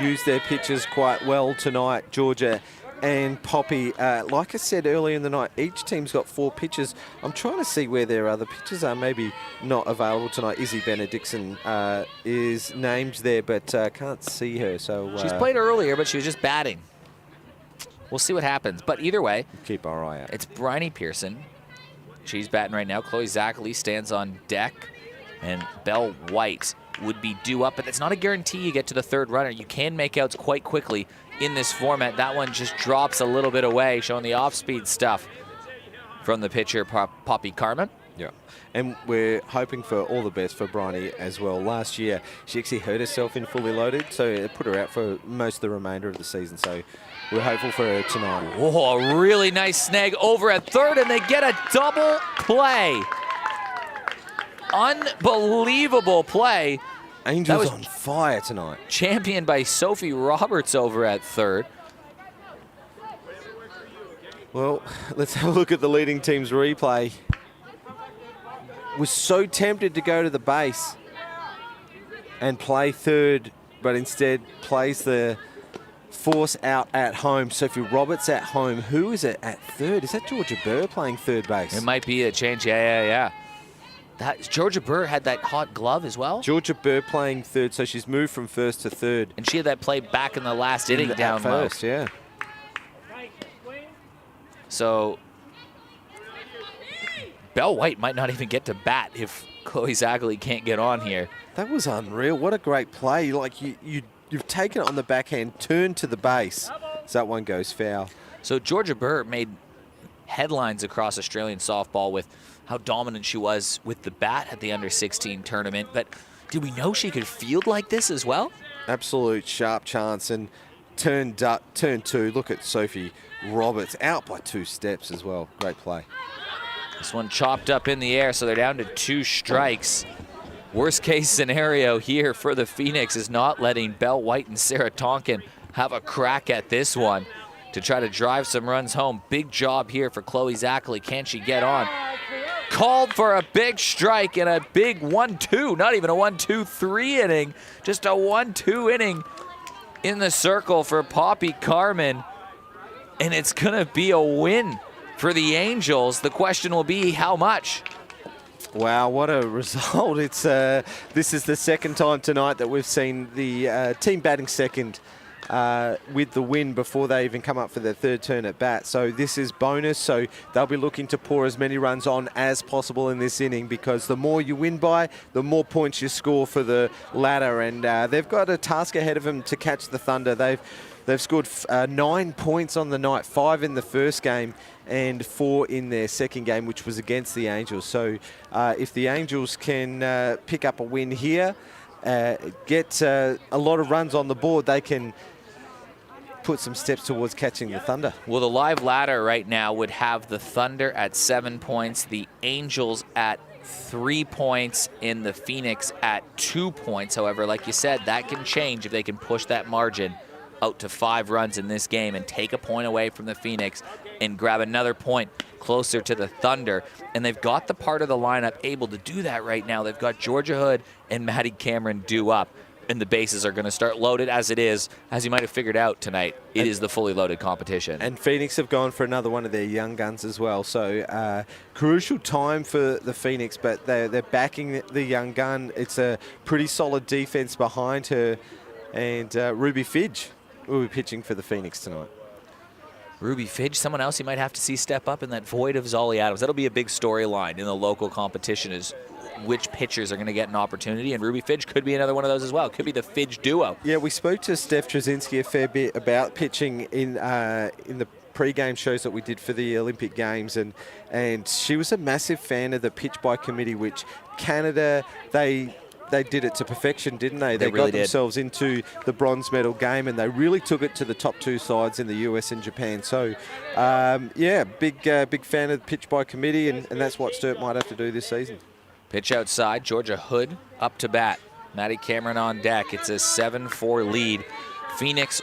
used their pitches quite well tonight, Georgia and Poppy. Like I said earlier in the night, each team's got 4 pitchers. I'm trying to see where their other pitchers are maybe not available tonight. Izzy Benedictson is named there, but can't see her. So she's played earlier, but she was just batting. We'll see what happens. But either way, keep our eye out. It's Bryony Pearson. She's batting right now. Chloe Zachary stands on deck, and Belle White would be due up, but it's not a guarantee you get to the 3rd runner. You can make outs quite quickly in this format. That one just drops a little bit away, showing the off-speed stuff from the pitcher, Poppy Carmen. Yeah, and we're hoping for all the best for Bryony as well. Last year, she actually hurt herself in Fully Loaded, so it put her out for most of the remainder of the season. So we're hopeful for her tonight. Oh, a really nice snag over at third, and they get a double play. Unbelievable play. Angels on fire tonight. Championed by Sophie Roberts over at third. Well, let's have a look at the leading team's replay. Was so tempted to go to the base and play third, but instead plays the force out at home. Sophie Roberts at home. Who is it at third? Is that Georgia Burr playing third base? It might be a change. Yeah. Georgia Burr had that hot glove as well. Georgia Burr playing third, so she's moved from first to third. And she had that play back in the last inning down first, yeah. So Belle White might not even get to bat if Chloe Zagley can't get on here. That was unreal. What a great play. Like you've taken it on the backhand, turned to the base. So that one goes foul. So Georgia Burr made headlines across Australian softball with how dominant she was with the bat at the under-16 tournament. But did we know she could field like this as well? Absolute sharp chance. And turn two. Look at Sophie Roberts out by 2 steps as well. Great play. This one chopped up in the air, so they're down to 2 strikes. Worst case scenario here for the Pheonix is not letting Belle White and Sarah Tonkin have a crack at this one to try to drive some runs home. Big job here for Chloe Zagley. Can she get on? Called for a big strike and a big 1-2. Not even a 1-2-3 inning. Just a 1-2 inning in the circle for Poppy Carmen. And it's going to be a win for the Angels. The question will be how much? Wow, what a result. This is the second time tonight that we've seen the team batting second with the win before they even come up for their third turn at bat. So this is bonus. So they'll be looking to pour as many runs on as possible in this inning, because the more you win by, the more points you score for the ladder. And they've got a task ahead of them to catch the Thunder. They've scored 9 points on the night, 5 in the first game and 4 in their second game, which was against the Angels. So if the Angels can pick up a win here, get a lot of runs on the board, they can put some steps towards catching the Thunder. Well, the live ladder right now would have the Thunder at 7 points, the Angels at 3 points, and the Pheonix at 2 points. However, like you said, that can change if they can push that margin out to 5 runs in this game and take a point away from the Pheonix and grab another point closer to the Thunder. And they've got the part of the lineup able to do that right now. They've got Georgia Hood and Maddie Cameron due up, and the bases are going to start loaded as it is. As you might have figured out tonight, it is the fully loaded competition. And Pheonix have gone for another one of their young guns as well. So crucial time for the Pheonix, but they're backing the young gun. It's a pretty solid defense behind her. And Ruby Fidge will be pitching for the Pheonix tonight. Ruby Fidge, someone else you might have to see step up in that void of Zolly Adams. That'll be a big storyline in the local competition, is which pitchers are going to get an opportunity, and Ruby Fidge could be another one of those as well. It could be the Fidge duo. Yeah, we spoke to Steph Treszinski a fair bit about pitching in the pre-game shows that we did for the Olympic Games, and she was a massive fan of the pitch by committee, which Canada, they did it to perfection, didn't they? They really got themselves into the bronze medal game, and they really took it to the top 2 sides in the US and Japan. So, yeah, big fan of the pitch by committee, and that's what Sturt might have to do this season. Pitch outside, Georgia Hood up to bat. Maddie Cameron on deck. It's a 7-4 lead. Pheonix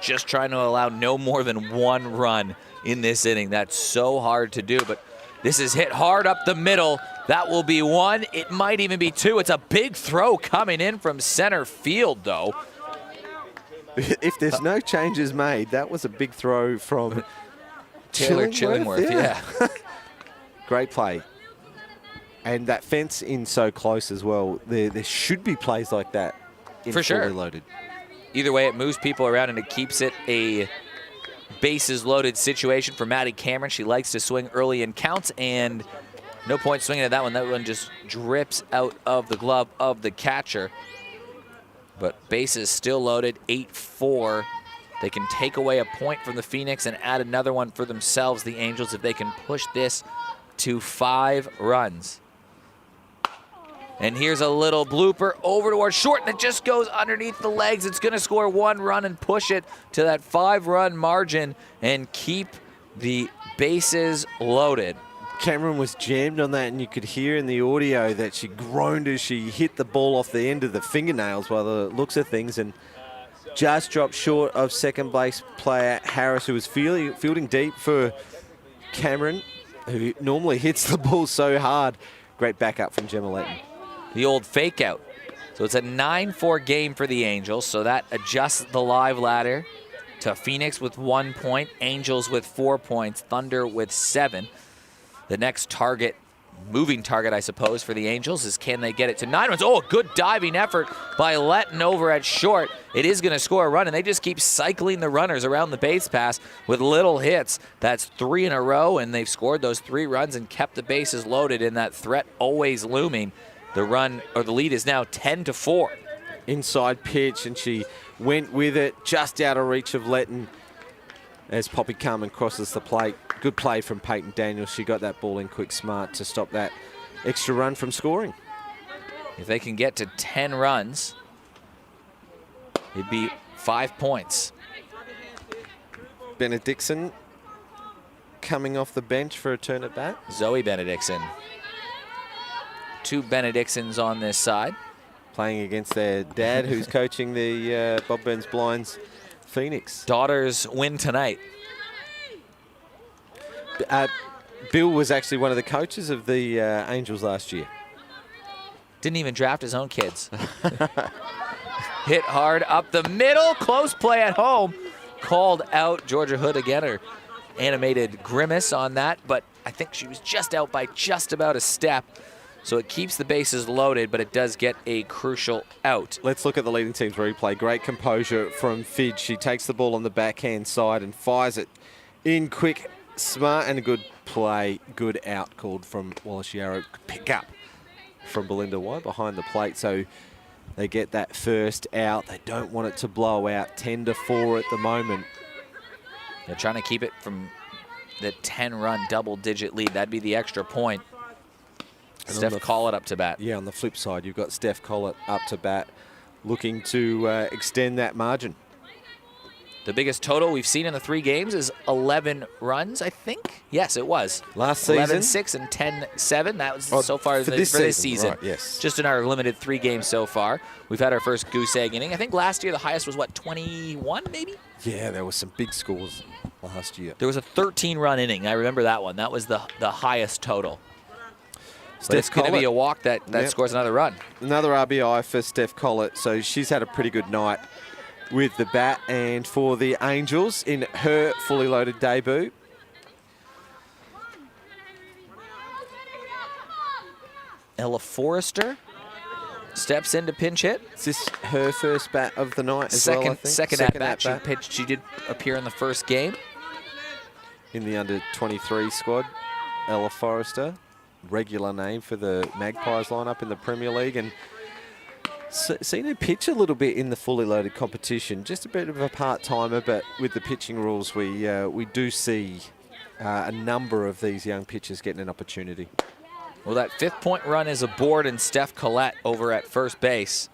just trying to allow no more than 1 run in this inning. That's so hard to do, but this is hit hard up the middle. That will be 1. It might even be 2. It's a big throw coming in from center field, though. If there's no changes made, that was a big throw from Taylor Chillingworth. Yeah. Great play. And that fence in so close as well. There should be plays like that in For sure. fully loaded. Either way, it moves people around and it keeps it a bases loaded situation for Maddie Cameron. She likes to swing early in counts, and no point swinging at that one. That one just drips out of the glove of the catcher. But bases still loaded, 8-4 They can take away a point from the Pheonix and add another one for themselves, the Angels, if they can push this to 5 runs. And here's a little blooper over towards short, and it just goes underneath the legs. It's going to score 1 run and push it to that 5-run margin and keep the bases loaded. Cameron was jammed on that, and you could hear in the audio that she groaned as she hit the ball off the end of the fingernails by the looks of things, and just dropped short of second base player Harris, who was fielding deep for Cameron, who normally hits the ball so hard. Great backup from Gemma Letton. The old fake out. So it's a 9-4 game for the Angels, so that adjusts the live ladder to Pheonix with 1 point, Angels with 4 points, Thunder with 7. The next target, moving target, I suppose, for the Angels is can they get it to 9 runs? Oh, a good diving effort by Letton over at short. It is going to score a run, and they just keep cycling the runners around the base pass with little hits. That's 3 in a row, and they've scored those 3 runs and kept the bases loaded, and that threat always looming. The run, or the lead, is now 10-4. Inside pitch, and she went with it just out of reach of Letton as Poppy Carmen crosses the plate. Good play from Peyton Daniels. She got that ball in quick smart to stop that extra run from scoring. If they can get to 10 runs, it'd be 5 points. Benedictson coming off the bench for a turn at bat. Zoe Benedictson. 2 Benedictsons on this side. Playing against their dad, who's coaching the Bob Burns Blinds Pheonix. Daughters win tonight. Bill was actually one of the coaches of the Angels last year. Didn't even draft his own kids. Hit hard up the middle. Close play at home. Called out. Georgia Hood again, her animated grimace on that, but I think she was just out by just about a step. So it keeps the bases loaded, but it does get a crucial out. Let's look at the leading team's replay. Great composure from Fidge. She takes the ball on the backhand side and fires it in quick, smart, and a good play. Good out called from Wallace Yarrow. Pick up from Belinda White behind the plate. So they get that first out. They don't want it to blow out. 10-4 at the moment. They're trying to keep it from the 10-run double-digit lead. That'd be the extra point. Steph Collett up to bat. Yeah, on the flip side, you've got Steph Collett up to bat, looking to extend that margin. The biggest total we've seen in the 3 games is 11 runs, I think. Yes, it was. Last season? 11-6 and 10-7. That was so far for this season. Right, yes. Just in our limited 3 games so far. We've had our first goose egg inning. I think last year the highest was, what, 21 maybe? Yeah, there were some big scores last year. There was a 13-run inning. I remember that one. That was the highest total. But it's going to be a walk that scores another run. Another RBI for Steph Collett. So she's had a pretty good night with the bat. And for the Angels in her fully loaded debut. Ella Forrester steps in to pinch hit. Is this her first bat of the night as well, I think? Second at bat. She did appear in the first game. In the under-23 squad, Ella Forrester. Regular name for the Magpies lineup in the Premier League, and seen her pitch a little bit in the fully loaded competition. Just a bit of a part-timer, but with the pitching rules, we do see a number of these young pitchers getting an opportunity. Well, that 5th point run is aboard, and Steph Collett over at first base.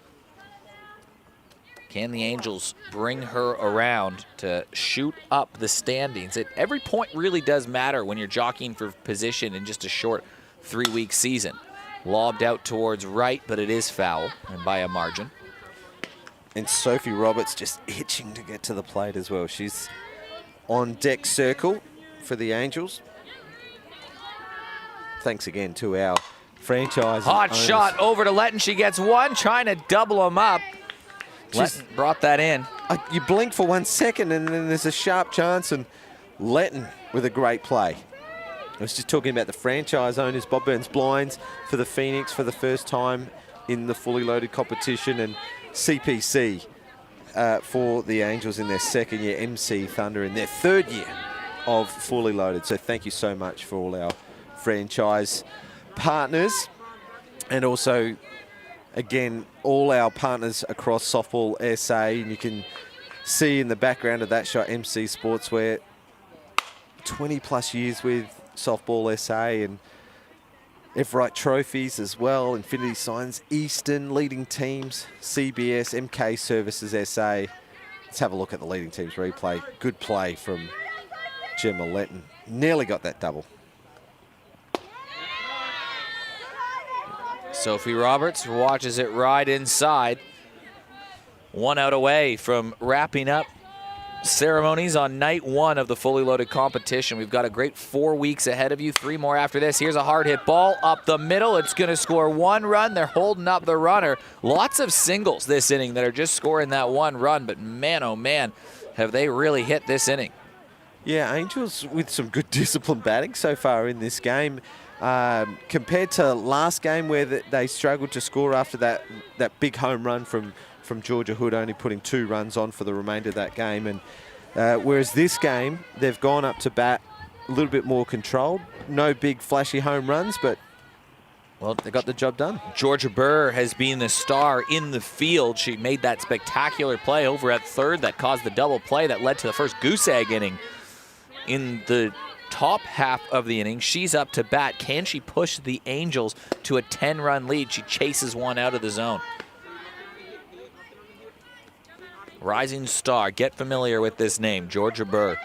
Can the Angels bring her around to shoot up the standings? Every point really does matter when you're jockeying for position in just a short 3-week season. Lobbed out towards right, but it is foul, and by a margin. And Sophie Roberts just itching to get to the plate as well. She's on deck circle for the Angels. Thanks again to our franchise Hot owners. shot over to Letton. She gets one, trying to double them up. Letton brought that in. You blink for 1 second, and then there's a sharp chance, and Letton with a great play. I was just talking about the franchise owners, Bob Burns Blinds for the Pheonix for the first time in the fully loaded competition, and CPC for the Angels in their 2nd year, Emmsee Thunder in their 3rd year of fully loaded. So thank you so much for all our franchise partners, and also, again, all our partners across Softball SA, and you can see in the background of that shot, Emmsee Sportswear, 20+ years with Softball SA and Everett trophies as well, Infinity Signs, Eastern, leading teams, CBS, MK Services SA. Let's have a look at the leading teams replay. Good play from Gemma Letton. Nearly got that double. Sophie Roberts watches it ride inside. 1 out away from wrapping up ceremonies on night 1 of the fully loaded competition. We've got a great 4 weeks ahead of you, 3 more after this. Here's a hard hit ball up the middle. It's going to score 1 run. They're holding up the runner. Lots of singles this inning that are just scoring that 1 run, but man, oh man, have they really hit this inning. Yeah, Angels with some good disciplined batting so far in this game. Compared to last game where they struggled to score after that big home run from Georgia Hood, only putting 2 runs on for the remainder of that game. And whereas this game, they've gone up to bat a little bit more controlled. No big flashy home runs, but, well, they got the job done. Georgia Burr has been the star in the field. She made that spectacular play over at third that caused the double play that led to the first goose egg inning in the top half of the inning. She's up to bat. Can she push the Angels to a 10-run lead? She chases 1 out of the zone. Rising star. Get familiar with this name, Georgia Burr.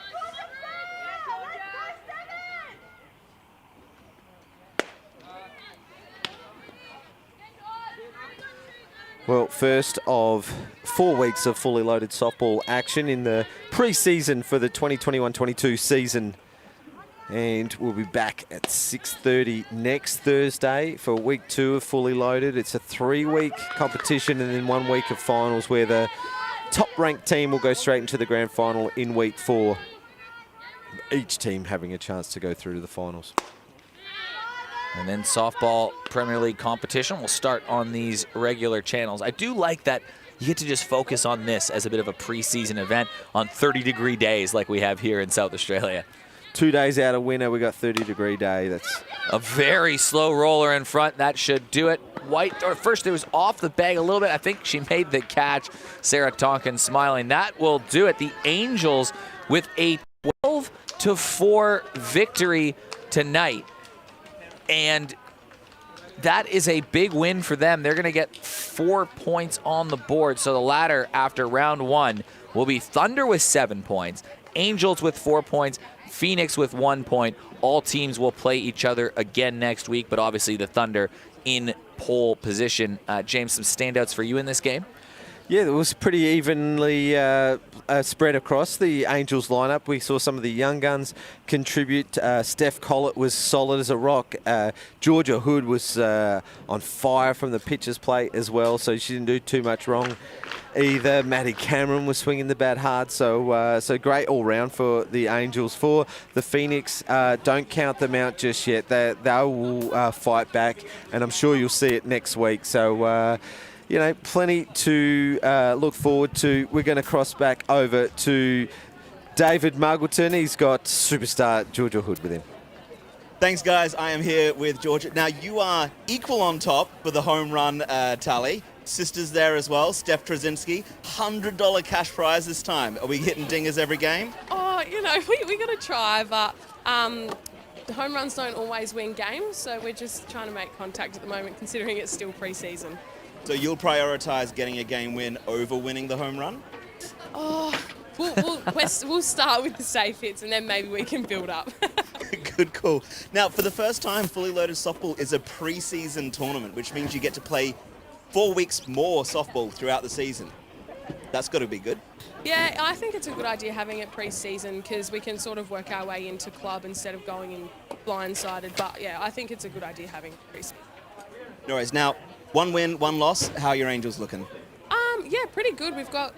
Well, first of 4 weeks of fully loaded softball action in the pre-season for the 2021-22 season. And we'll be back at 6:30 next Thursday for week 2 of fully loaded. It's a 3-week competition and then 1 week of finals where the top-ranked team will go straight into the grand final in week 4. Each team having a chance to go through to the finals. And then softball Premier League competition will start on these regular channels. I do like that you get to just focus on this as a bit of a preseason event on 30-degree days like we have here in South Australia. 2 days out of winter, we got 30-degree day. That's a very slow roller in front. That should do it. White, or first it was off the bag a little bit. I think she made the catch. Sarah Tonkin smiling. That will do it. The Angels with a 12-4 victory tonight. And that is a big win for them. They're going to get 4 points on the board. So the ladder after round 1 will be Thunder with 7 points, Angels with 4 points, Pheonix with 1 point. All teams will play each other again next week, but obviously the Thunder in pole position. James, some standouts for you in this game? Yeah, it was pretty evenly spread across the Angels lineup. We saw some of the young guns contribute. Steph Collett was solid as a rock. Georgia Hood was on fire from the pitcher's plate as well, so she didn't do too much wrong either. Maddie Cameron was swinging the bat hard, so great all round for the Angels. For the Pheonix, don't count them out just yet. They will fight back, and I'm sure you'll see it next week. So. You know, plenty to look forward to. We're going to cross back over to David Muggleton. He's got superstar Georgia Hood with him. Thanks, guys. I am here with Georgia. Now, you are equal on top for the home run tally. Sisters there as well. Steph Treszinski, $100 cash prize this time. Are we hitting dingers every game? Oh, you know, we got to try, but the home runs don't always win games, so we're just trying to make contact at the moment, considering it's still pre-season. So you'll prioritise getting a game win over winning the home run? Oh, we'll start with the safe hits and then maybe we can build up. Good call. Now, for the first time, Fully Loaded Softball is a pre-season tournament, which means you get to play 4 weeks more softball throughout the season. That's got to be good. Yeah, I think it's a good idea having it pre-season because we can sort of work our way into club instead of going in blindsided. But yeah, I think it's a good idea having it pre-season. No worries. Now, 1 win, 1 loss. How are your Angels looking? Yeah, pretty good. We've got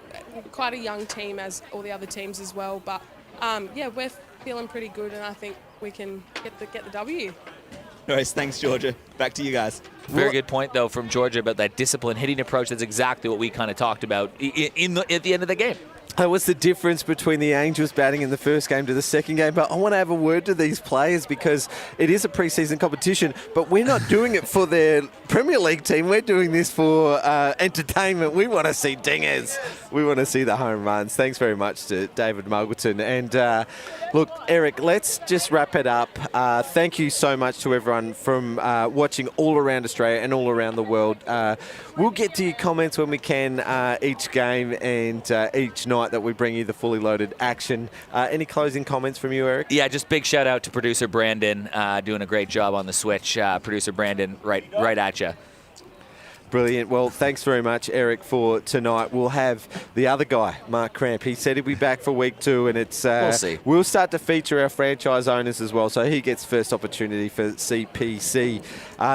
quite a young team as all the other teams as well. But yeah, we're feeling pretty good, and I think we can get the W. No worries. Thanks, Georgia. Back to you guys. Very good point, though, from Georgia about that disciplined hitting approach. That's exactly what we kind of talked about at the end of the game. That was the difference between the Angels batting in the first game to the second game. But I want to have a word to these players because it is a pre-season competition, but we're not doing it for their Premier League team. We're doing this for entertainment. We want to see dingers. We want to see the home runs. Thanks very much to David Muggleton. And look, Eric, let's just wrap it up. Thank you so much to everyone from watching all around Australia and all around the world. We'll get to your comments when we can each game and each night that we bring you the fully loaded action. Any closing comments from you, Eric? Yeah, just big shout out to producer Brandon, doing a great job on the switch. Producer Brandon, right at you. Brilliant. Well, thanks very much, Eric, for tonight. We'll have the other guy, Mark Cramp. He said he'll be back for week 2, and it's we'll see. We'll start to feature our franchise owners as well, so he gets first opportunity for CPC.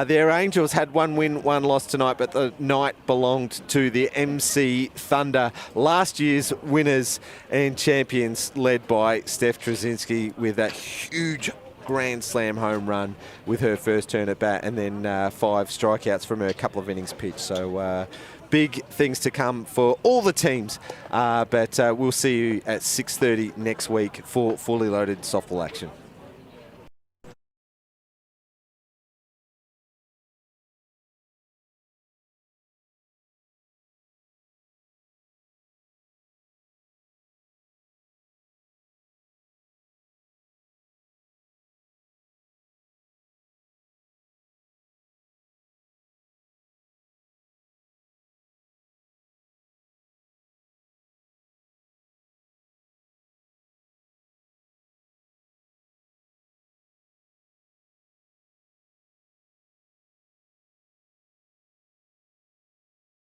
Their Angels had 1 win, 1 loss tonight, but the night belonged to the Emmsee Thunder, last year's winners and champions, led by Steph Treszinski with that huge Grand Slam home run with her first turn at bat, and then 5 strikeouts from her couple of innings pitched. So big things to come for all the teams. But we'll see you at 6:30 next week for fully loaded softball action.